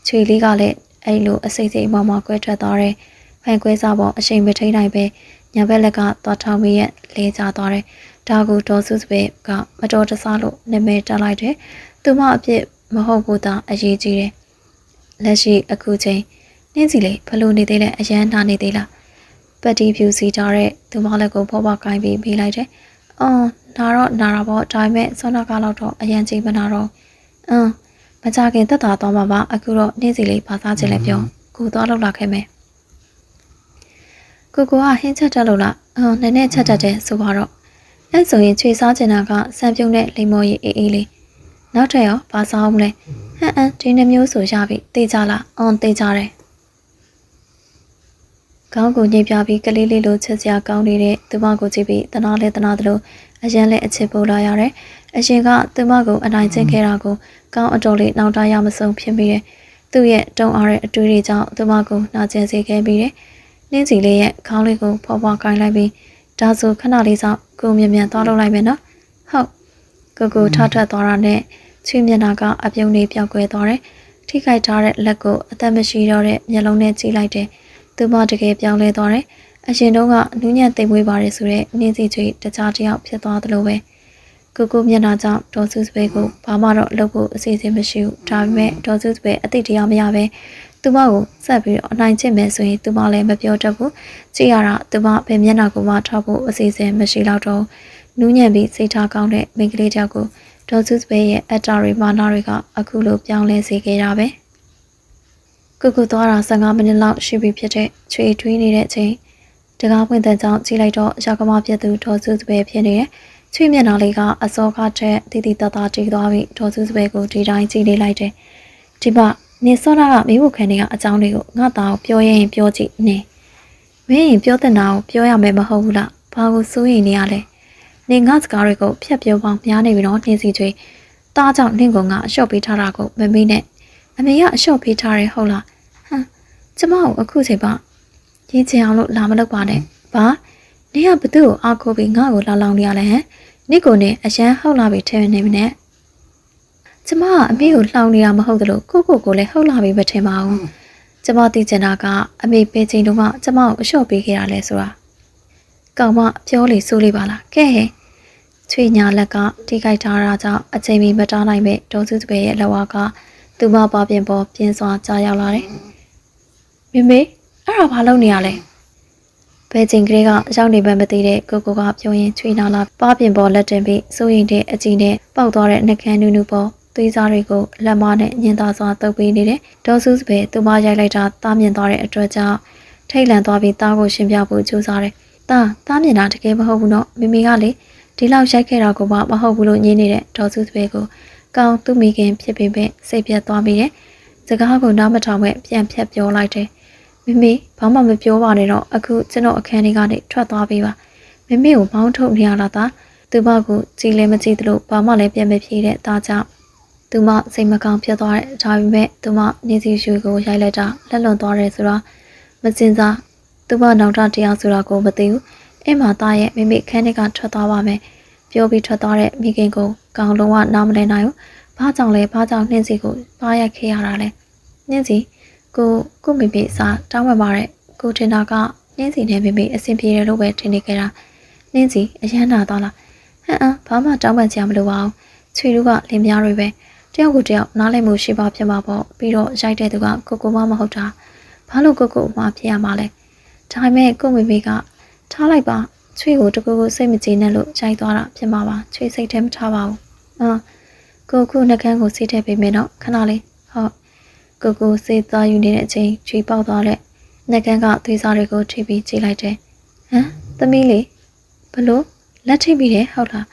ချွေးလေးကလည်းအဲ့လိုအစိမ့်စိမ့်အမောင်ကွဲထွက်သွားတဲ့ဖန်ခွဲစားပေါ်အချိန်မထိန်နိုင်ပဲညာဘက်လက်ကသွားထောင်းပြီးရဲ့လဲကျသွားတယ်ဒါကိုဒေါ်စုပဲကမတော်တဆလို့နာမည်တက်လိုက်တယ်သူမအပြစ်မဟုတ်ဘူးသာအရေးကြီးတယ်လက်ရှိအခုချိန်နှင်းစီလေးဘလို့နေသေးလဲအရန်နာနေသေးလားပတ်တီဖြူစီထားတဲ့သူမလက်ကိုဖောက်ဖောက်ကိုင်းပြီးပေးလိုက်တယ်နာတော့နာတာပေါ့ဒါပေမဲ့ဆောနာကားလောက်တော့အရန်ချိန်မနာတော့မကြခင်သက်သာသွားမှာပါအခုတော့နှင်းစီလေးဘာစားချင်လဲပြောကိုသွားလောက်လာခဲ့မယ်ကိုကဟင်းချက်တက်လို့လားနည်းနည်းချက်တက်တယ်ဆိုပါတော့အဲ့ဆိုရင်ချွေစားချင်တာကစံပြုံးနဲ့လိမ္မော်ရည်အေးလေးနောက်ထပ်ရောဘာစားအောင်လဲဒီနှမျိုးဆိုရပြီတေးကြလားတေးကြတယ်ကောင်းကိုညှိပြပြီးကလေးလေးလိုချစ်စရာကောင်းနေတဲ့သူမကိုကြည့်ပြီးတနာလဲတနာသလိုအရင်လဲအချစ်ပို့လာရတယ်အရင်ကသူမကိုအနိုင်ကျင့်ခဲ့တာကိုကောင်းအတော်လေးနောက်တရမဆုံးဖြစ်ပြီးတယ် သူ့ရဲ့တုံအားတဲ့အတွေ့အကြုံကြောင့်သူမကိုနှာကျဲစေခဲ့ပြီးတယ်။နှင်းစီလေးရဲ့ခေါင်းလေးကိုဖွားဖွားကိုင်းလိုက်ပြီးဒါဆိုခဏလေးစောင့်ကိုမြင်မြန်သွားလုပ်လိုက်မယ်နော်။ဟုတ်ကိုထထွက်သွားတာနဲ့ချွေးမျက်နှာကအပြုံးလေးပြောက်ကွဲသွားတယ်။ထိခိုက်ထားတဲ့လက်ကိုအသက်မရှိတော့တဲ့မျက်လုံးနဲ့ကြည့်လိုက်တယ်။သူမတကယ်ပြောင်းလဲသွားတယ်။အရှင်တုန်းကနူးညံ့သိမ်မွေးပါတယ်ဆိုတဲ့နှင်းစီချွေတခြားတစ်ယောက်ဖြစ်သွားသလိုပဲ။ကိုမျက်နှာကြောင့်ဒေါ်စုစပယ်ကိုဘာမှတော့လုပ်ဖို့အစီအစဉ်မရှိဘူး။ဒါပေမဲ့ဒေါ်စုစပယ်အသိတရားမရပဲသူမကိုဆက်ပြီးတော့အနိုင်ကျင့်မယ်ဆိုရင်သူမလည်းမပြောတတ်ဘူး။ကြည့်ရတာသူမဘယ်မျက်နှာကိုမှထောက်ဖို့အစီအစဉ်မရှိတော့တော့နူးညံ့ပြီးစိတ်ထားကောင်းတဲ့မိန်းကလေးတယောက်ကိုဒေါ်စုစပယ်ရဲ့အတ္တတွေမာနတွေကအခုလိုပြောင်းလဲစေခဲ့တာပဲ။ကိုသွားတာ15မိနစ်လောက်ရှိပြီဖြစ်တဲ့ချွေထွေးနေတဲ့အချိန်တကားပွင့်တဲ့ကြောင့်ကြည့်လိုက်တော့ရောက်ကမပြတ်သူဒေါ်စုစပယ်ဖြစ်နေတယ်။ချွေမျက်နှာလေးကအစောကထက်တီတီတသားတီးသွားပြီးဒေါ်စုစပယ်ကိုဒီတိုင်းကြည့်နေလိုက်တယ်။ဒီမှာနေစောတာကမိဖို့ခံနေကအကြောင်းလေးကိုငါသားကိုပြောရင်ပြောကြည့်နေမင်းရင်ပြောတဲ့နာကိုပြောရမယ်မဟုတ်ဘူးလားဘာကိုစိုးရင်နေရလဲနေငါစကားတွေကိုဖြတ်ပြောပေါင်းများနေပြီတော့နှင်းစီချွေတားကြောင့်နှင်းကောင်ကအလျှော့ပေးထားတာကိုမမေးနဲ့အမေကအလျှော့ပေးထားတယ်ဟုတ်လားဟမ်ကျမကိုအခုချိန်ပါရေးချင်အောင်လို့လာမလုပ်ပါနဲ့ဘာနေကဘသူ့ကိုအားကိုးပြီးငါ့ကိုလာလောင်နေရလဲဟမ်နေကိုနဲ့အရန်ဟုတ်လာပြီထဲနေမနဲ့ကျမကအမေကိုလှောင်နေတာမဟုတ်သလိုကိုလည်းဟုတ်လာပြီမထင်ပါဘူးကျမသိချင်တာကအမေပေးချိန်တုန်းကကျမကိုအလျှော့ပေးခဲ့တာလဲဆိုတာကောင်မပြောလေဆိုလေပါလားကဲဟဲ့ချွေညာလက်ကထိခိုက်ထားတာကြောင့်အချိန်မီမတားနိုင်မဲ့ဒေါ်စုစပယ်ရဲ့လက်ဝါးကသူမပါပြင်ပေါ်ပြင်းစွာကြားရောက်လာတယ်မေမေအဲ့ဒါဘာလုပ်နေရလဲဘယ်ချိန်ကလေးကရောက်နေမှမသိတဲ့ကိုကပြောရင်ချွေနာလာပါပြင်ပေါ်လက်တင်ပြီးစိုးရင်တဲ့အကြည့်နဲ့ပေါက်သွားတဲ့နှကန်းနူးနူးပေါ်သွေးစားတွေကိုလက်မနဲ့ညင်သာစွာတုပ်ပေးနေတယ်ဒေါ်စုစပယ်သူမရိုက်လိုက်တာတားမြင်သွားတဲ့အတွက်ကြောင့်ထိတ်လန့်သွားပြီးတားကိုရှင်းပြဖို့ကြိုးစားတယ်တားမြင်တာတကယ်မဟုတ်ဘူးနော်မေမေကလေဒီလောက်ရိုက်ခဲ့တာကိုမှမဟုတ်ဘူးလို့ညင်းနေတဲ့ဒေါ်စုစပယ်ကိုကောင်းသူ့မိခင်ဖြစ်ပေမဲ့စိတ်ပြတ်သွားပြီးတယ်စကားကိုနားမထောင်မဲ့ပြန်ဖြတ်ပြောလိုက်တယ်မေမေဘာမှမပြောပါနဲ့တော့အခုကျွန်တော်အခန်းထဲကနေထွက်သွားပြီပါမေမေကိုမောင်းထုတ်နေရတာသားသူမကိုကြည်လည်းမကြည့်သလိုဘာမှလည်းပြန်မဖြေတဲ့ဒါကြောင့်သူမစိတ်မကောင်းဖြစ်သွားတဲ့ဒါပေမဲ့သူမနေစီရွှေကိုရိုက်လိုက်တာလက်လွန်သွားတယ်ဆိုတော့မစင်စားသူမနောက်ထပ်တရားဆိုတာကိုမသိဘူးအဲ့မှာသားရဲ့မိမိခန်းထဲကထွက်သွားပါမယ်ပြောပြီးထွက်သွားတဲ့မိခင်ကိုကောင်လုံးဝနားမလည်နိုင်ဘူးဘာကြောင့်နှင်းစီကိုပါရိုက်ခဲ့ရတာလဲနှင်းစီကိုမိမိစားတောင်းပန်ပါတဲ့ကိုထင်တာကနှင်းစီနဲ့မိမိအဆင်ပြေတယ်လို့ပဲထင်နေကြတာနှင်းစီအရန်နာသွားလားဘာမှတောင်းပန်ကြမလို့ပါဘူးချွေတို့ကလင်မယားတွေပဲတယောက်ကိုတယောက်နားလည်မှုရှိပါဖြစ်မှာပေါ့ပြီးတော့ရိုက်တဲ့သူကကိုမမဟုတ်တာဘာလို့ကိုမှဖြစ်ရမှာလဲဒါပေမဲ့ကိုမိမိကထားလိုက်ပါချွေကိုတကူစိတ်မကြည်နဲ့လို့ရိုက်သွားတာဖြစ်မှာပါချွေစိတ်ထဲမထားပါဘူးကိုနှကန်းကိုစိတ်ထဲပေးမယ်တော့ခဏလေးဟုတ်ကိုစိတ်သားယူနေတဲ့အချိန်ချွေပေါက်သွားတဲ့နှကန်းကသွေးစားတွေကိုထိပြီးကြည့်လိုက်တယ်သမီးလေးဘလို့လက်ထိပ်ပြီးတယ်ဟုတ်လာ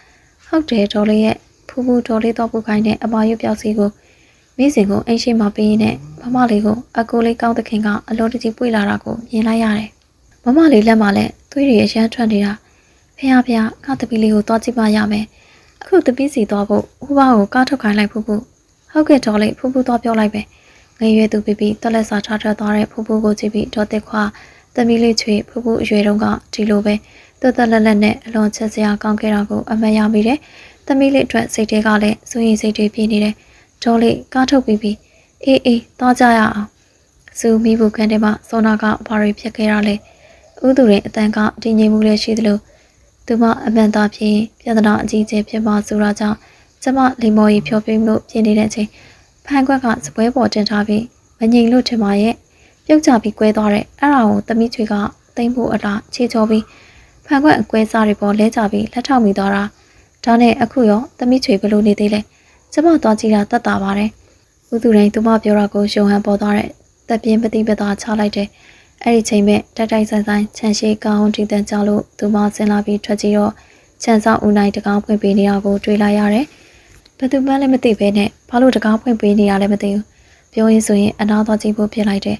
းဟုတ်တယ်ဒေါ်လေးရဲ့ဖူးဒေါ်လေးတော့ပူခိုင်းတဲ့အမရွက်ပြောက်စီကိုမိစဉ်ကိုအိမ်ရှိမှပေးရင်နဲ့မမလေးကိုအကိုလေးကောင်းတဲ့ခင်ကအလောတကြီးပွေလာတာကိုမြင်လိုက်ရတယ်မမလေးလက်မှာလည်းသွေးတွေအရမ်းထွက်နေတာဖះငါတပီးလေးကိုသွားကြည့်ပါရမယ်အခုတပီးစီသွားဖို့ဥပကိုကားထုတ်ခိုင်းလိုက်ဖူးဟုတ်ကဲ့ဒေါ်လေးဖူးသွားပြောလိုက်ပဲငယ်ရွယ်သူပြီးတက်လက်စာထားထွက်သွားတဲ့ဖူးကိုကြည့်ပြီးဒေါ်တက်ခွာတမီးလေးချွေဖူးအရွယ်တုန်းကဒီလိုပဲတက်လက်နဲ့အလွန်ချက်စရာကောင်းခဲ့တာကိုအမှတ်ရမိတယ်သမီးလေးအတွက်စိတ်တွေကလည်းစိုးရင်စိတ်တွေပြင်းနေတယ်ဒေါ်လေးကားထုတ်ပြီးအေးသွားကြရအောင်စူမီဘူးခန်းထဲမှာစောနာကဘာတွေဖြစ်ခဲ့ရလဲဥသူရင်အတန်ကတည်ငြိမ်မှုလည်းရှိသလိုသူမအမှန်သားဖြင့်ပြဿနာအကြီးအကျယ်ဖြစ်မှာဆိုတာကြောင့်ကျမလိမ္မော်ရီဖြောပြင်းလို့ပြင်နေတဲ့အချိန်ဖန်ခွက်ကစပွဲပေါ်တင်ထားပြီးမငြိမ်လို့ထင်ပါရဲ့ပြုတ်ကြပြီးကွဲသွားတဲ့အဲ့ဒါကိုသမီးချွေကတိမ့်ဖို့အလားခြေချောပြီးဖန်ခွက်အကွဲစားတွေပေါ်လဲကြပြီးလက်ထောက်မိသွားတာဒါနဲ့အခုရောသမီးချွေဘလို့နေသေးလဲကျမသွားကြည့်တာတတ်တာပါတယ်ဥသူရင်သူမပြောတာကိုရှုံဟန်ပေါ်သွားတဲ့တပ်ပြင်းပတိပသားချလိုက်တယ်အဲ့ဒီချိန်မဲ့တိုက်ဆိုင်ခြံရှိကောင်းတီတန်ကြလို့သူမဆင်းလာပြီးထွက်ကြည့်တော့ခြံဆောင်ဦးနိုင်တကားဖွင့်ပေးနေတာကိုတွေ့လိုက်ရတယ်ဘယ်သူမှလည်းမသိပဲနဲ့ဘာလို့တကားဖွင့်ပေးနေရလဲမသိဘူးပြောရင်ဆိုရင်အနာသွားကြည့်ဖို့ဖြစ်လိုက်တယ်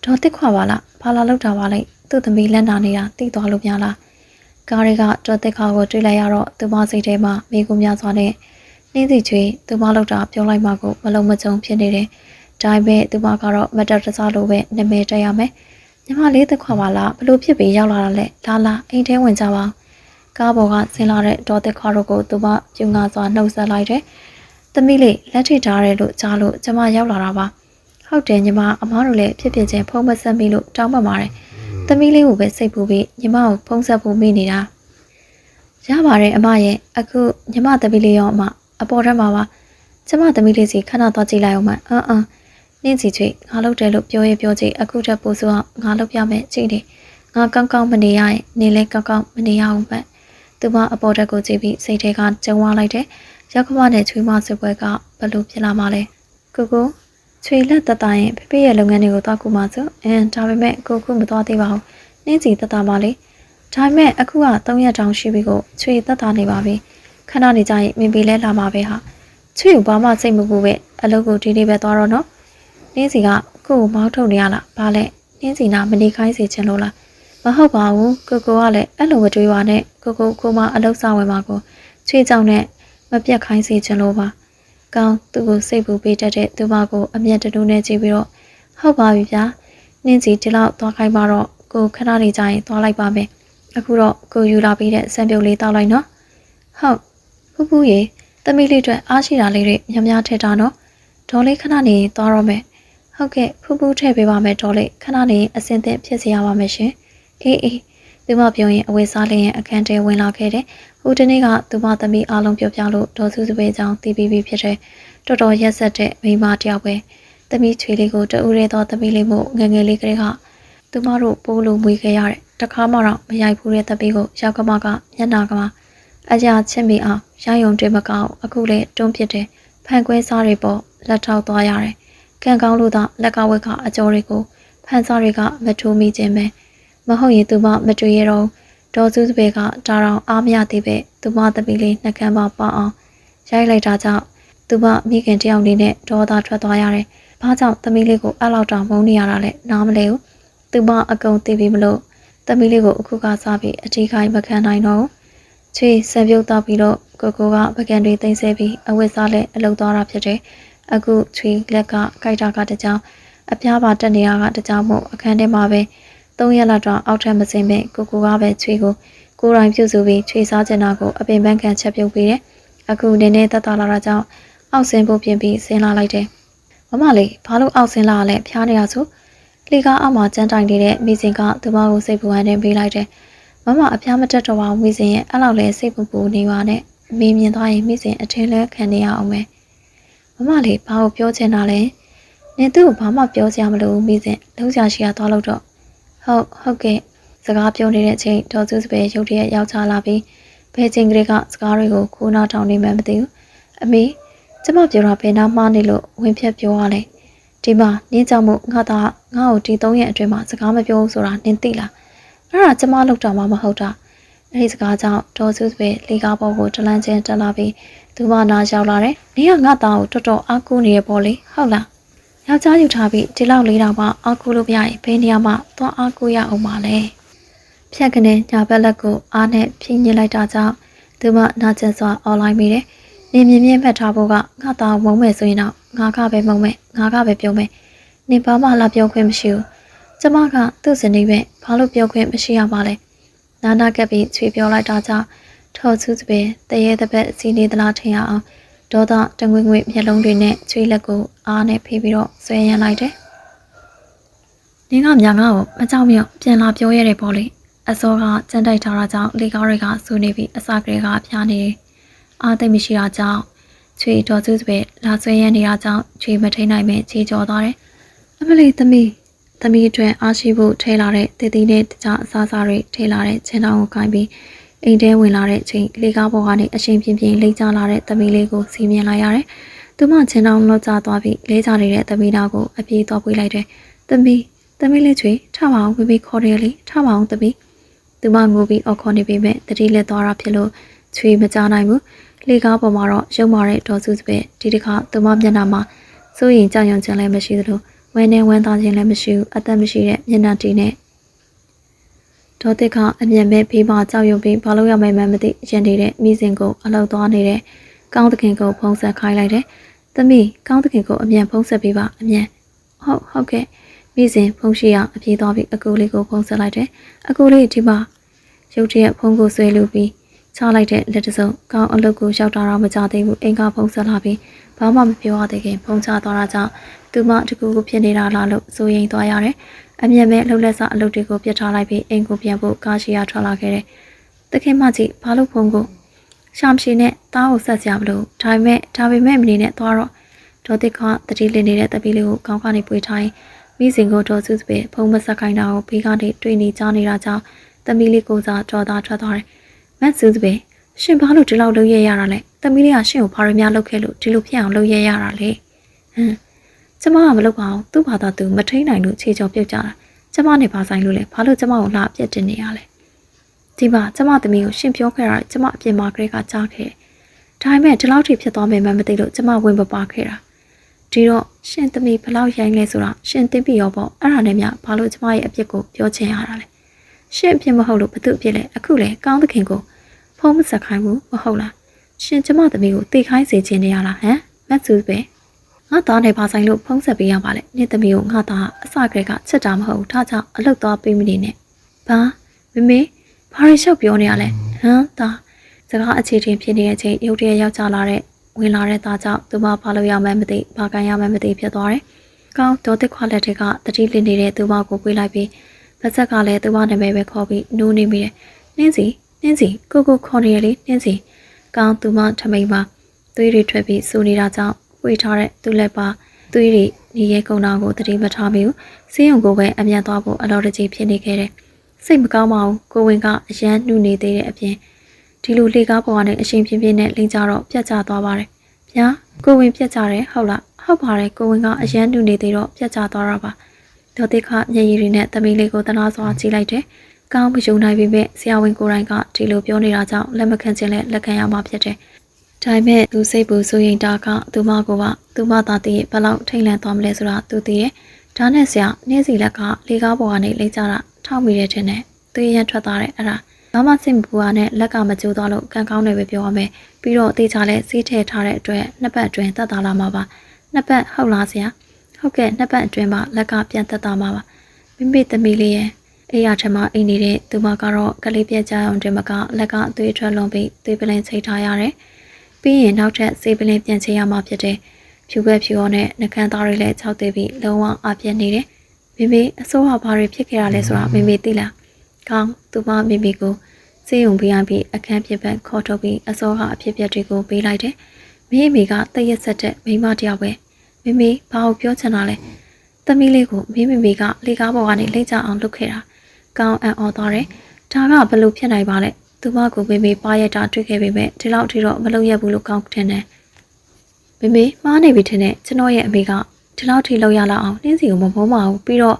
ဒေါ်တစ်ခွာပါလားဘာလာလောက်တာပါလဲသူ့သမီးလက်နာနေတာတိသွားလို့များလားကားတွေကဒေါ်တစ်ခွာကိုတွေ့လိုက်ရတော့သူမစိတ်ထဲမှာမိကူများစွာနဲ့နှင်းစီချွေသူမလောက်တာပြောလိုက်မှကိုမလုံးမကြုံဖြစ်နေတယ် ဒါပေမဲ့သူမကတော့မတော်တဆလို့ပဲနာမည်တက်ရမယ်ညီမလေးသက်ခွာပါလားဘလို့ဖြစ်ပြီးရောက်လာတာလဲလာအိမ်ထဲဝင်ကြပါကားပေါ်ကဆင်းလာတဲ့ဒေါ်သက်ခွာတို့ကိုသူမပြူငါစွာနှုတ်ဆက်လိုက်တယ်သမီးလေးလက်ထိထားတယ်လို့ကြားလို့ကျမရောက်လာတာပါဟုတ်တယ်ညီမအမားတို့လည်းဖြစ်ဖြစ်ချင်းဖုံးမဆက်မိလို့တောင်းပန်ပါတယ်သမီးလေးကိုပဲစိတ်ပူပြီးညီမကိုဖုံးဆက်ဖို့မိနေတာရပါတယ်အမရဲ့အခုညီမသမီးလေးရောအမအပေါ်ထက်မှာပါကျမသမီးလေးစီခဏသွားကြည့်လိုက်အောင်မနင်းစီချွေငါလုပ်တယ်လို့ပြောရင်ပြောကြည့်အခုထပ်ပို့ဆိုအောင်ငါလုပ်ပြမယ်ကြည့်နေငါကောင်းကောင်းမနေရရင်နေလဲကောင်းကောင်းမနေရအောင်ပဲသူမအပေါ်တက်ကိုကြည့်ပြီးစိတ်ထဲကကြုံဝလိုက်တယ်ရောက်ခမနဲ့ချွေးမဆွေပွဲကဘလို့ဖြစ်လာမှလဲကိုချွေလက်တတရင်ဖေရဲ့လုပ်ငန်းတွေကိုသွားကူမှဆိုဒါပေမဲ့ကိုခုမသွားသေးပါဘူးနင်းစီတတပါလေဒါပေမဲ့အခုက3ရက်တောင်ရှိပြီကိုချွေတတနေပါပြီခဏနေကြရင်မင်းပီလဲလာမှာပဲဟာချွေကိုဘာမှစိတ်မပူပဲအလုပ်ကိုဒီနေ့ပဲသွားတော့နော်နင်းစီကကိုမောင်းထုတ်နေရလားဘာလဲနင်းစီနာမနေခိုင်းစေချင်လို့လားမဟုတ်ပါဘူးကိုကလည်းအဲ့လိုမတွေးပါနဲ့ကိုမအလုပ်ဆောင်ဝင်မှာကိုချွေကြောင့်နဲ့မပြတ်ခိုင်းစေချင်လို့ပါကောင်းသူ့ကိုစိတ်ပူပေးတတ်တဲ့သူမကိုအမျက်တူနဲ့ကြည့်ပြီးတော့ဟုတ်ပါပြီဗျာနင်းစီဒီလောက်သွားခိုင်းပါတော့ကိုခဏနေကြရင်သွားလိုက်ပါမယ်အခုတော့ကိုယူလာပြီးတဲ့စံပြုတ်လေးတောက်လိုက်နော်ဟုတ်ဖူးရေသမီးလေးအတွက်အားရှိတာလေးတွေများထည့်တာနော်ဒေါ်လေးခဏနေသွားတော့မယ်ဟုတ်ကဲ့ဖူးထည့်ပေးပါမယ်ဒေါ်လေးခဏနေအစင်သင့်ဖြစ်စေရပါမယ်ရှင်အေးသူမပြောရင်အဝေးစားလေးရဲ့အခန်းထဲဝင်လာခဲ့တယ်ဟိုတနေ့ကသူမသမီးအားလုံးပြောပြလို့ဒေါ်စုစပယ်ကြောင့်တီးပြီးဖြစ်တဲ့တော်တော်ရက်ဆက်တဲ့မိမတယောက်ပဲသမီးချွေလေးကိုတူရဲသောသမီးလေးမို့ငငယ်လေးကလေးကသူမတို့ပိုးလို့မွေးခဲ့ရတယ်တခါမှတော့မရိုက်ဘူးတဲ့သမီးကိုရောက်ကမကမျက်နာကမအရာချစ်မိအောင်ရယုံတွေမကောင်းအခုလေတွန်းဖြစ်တယ်ဖန်ခွဲစားတွေပေါ်လက်ထောက်သွားရတယ်ကံကောင်းလို့သာလက်ကဝက်ကအကျော်တွေကိုဖန်စားတွေကမထိုးမိခြင်းပဲမဟုတ်ရင်သူမမတွေ့ရတော့ဒေါ်စုစပယ်ကတာတောင်အားမရသေးပဲသူမသမီးလေးနှကမ်းမပေါအောင်ရိုက်လိုက်တာကြောင့်သူမမိခင်တယောက်နေနဲ့ဒေါသထွက်သွားရတယ်။ဘာကြောင့်သမီးလေးကိုအဲ့လောက်တောင်မုန်းနေရတာလဲနားမလဲဘူး။သူမအကုန်သိပြီမလို့သမီးလေးကိုအခုကစားပြီးအထီးခိုင်းမခံနိုင်တော့ဘူး။ချွေဆံပြုတ်တော့ပြီးတော့ကိုကပကံတွေသိမ့်ဆဲပြီးအဝတ်စားလက်အလုပ်သွားတာဖြစ်တယ်။အခုချွေလက်ကကြိုက်တာကတကြောင်အပြားပါတက်နေရကတကြောင်မို့အခန်းထဲမှာပဲ3ရက်လောက်တော့အောက်ထပ်မစင်းပဲကိုကပဲချွေကိုကိုယ်တိုင်ပြုစုပြီးချွေစားချင်တာကိုအပင်ပန်းခံချက်ပြုတ်ပြီးတယ်။အခုနည်းနည်းတက်တာလာတာကြောင့်အောက်ဆင်းဖို့ပြင်ပြီးဆင်းလာလိုက်တယ်။မမလေးဘာလို့အောက်ဆင်းလာလဲဖျားနေရဆိုလေကားအောက်မှာကျန်းတိုင်နေတဲ့မိစင်ကသူမကိုစိတ်ပူဟန်တင်ပေးလိုက်တယ်။မမအဖျားမတက်တော့ပါဘူးမိစင်ရဲ့အဲ့လောက်လဲစိတ်ပူနေပါနဲ့မေးမြင်သွားရင်မိစင်အထင်းလဲခံနေရအောင်ပဲ။မမလေးဘာကိုပြောချင်တာလဲ။နင်သူ့ကိုဘာမှပြောစရာမလိုဘူးမိစင်လုံးစရာရှိရသွားလို့တော့ဟုတ်ကဲ့စကားပြောနေတဲ့အချိန်ဒေါ်စုစပယ်ရုတ်တရက်ရောက်ချလာပြီးဘယ်ချိန်ကလေးကစကားတွေကိုခိုးနှောက်ထောင်နေမှမသိဘူးအမေကျမပြောတာဘယ်နာမှားနေလို့ဝင်ဖြတ်ပြောရလဲဒီမှာနင်းကြောင့်မို့ငါကိုဒီ3ရက်အတွင်းမှာစကားမပြောဘူးဆိုတာနင်သိလားအဲ့ဒါကျမလောက်တာမှမဟုတ်တာအဲ့ဒီစကားကြောင့်ဒေါ်စုစပယ်လေကားပေါ်ကိုတလန်းချင်းတက်လာပြီးသူမနာရောက်လာတယ်နင်ကငါသားကိုတော်တော်အားကိုးနေရပေါ့လေဟုတ်လားယောက်ျားယူထားပြီးဒီလောက်လေးတော့မှအားကိုးလို့မရရင်ဘယ်နေရာမှာသွားအားကိုးရအောင်ပါလဲဖြတ်ကနေညာဘက်လက်ကိုအားနဲ့ဖြင်းညစ်လိုက်တာကြောင့်သူမနာကျင်စွာအွန်လိုင်းမိတယ်နေမြင်မြင်မှတ်ထားဖို့ကငါသားမုံမဲ့ဆိုရင်တော့ငါကပဲမုံမဲ့ငါကပဲပြောမယ်နေဘာမှလာပြောခွင့်မရှိဘူးကျမကသူ့စနေပဲဘာလို့ပြောခွင့်မရှိရပါလဲနာနာကပ်ပြီးချွေပြောလိုက်တာကြောင့်ထော်စုစပယ်တရေတစ်ပတ်စီနေသလားထင်ရအောင်ဒေါသတငွေငွေမျက်လုံးတွေနဲ့ချွေလက်ကိုအားနဲ့ဖေးပြီးတော့ဆွဲရမ်းလိုက်တယ်နင်းကမြာငါ့ကိုမကြောက်မြောက်ပြန်လာပြောရတဲ့ပေါ့လေအစောကကြမ်းတိုက်ထားတာကြောင့်လေကားတွေကဆူနေပြီးအစကလေးကဖျားနေတယ်အားသိမရှိတာကြောင့်ချွေတော်စုစပယ်လာဆွဲရမ်းနေတာကြောင့်ချွေမထိန်နိုင်ပဲချေကြော်သွားတယ်အမလီသမီးအတွက်အားရှိဖို့ထဲလာတဲ့တည်တည်နဲ့တခြားအစားအစာတွေထဲလာတဲ့ချင်းတောင်ကိုခိုင်းပြီးအိမ်ထဲဝင်လာတဲ့အချိန်လေကားပေါ်ကနေအရှင်ပြင်းပြင်းလိမ့်ကျလာတဲ့သမီးလေးကိုစီးမြင်လိုက်ရတယ်။သူမချင်းတောင်လောက်ကျသွားပြီးလဲကျနေတဲ့သမီးသားကိုအပြေးတော့ပွေးလိုက်တယ်။သမီးလေးချွေထပါအောင်ဝေးခေါ်တယ်လေထပါအောင်သမီးသူမငိုပြီးအော်ခေါ်နေပေမဲ့တတိလက်သွားတာဖြစ်လို့ချွေမကြနိုင်ဘူး။လေကားပေါ်မှာတော့ရုံမာတဲ့ဒေါ်စုစပယ်ဒီတစ်ခါသူမမျက်နှာမှာစိုးရင်ကြောင်ရုံချင်လည်းမရှိသလိုဝမ်းနဲ့ဝမ်းသားခြင်းလည်းမရှိဘူးအသက်မရှိတဲ့မျက်နှာတီးနဲ့ဒေါ်တစ်ခါအမြင်မဲ့ဖေးပါကြောက်ရွံ့ပြီးဘာလို့ရမယ်မှမသိရင်နေတဲ့မိစဉ်ကိုအလောက်သွားနေတဲ့ကောင်းသခင်ကိုဖုံးဆက်ခိုင်းလိုက်တယ် သမီးကောင်းသခင်ကိုအမြန်ဖုံးဆက်ပေးပါအမြန်ဟုတ်ကဲ့မိစဉ်ဖုံးရှိအောင်အပြေးသွားပြီးအကူလေးကိုဖုံးဆက်လိုက်တယ်အကူလေးဒီမှာရုတ်တရက်ဖုံးကိုဆွဲလူပြီးချလိုက်တဲ့လက်တစုံကောင်းအလုပ်ကိုရောက်တာတော့မကြသေးဘူးအင်္ဂါဖုံးဆက်လာပြီးဘာမှမပြောရသေးခင်ဖုံးချသွားတာကြောင့်သူမတကူကိုဖြစ်နေတာလားလို့စိုးရိမ်သွားရတယ်အမြဲပဲအလုပ်လက်စအလုပ်တွေကိုပြတ်ထားလိုက်ပြီးအိမ်ကိုပြန်ဖို့ကားရှိရထွက်လာခဲ့တယ်တခင်မကြီးဘာလို့ဖုံးကိုရှာမရှိနဲ့တားကိုဆက်စရာမလိုဒါပေမဲ့မနေနဲ့သွားတော့ဒေါ်တစ်ကတတိလင်းနေတဲ့တပီးလေးကိုကောင်းကနေပွေထားရင်မိစဉ်ကိုဒေါ်စုစပေဖုံးမဆက်ခိုင်းတာကိုဘေးကနေတွေ့နေကြနေတာကြောင့်တမီးလေးကိုစားကြော်သားထွက်သွားတယ်မတ်စုစပေရှင်ဘာလို့ဒီလောက်လုပ်ရရတာလဲတမီးလေးကရှင်ကိုဘာရများလုပ်ခဲ့လို့ဒီလိုဖြစ်အောင်လုပ်ရရတာလဲကျမကမလုပ်ပါဘူးသူ့ဘာသာသူမထိန်နိုင်လို့ခြေချော်ပြုတ်ကြတာကျမနဲ့ဘာဆိုင်လို့လဲဘာလို့ကျမကိုလာပြက်တင်နေရလဲဒီမှာကျမသမီးကိုရှင်ပြောခဲ့တာကျမအပြင်မှာကလေးကကြားခဲ့ဒါပေမဲ့ဒီလောက်ထိဖြစ်သွားမယ်မှမသိလို့ကျမဝင်မပါခဲ့တာဒီတော့ရှင်သမီးဘလောက်ရိုင်းလဲဆိုတာရှင်သိပြီရောပေါ့အဲ့ဒါနဲ့မြဘာလို့ကျမရဲ့အပြစ်ကိုပြောချင်ရတာလဲရှင်အပြစ်မဟုတ်လို့ဘသူအပြစ်လဲအခုလေကောင်းသခင်ကိုဖုံးမဆက်ခိုင်းဘူးမဟုတ်လားရှင်ကျမသမီးကိုတိခိုင်းစေချင်နေရလားဟမ်မတ်စုပဲငါသားနဲ့ဘာဆိုင်လို့ဖုံးဆက်ပေးရပါလဲနေ့သမီးကိုငါသားအစကတည်းကချက်တာမဟုတ်ဘူးဒါကြောင့်အလုတ်သွားပေးမနေနဲ့ဘာမေဘာရီလျှောက်ပြောနေရလဲဟမ်သားစကားအခြေတင်ဖြစ်နေတဲ့အချိန်ရုတ်တရက်ရောက်ကြလာတဲ့ဝင်လာတဲ့သားကြောင့်သူမဘာလို့ရမှန်းမသိဘာကန်ရမှန်းမသိဖြစ်သွားတယ်ကောင်းဒေါ်တစ်ခွာလက်တွေကတတိလင်းနေတဲ့သူမကိုပြေးလိုက်ပြီးပါဇက်ကလည်းသူမနာမည်ပဲခေါ်ပြီးနိုးနေမိတယ်နင်းစီကိုခေါ်နေရလေနင်းစီကောင်းသူမထမိန်ပါသွေးတွေထွက်ပြီးစူနေတာကြောင့်ဝေထားတဲ့သူ့လက်ပါသွေးတွေနေရဲကုံတော်ကိုတတိမထားမိဘူးဆေးရုံကိုပဲအမြန်သွားဖို့အလော်တကြီးဖြစ်နေခဲ့တယ်စိတ်မကောင်းပါဘူးကိုဝင်ကအရန်နှူနေသေးတဲ့အပြင်ဒီလိုလေကားပေါ်ကနေအရှင်ပြင်းပြင်းနဲ့လိန်ကြတော့ပြတ်ကျသွားပါတယ်ဗျာကိုဝင်ပြတ်ကျတယ်ဟုတ်လားဟုတ်ပါတယ်ကိုဝင်ကအရန်နှူနေသေးတော့ပြတ်ကျသွားတာပါဒေါ်တိခမျက်ရည်တွေနဲ့သမီးလေးကိုတနာစွာကြည့်လိုက်တယ်ကောင်းမယုံနိုင်ပေမဲ့ဆရာဝန်ကိုယ်တိုင်ကဒီလိုပြောနေတာကြောင့်လက်မခံခြင်းနဲ့လက်ခံရမှာဖြစ်တယ်ဒါပေမဲ့သူစိတ်ပူဆိုရင်တာကသူမကိုပါသူမသားတည်းဘလောက်ထိတ်လန့်သွားမလဲဆိုတာသူသိရဲ့ဒါနဲ့ဆရာနေ့စီလက်ကလေကားပေါ်ကနေလိမ့်ကြတာထောက်မိတဲ့တဲ့နဲ့သူရန်ထွက်သွားတယ်အဲ့ဒါဘာမှစိတ်မပူရနဲ့လက်ကမကျိုးသွားလို့ကံကောင်းတယ်ပဲပြောရမယ်ပြီးတော့တေချာလဲစီးထည့်ထားတဲ့အတွက်နှစ်ပတ်အတွင်းသက်သာလာမှာပါနှစ်ပတ်ဟုတ်လားဆရာဟုတ်ကဲ့နှစ်ပတ်အတွင်းမှာလက်ကပြန်သက်သာမှာပါမိသမီးလေးရဲ့အေးရထမအိမ်နေတဲ့သူမကတော့ကလေးပြက်ကြအောင်တင်မကလက်ကသွေးထွက်လွန်ပြီးသွေးပလင်ချိတ်ထားရတယ်ပြီးရင်နောက်ထပ်ဆေးပလင်ပြန်ချိတ်ရမှာဖြစ်တယ်ဖြူဘက်ဖြူရောနဲ့နှကန်းသားတွေလည်းခြောက်သေးပြီးလုံးဝအပြက်နေတယ်မိအစိုးရဘာတွေဖြစ်ခဲ့ရလဲဆိုတာမိသိလားကောင်းသူမမိကိုစေယုံပေးရပြီးအခန်းပြပန်းခေါ်ထုတ်ပြီးအစောကအဖြစ်ပြက်တွေကိုပေးလိုက်တယ်မိကတရက်ဆက်တဲ့မိမတယောက်ပဲမိဘာကိုပြောချင်တာလဲသမီးလေးကိုမိကလေကားပေါ်ကနေလိမ့်ကြအောင်လုပ်ခဲ့တာကောင်းအံ့ဩသွားတယ်ဒါကဘလို့ဖြစ်နိုင်ပါလဲသူမကိုမိပါရတာတွေ့ခဲ့ပေမဲ့ဒီလောက်ထိတော့မလုပ်ရဘူးလို့ကောင်းထင်တယ်မိမှားနေပြီထင်တယ်ကျွန်တော်ရဲ့အမေကဒီလောက်ထိလုပ်ရလောက်အောင်နှင်းစီကိုမဖုံးပါဘူးပြီးတော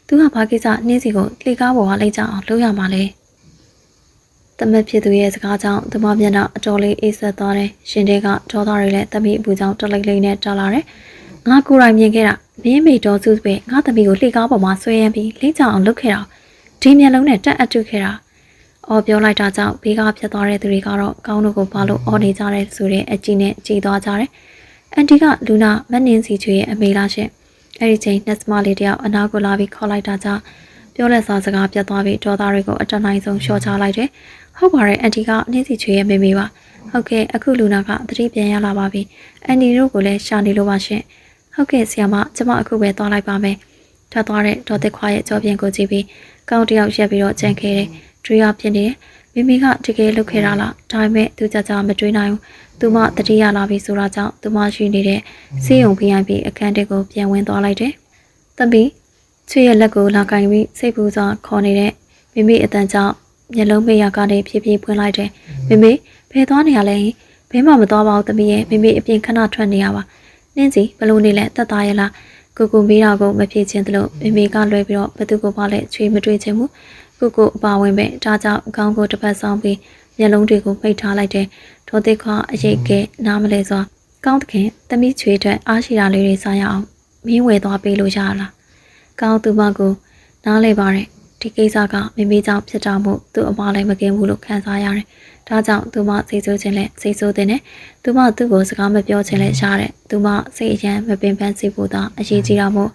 ့သူကဘာကိစ္စနှင်းစီကိုလေကားပေါ်ကလိမ့်ကြအောင်လုပ်ရမှာလဲတမက်ဖြစ်သူရဲ့စကားကြောင့်သူမမျက်နှာအတော်လေးအေးဆက်သွားတယ်ရှင်တွေကဒေါသတွေနဲ့တမီးအပူကြောင့်တလိမ့်လိမ့်နဲ့တက်လာတယ်ငါကိုယ်တိုင်မြင်ခဲ့တာမင်းမေတော်စုပဲငါသမီးကိုလှေကားပေါ်မှာဆွဲရမ်းပြီးလိမ့်ကြအောင်လုပ်ခဲ့တာဒီမျက်လုံးနဲ့တက်အပ်တုခဲ့တာအော်ပြောလိုက်တာကြောင့်ဘေးကဖြတ်သွားတဲ့သူတွေကတော့ကောင်းတို့ကိုဘာလို့အော်နေကြတယ်ဆိုတဲ့အကြည့်နဲ့ကြည်သွားကြတယ်အန်တီကလူနာမနှင်းစီချွေရဲ့အမေလားရှင်အဲ့ဒီချိန်နှက်စမလေးတယောက်အနာကိုလာပြီးခေါ်လိုက်တာကြောင့်ပြောလက်စားစကားပြတ်သွားပြီးဒေါသတွေကိုအတတ်နိုင်ဆုံးလျှော့ချလိုက်တယ်ဟုတ်ပါတယ်အန်တီကနှင်းစီချွေရဲ့မေပါဟုတ်ကဲ့အခုလူနာကသတိပြန်ရလာပါပြီအန်တီတို့ကိုလည်းရှာနေလို့ပါရှင်ဟုတ်ကဲ့ဆရာမကျမအခုပဲသွားလိုက်ပါမယ်ထွက်သွားတဲ့ဒေါ်တစ်ခွာရဲ့ကြောပြင်ကိုကြည့်ပြီးကောင်းတယောက်ရက်ပြီးတော့ကြံခဲ့တယ်ဒွေရဖြစ်နေတယ်မိကတကယ်လုပ်ခဲ့တာလားဒါပေမဲ့သူကြကြမတွေးနိုင်ဘူးသူမတတိယလာပြီဆိုတာကြောင့်သူမရှိနေတဲ့စေးရုံပြိုင်ပြီးအခန်းတဲကိုပြန်ဝင်သွားလိုက်တယ်သမီးချွေရဲ့လက်ကိုလာကင်ပြီးစိတ်ပူစွာခေါ်နေတဲ့မိအတန်ကြောင့်မျက်လုံးမေးရကနေဖြည်းဖြည်းဖွင့်လိုက်တယ်မိဘယ်သွားနေရလဲဘဲမှမသွားပါဘူးသမီးရဲ့မိအပြင်ခဏထွက်နေရပါနင်းစီဘလို့နေလဲတက်သားရလားကိုမေးတာကိုမဖြေချင်းတလို့မိကလွှဲပြီးတော့ဘသူကိုပါလဲချွေမတွေးချင်ဘူးကိုအပါဝင်ပဲဒါကြောင့်အကောင်းကိုတစ်ပတ်ဆောင်ပြီးမျက်လုံးတွေကိုပိတ်ထားလိုက်တယ်ဒေါ်သိခွာအရေးကဲနားမလဲစွာကောင်းသခင်သမီးချွေအတွက်အားရှိတာလေးတွေစားရအောင်မင်းဝယ်သွားပေးလို့ရလားကောင်းသူမကိုနားလဲပါတယ်ဒီကိစ္စကမိကြောင့်ဖြစ်တာမို့သူ့အမလည်းမကင်းဘူးလို့ခံစားရတယ် ဒါကြောင့်သူမစိတ်ဆိုးခြင်းနဲ့စိတ်ဆိုးတဲ့နဲ့သူမသူ့ကိုစကားမပြောခြင်းနဲ့ရှားတဲ့သူမစိတ်အရန်မပင်ပန်းစိတ်ဖို့သာအရေးကြီးတာမို့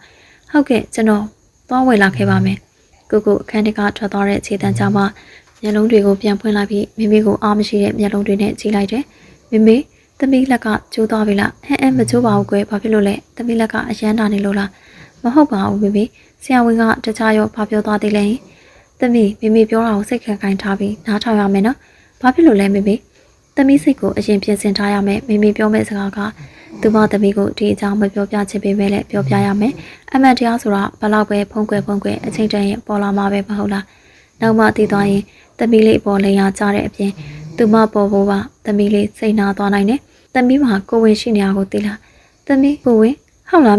ဟုတ်ကဲ့ကျွန်တော်သွားဝယ်လာခဲ့ပါမယ်ကိုအခန်းထဲကထွက်သွားတဲ့ခြေတန်းချမှမျက်လုံးတွေကိုပြန်ဖွင့်လိုက်ပြီးမိမိကိုအားမရှိတဲ့မျက်လုံးတွေနဲ့ကြည့်လိုက်တယ်မိမိသမီးလက်ကကျိုးသွားပြီလားမကျိုးပါဘူးကွယ်ဘာဖြစ်လို့လဲသမီးလက်ကအရန်တာနေလို့လားမဟုတ်ပါဘူးမိဆရာဝန်ကတခြားရောဘာပြောသွားသေးလဲသမီးမိပြောတာကိုစိတ်ခံခိုင်းထားပြီးနားထောင်ရမယ်နော်ဘာဖြစ်လို့လဲမိသမီးစိတ်ကိုအရင်ပြင်ဆင်ထားရမယ်မိပြောမယ့်စကားကသူမသမီးကိုဒီအကြောင်းမပြောပြချင်ပေမဲ့လည်းပြောပြရမယ်အမှန်တရားဆိုတာဘလောက်ပဲဖုံးကွယ်အချိန်တန်ရင်ပေါ်လာမှာပဲမဟုတ်လားနောက်မှသိသွားရင်သမီးလေးပေါ်လိန်ရကြတဲ့အပြင်သူမပေါ်ဖို့ပါသမီးလေးစိတ်နာသွားနိုင်တယ်သမီးမှာကိုဝင်ရှိနေတာကိုသိလားသမီးကိုဝင်ဟုတ်လာ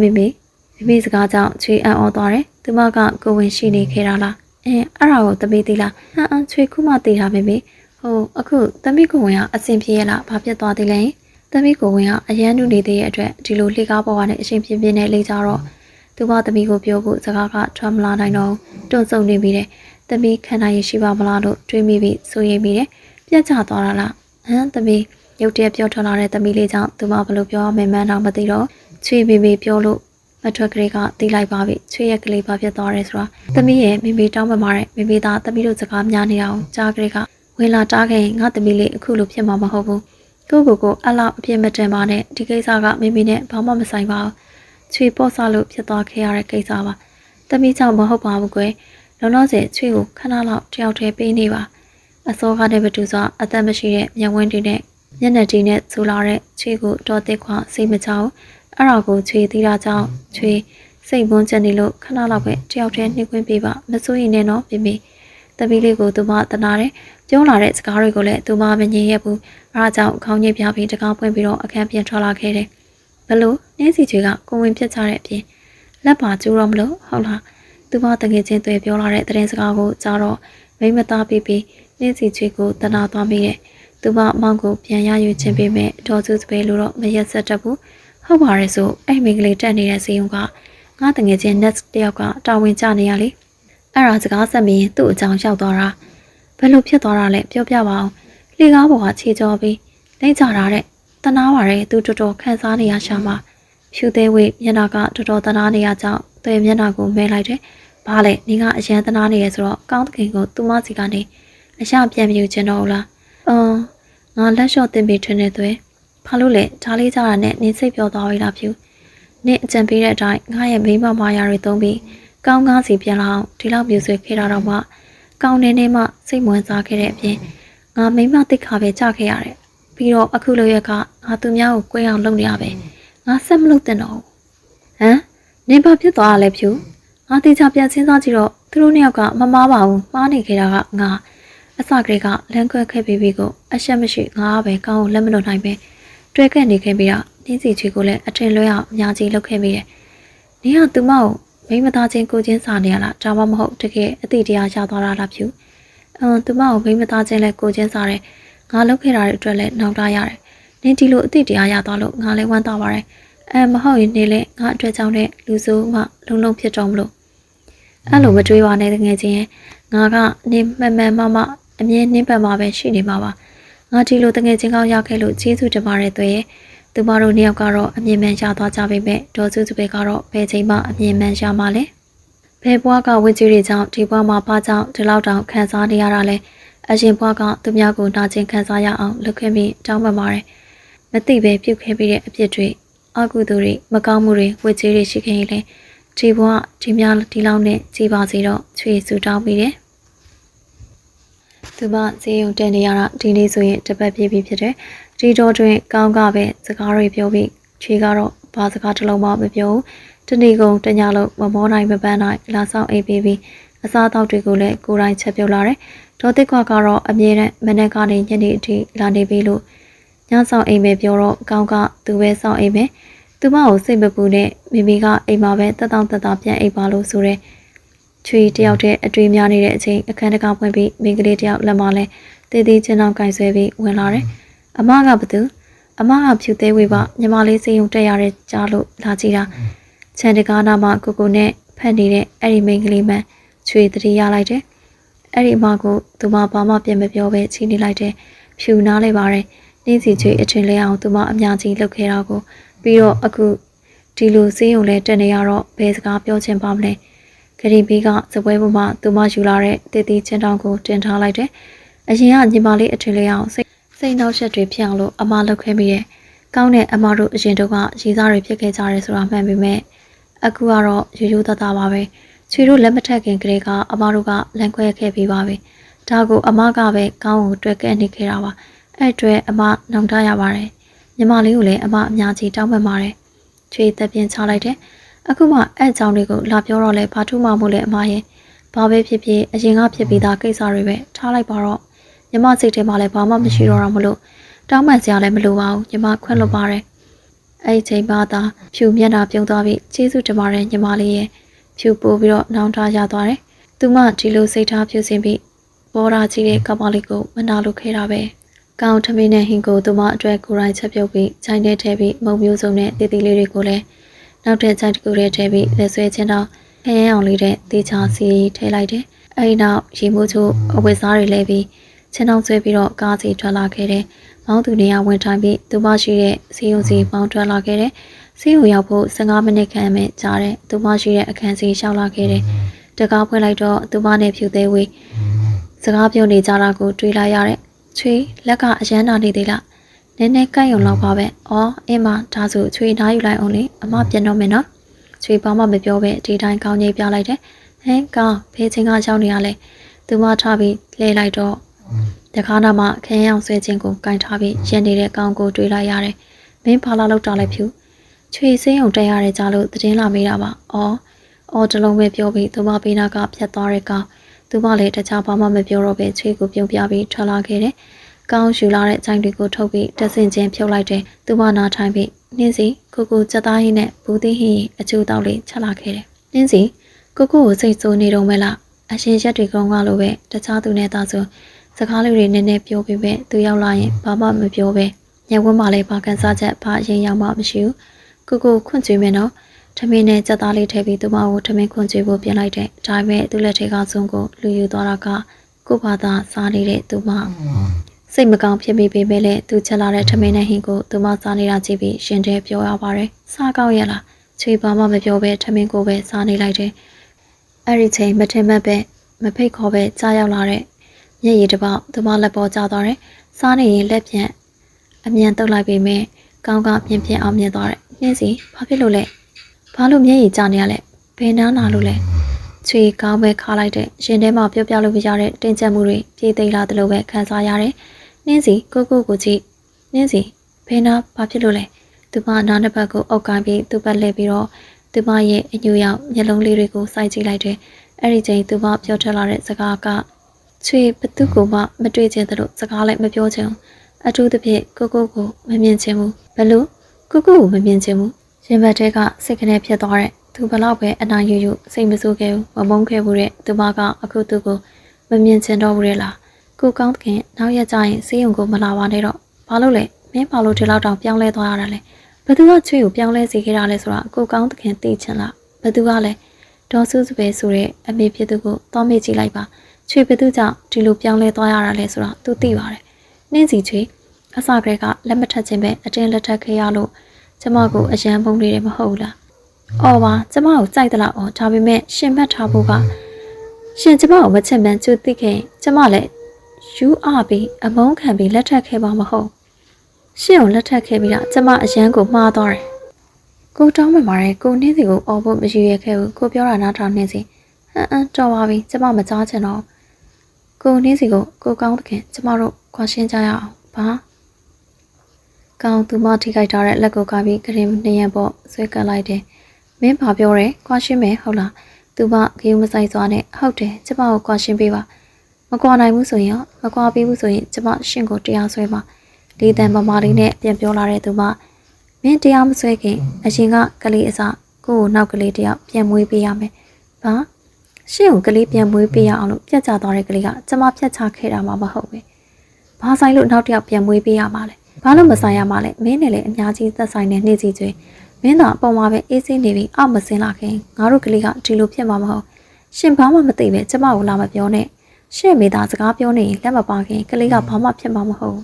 းမိစကားကြောင့်ချွေအံ့ဩသွားတယ်သူမကကိုဝင်ရှိနေခဲ့တာလားအဲ့ဒါကိုသမီးသိလားချွေခုမှသိတာမိအခုသမီးကိုဝင်ကအဆင်ပြေရလားဘာဖြစ်သွားသေးလဲသမီးကိုဝင်ကအရန်နုနေသေးတဲ့အတွက်ဒီလိုလှေကားပေါ်ကနေအရှင်ပြင်းပြင်းနဲ့လိမ့်ကြတော့သူမသမီးကိုပြောဖို့စကားကထွက်မလာနိုင်တော့တွန့်ဆုတ်နေပြီတဲ့သမီးခံနိုင်ရရှိပါမလားလို့တွေးမိပြီးစိုးရိမ်မိတယ်ပြတ်ကျသွားတာလားသမီးရုတ်တရက်ပြောထွက်လာတဲ့သမီးလေးကြောင့်သူမဘလို့ပြောမှန်းတော့မသိတော့ချွေမိပြောလို့မထွက်ကလေးကတီးလိုက်ပါပြီချွေရဲ့ကလေးဘာဖြစ်သွားတယ်ဆိုတာသမီးရဲ့မိတောင်းပန်ပါတယ်မိသားသမီးတို့စကားများနေအောင်ကြားကလေးကဝင်လာတားခဲ့ရင်ငါသမီးလေးအခုလိုဖြစ်မှာမဟုတ်ဘူးကိုအဲ့လောက်အပြစ်မတင်ပါနဲ့ဒီကိစ္စကမိနဲ့ဘာမှမဆိုင်ပါဘူးချွေပေါ့ဆလို့ဖြစ်သွားခဲ့ရတဲ့ကိစ္စပါသမီးကြောင့်မဟုတ်ပါဘူးကွယ်လုံးလုံးစေချွေကိုခဏလောက်တယောက်တည်းပေးနေပါအစောကတည်းကတူစွာအသက်မရှိတဲ့မျက်ဝန်းတွေနဲ့မျက်နှာတွေနဲ့ဆူလာတဲ့ချွေကိုတော်သက်ခွာစိတ်မချအောင်အဲ့ဒါကိုချွေသီးတာကြောင့်ချွေစိတ်မွန်းချက်နေလို့ခဏလောက်ပဲတယောက်တည်းနှိပ်ခွင့်ပေးပါမစိုးရင်နဲ့နော်သမီးလေးကိုသူမတနာတယ်ပြောလာတဲ့စကားတွေကိုလည်းသူမမငြင်းရဘူးအားကြောင့်ခေါင်းညစ်ပြပြီးတကားပွင့်ပြီးတော့အခန်းပြန်ထွက်လာခဲ့တယ်ဘလို့နှင်းစီချွေကကိုဝင်ပြစ်ချတဲ့အပြင်လက်ပါကျိုးတော့မလို့ဟုတ်လားသူမတငယ်ချင်းတွေပြောလာတဲ့သတင်းစကားကိုကြားတော့မိမသားပြီးနှင်းစီချွေကိုတနာသွားမိတယ်သူမမောင်ကိုပြန်ရယူခြင်းပေးမဲ့ဒေါ်စုစပယ်လို့တော့မရက်ဆက်တတ်ဘူးဟုတ်ပါရဲ့ဆိုအဲ့မိန်းကလေးတက်နေတဲ့စီယုံကငါတငယ်ချင်း next တယောက်ကတာဝန်ကျနေရလေအဲ့ဒါစကားဆက်ပြီးသူ့အကြောင်းရောက်သွားတာဘယ်လိုဖြစ်သွားတာလဲပြောပြပါအောင်လေကားပေါ်ကခြေကြောပြီးလိမ့်ကြတာတဲ့တနာပါရဲ့သူတော်တော်ခန်းစားနေရရှာမှာဖြူသေးဝိမျက်နှာကတော်တော်တနာနေရကြောင်းသူ့မျက်နှာကိုမဲလိုက်တယ်ဘာလဲနင်ကအရန်တနာနေရဆိုတော့ကောင်းတခင်ကိုသူမစီကနေအရှပြန်မယူချင်တော့ဘူးလားငါလက်လျှော့တင်ပြီးထွင်းနေသွဲဘာလို့လဲဓာလေးကြတာနဲ့နင်စိတ်ပြောသွားပြီလားဖြူနင်အကြံပေးတဲ့အတိုင်းငါရဲ့မိမမာယာတွေသုံးပြီးကောင်းကားစီပြန်လာအောင်ဒီလောက်မျိုးဆွေခဲ့တာတော့မှကောင်းနေမှစိတ်ဝင်စားခဲ့တဲ့အပြင်ငါမိမတိတ်ခါပဲကြခဲ့ရတယ်ပြီးတော့အခုလိုရကငါသူများကိုကိုယ်အောင်လုပ်နေရပဲငါဆက်မလုပ်တဲ့တော့နင်ဘာဖြစ်သွားရလဲဖြူငါတေချာပြန်စဉ်းစားကြည့်တော့သူတို့နှစ်ယောက်ကမမားပါဘူးမှားနေခဲ့တာကငါအစကလေးကလမ်းခွဲခဲ့ပြီးကိုအရှက်မရှိငါပဲကောင်းကိုလက်မလွတ်နိုင်ပဲတွဲခဲ့နေခဲ့ပြီးတော့နင်းစီချွေကိုလည်းအထင်လွဲအောင်အများကြီးလုပ်ခဲ့မိတယ်နင်ကသူမကိုမိမသားချင်းကိုချင်းစာနေရလားဒါမှမဟုတ်တကယ်အတိတရားရသွားတာလားဖြူသူမကိုမိမသားချင်းလည်းကိုချင်းစာတယ်ငါလုပ်ခဲ့တာတွေအတွက်လည်းနောက်တာရတယ်နင်ဒီလိုအတိတရားရသွားလို့ငါလည်းဝမ်းသာပါတယ်မဟုတ်ရင်နေလေငါအတွက်ကြောင့်လည်းလူဆိုးမှလုံဖြစ်တော့မလို့အဲ့လိုမတွေးပါနဲ့တကယ်ချင်းငါကနေမှန်မအမြဲနှင်းပတ်မှာပဲရှိနေမှာပါငါဒီလိုတကယ်ချင်းကောင်းရခဲ့လို့ကျေးဇူးတင်ပါတယ်တွေ့ရဲ့သူမတို့နှစ်ယောက်ကတော့အမြင်မှန်ရသွားကြပေမဲ့ဒေါ်စုစပယ်ကတော့ဘယ်ချိန်မှအမြင်မှန်ရမှာလဲဘယ်ဘွားကဝင်းကြီးတွေကြောင့်ဒီဘွားမှာဘာကြောင့်ဒီလောက်တောင်ခံစားနေရတာလဲအရင်ဘွားကသူများကိုနာကျင်ခံစားရအောင်လုပ်ခဲ့ပြီးတောင်းပန်ပါတယ်မသိပဲပြုတ်ခဲ့ပြီးတဲ့အပြစ်တွေအကုသိုလ်တွေမကောင်းမှုတွေဝင်းကြီးတွေရှိခဲ့ရင်လေဒီဘွားဒီများဒီလောက်နဲ့ကြည်ပါစေတော့ချွေဆူတောင်းပြီးတယ်သူမဈေးရုံတက်နေရတာဒီနေ့ဆိုရင်တပတ်ပြည့်ပြီဖြစ်တယ်ဒီတော့တွင်ကောင်းကပဲစကားတွေပြောပြီးချွေကတော့ဘာစကားတစ်လုံးမှမပြောဘူးတနေ့ကုန်တညလုံးမမောနိုင်မပန်းနိုင်လာဆောင်အိပ်ပြီးအစားအသောက်တွေကိုလည်းကိုယ်တိုင်ချက်ပြုတ်လာတယ်ဒေါ်တစ်ခွာကတော့အမြဲတမ်းမနေ့ကနေညနေအထိလာနေပြီလို့ညဆောင်အိမ်ပဲပြောတော့ကောင်းကသူပဲဆောင်အိမ်ပဲသူမကိုစိတ်မပူနဲ့မိကအိမ်မှာပဲတက်တောင့်တက်တာပြန်အိပ်ပါလို့ဆိုတဲ့ချွေတယောက်တည်းအတွေ့များနေတဲ့အချိန်အခန်းတကာဖွင့်ပြီးမိန်းကလေးတယောက်လက်မလဲတည်တည်ချင်းအောင်ကင်ဆွဲပြီးဝင်လာတယ်အမကဘာသူအမကဖြူသေးဝေးပါညီမလေးစိတ်ုံတက်ရတဲ့ကြားလို့လာကြည့်တာခြံတကားနာမှာကိုနဲ့ဖက်နေတဲ့အဲ့ဒီမိန်းကလေးမှချွေတတိရလိုက်တယ်အဲ့ဒီအမကိုသူမဘာမှပြန်မပြောပဲချီနေလိုက်တယ် ဖြူနားလိုက်ပါတယ်နင်းစီချွေအထင်လဲအောင်သူမအများကြီးလှုပ်ခဲ့တာကိုပြီးတော့အခုဒီလိုစေးုံလဲတက်နေရတော့ဘယ်စကားပြောချင်ပါမလဲဂရီဘီကစပွဲပေါ်မှာသူမယူလာတဲ့တည်တည်ချင်းတောင်ကိုတင်ထားလိုက်တယ်အရင်ကညီမလေးအထင်လဲအောင်စိတ်နှောက်ယှက်တွေဖြစ်အောင်လို့အမလှုပ်ခဲ့မိရဲ့ကောင်းတဲ့အမတို့အရင်တော့ကရေးစားတွေဖြစ်ခဲ့ကြတယ်ဆိုတာမှန်ပေမဲ့အခုကတော့ရိုးရိုးသားသားပါပဲချွေတို့လက်မထက်ခင်ကလေးကအမတို့ကလန်ခွဲခဲ့ပြီးပါပြီဒါကိုအမကပဲကောင်းကိုတွက်ကဲနေခဲ့တာပါအဲ့အတွက်အမနောင်တရပါတယ်ညီမလေးကိုလည်းအမအများကြီးတောင်းပန်ပါတယ်ချွေသက်ပြင်းချလိုက်တယ်အခုမှအဲ့အကြောင်းလေးကိုလာပြောတော့လဲဘာထူးမှမို့လဲအမရဲ့ဘာပဲဖြစ်ဖြစ်အရင်ကဖြစ်ပြီးသားကိစ္စတွေပဲထားလိုက်ပါတော့ညီမစိတ်ထဲမှာလည်းဘာမှမရှိတော့တာမလို့တောင်းပန်စရာလည်းမလိုပါဘူးညီမခွင့်လွှတ်ပါတယ်အဲ့ဒီချိန်မှသာဖြူမျက်နှာပြုံးသွားပြီးကျေးဇူးတင်ပါတယ်ညီမလေးရဲ့ဖြူပို့ပြီးတော့နောင်တရသွားတယ်သူမဒီလိုစိတ်ထားဖြူစင်ပြီးပေါ်ရာကြီးတဲ့ကပ္ပလေးကိုမနာလို့ခဲ့တာပဲကောင်းထမင်းနဲ့ဟင်ကိုသူမအတွက်ကိုယ်တိုင်ချက်ပြုတ်ပြီးခြိုင်းထဲထည့်ပြီးမုံမျိုးစုံနဲ့တီတီလေးတွေကိုလည်းနောက်တဲ့ခြိုင်းတစ်ခုထဲထည့်ပြီးလက်ဆွဲချင်းတော့ခင်းအောင်လေးတဲ့တေချာစီထည့်လိုက်တယ်အဲဒီနောက်ရေမိုးချိုးအဝတ်စားတွေလဲပြီးချင်းအောင်ဆွဲပြီးတော့ကားစီထွက်လာခဲ့တယ်မောင်းသူနေရာဝင်ထိုင်ပြီးသူမရှိတဲ့စီယုံစီပေါင်းထွက်လာခဲ့တယ်စီယုံရောက်ဖို့15မိနစ်ခန့်ပဲကြာတယ်သူမရှိတဲ့အခန်းစီရှောက်လာခဲ့တယ်တကားဖွင့်လိုက်တော့သူမနဲ့ဖြူသေးဝေးစကားပြောနေကြတာကိုတွေးလိုက်ရတဲ့ချွေလက်ကအရန်နာနေသေးလားနည်းနည်းကိုက်ရုံလောက်ပါပဲအော်အင်းမဒါဆိုချွေနားယူလိုက်အောင်လေအမပြန်တော့မယ်နော်ချွေဘာမှမပြောပဲဒီတိုင်းကောင်းကြီးပြလိုက်တယ်ဟင်ကောင်းဖေးချင်းကရောက်နေရလဲသူမထားပြီးလဲလိုက်တော့တခါနာမှခင်းအောင်ဆွဲခြင်းကိုကင်ထားပြီးရန်နေတဲ့ကောင်းကိုတွေးလိုက်ရတယ်မင်းဘာလာလောက်တာလဲဖြူချွေစင်းုံတက်ရတယ်ကြားလို့သတင်းလာမေးတာပါအော်တလုံးပဲပြောပြီးသူမပေးနာကဖြတ်သွားတဲ့ကောင်းသူမလည်းတခြားဘာမှမပြောတော့ပဲချွေကိုပြုံးပြပြီးထွက်လာခဲ့တယ်။ကောင်းယူလာတဲ့ချိုင်းတွေကိုထုတ်ပြီးတက်ဆင်ချင်းဖြုတ်လိုက်တယ်။သူမနာထိုင်ပြီးနင်းစီကိုစက်သားဟင်းနဲ့ဘူးသီးဟင်းအချိုးတောက်လေးချက်လာခဲ့တယ်။နင်းစီကိုစိတ်ဆိုးနေတော့မဲလားအရှင်ရက်တွေကောင်းကလိုပဲတခြားသူနဲ့သားဆိုစကားလေးတွေနည်းနည်းပြောပြီးပဲသူရောက်လာရင်ဘာမှမပြောပဲညဝန်းမှလည်းဘာကန်စားချက်ဘာအရင်ရောက်မှမရှိဘူးကိုခွန့်ကြွေးမယ်နော်ထမင်းနဲ့ကြက်သားလေးထည့်ပြီးသူမကိုထမင်းခွန့်ကြွေးဖို့ပြင်လိုက်တယ်ဒါပေမဲ့သူ့လက်ထဲကစုံကိုလူယူသွားတာကကိုဘာသာစားနေတဲ့သူမစိတ်မကောင်းဖြစ်မိပေမဲ့လည်းသူချက်လာတဲ့ထမင်းနဲ့ဟင်းကိုသူမစားနေတာကြည့်ပြီးရှင်တဲပြောရပါတယ်စားကောင်းရလားချွေဘာမှမပြောပဲထမင်းကိုပဲစားနေလိုက်တယ်အဲ့ဒီချိန်မထင်မှတ်ပဲမဖိတ်ခေါ်ပဲကြားရောက်လာတဲ့မျက်ရည်တစ်ပေါက်သူမလက်ပေါ်ကျသွားတယ်စားနေရင်လက်ပြန်အမြန်တုပ်လိုက်ပေမဲ့ကောင်းကပြင်းပြင်းအောင်မြင်သွားတယ်နှင်းစီဘာဖြစ်လို့လဲဘာလို့မျက်ရည်ကျနေရလဲဘယ်နားနာလို့လဲချွေကောင်းပဲခါလိုက်တဲ့ရှင်ထဲမှာပြောပြလို့မရတဲ့တင်းကျပ်မှုတွေပြေးသိမ်းလာတယ်လို့ပဲခံစားရတယ်နှင်းစီကိုကြည့်နှင်းစီဘယ်နာဘာဖြစ်လို့လဲသူမနားနှစ်ဖက်ကိုအုပ်ကိုင်းပြီးသူ့ဘက်လှည့်ပြီးတော့သူမရဲ့အညူရောက်မျက်လုံးလေးတွေကိုစိုက်ကြည့်လိုက်တယ်အဲ့ဒီချိန်သူမပြောထွက်လာတဲ့စကားကချွေဘသူကိုမှမတွေ့ချင်သလိုစကားလည်းမပြောချင်အထူးသဖြင့်ကိုမမြင်ချင်ဘူးဘလို့ကိုမမြင်ချင်ဘူးရင်ဘတ်ထဲကစိတ်ကနေဖြစ်သွားတဲ့သူဘလောက်ပဲအနိုင်ယူစိတ်မဆိုးခဲ့ဘူးမမုန်းခဲ့ဘူးတဲ့သူမကအခုသူ့ကိုမမြင်ချင်တော့ဘူးလေလားကိုကောင်းသခင်နောက်ရက်ကျရင်ဆေးရုံကိုမလာပါနဲ့တော့ဘာလို့လဲမင်းဘာလို့ဒီလောက်တောင်ပြောင်းလဲသွားရတာလဲဘသူကချွေကိုပြောင်းလဲစေခဲ့တာလဲဆိုတာကိုကောင်းသခင်သိချင်လားဘသူကလဲဒေါ်စုစပဲဆိုတဲ့အမေဖြစ်သူကိုတောင်းမေ့ကြည့်လိုက်ပါချွေဘသူကြောင့်ဒီလိုပြောင်းလဲသွားရတာလဲဆိုတာသူသိပါတယ်နှင်းစီချွေအစကတည်းကလက်မထက်ခြင်းပဲအတင်းလက်ထက်ခဲ့ရလို့ကျမကိုအရန်ပုံနေတယ်မဟုတ်လားအော်ပါကျမကိုကြိုက်သလားအော်ဒါပေမဲ့ရှင်မှတ်ထားဖို့ကရှင်ကျမကိုမချစ်မှန်းကြိုသိခဲ့ကျမလည်းယူအားပြီးအမုန်းခံပြီးလက်ထက်ခဲ့ပါမဟုတ်ရှင်ကိုလက်ထက်ခဲ့ပြီးတော့ကျမအရန်ကိုမှားသွားတယ်ကိုတောင်းမှမှာတယ်ကိုနှင်းစီကိုအော်ဖို့မယူရခဲ့ဘူးကိုပြောတာနားထောင်နှင်းစီတော်ပါပြီကျမမကြားချင်တော့ကိုနှင်းစီကိုကောင်းသခင်ကျမတို့ခွာရှင်းကြရအောင်ဘာကောင်းသူမထိခိုက်ထားတဲ့လက်ကိုကပြီးကရင်နှစ်ရက်ပေါ့ဆွဲကပ်လိုက်တယ်မင်းဘာပြောရဲခွာရှင်းမယ်ဟုတ်လားသူမဂယုမဆိုင်စွာနဲ့ဟုတ်တယ်ကျမကိုခွာရှင်းပေးပါမကွာနိုင်ဘူးဆိုရင်မကွာပေးဘူးဆိုရင်ကျမရှင့်ကိုတရားဆွဲပါလေးတန်မမာလေးနဲ့ပြန်ပြောလာတဲ့သူမမင်းတရားမဆွဲခင်အရင်ကလေးအစကိုနောက်ကလေးတယောက်ပြန်မွေးပေးရမယ်ဘာရှင့်ကိုကလေးပြန်မွေးပေးရအောင်လို့ပြတ်ကျသွားတဲ့ကလေးကကျမဖြတ်ချခဲ့တာမှမဟုတ်ပဲဘာဆိုင်လို့နောက်တယောက်ပြန်မွေးပေးရမှာလဲဘာလို့မဆိုင်ရမှာလဲမင်းနဲ့လည်းအများကြီးသက်ဆိုင်တဲ့နေ့စီကျွေးမင်းသာအပေါ်မှာပဲအေးဆေးနေပြီးအောက်မစင်းလာခင်ငါတို့ကလေးကဒီလိုဖြစ်မှာမဟုတ်ရှင်ဘာမှမသိပဲကျမကိုလာမပြောနဲ့ ရှင့်မိသားစကားပြောနေရင်လက်မပါခင်ကလေးကဘာမှဖြစ်မှာမဟုတ်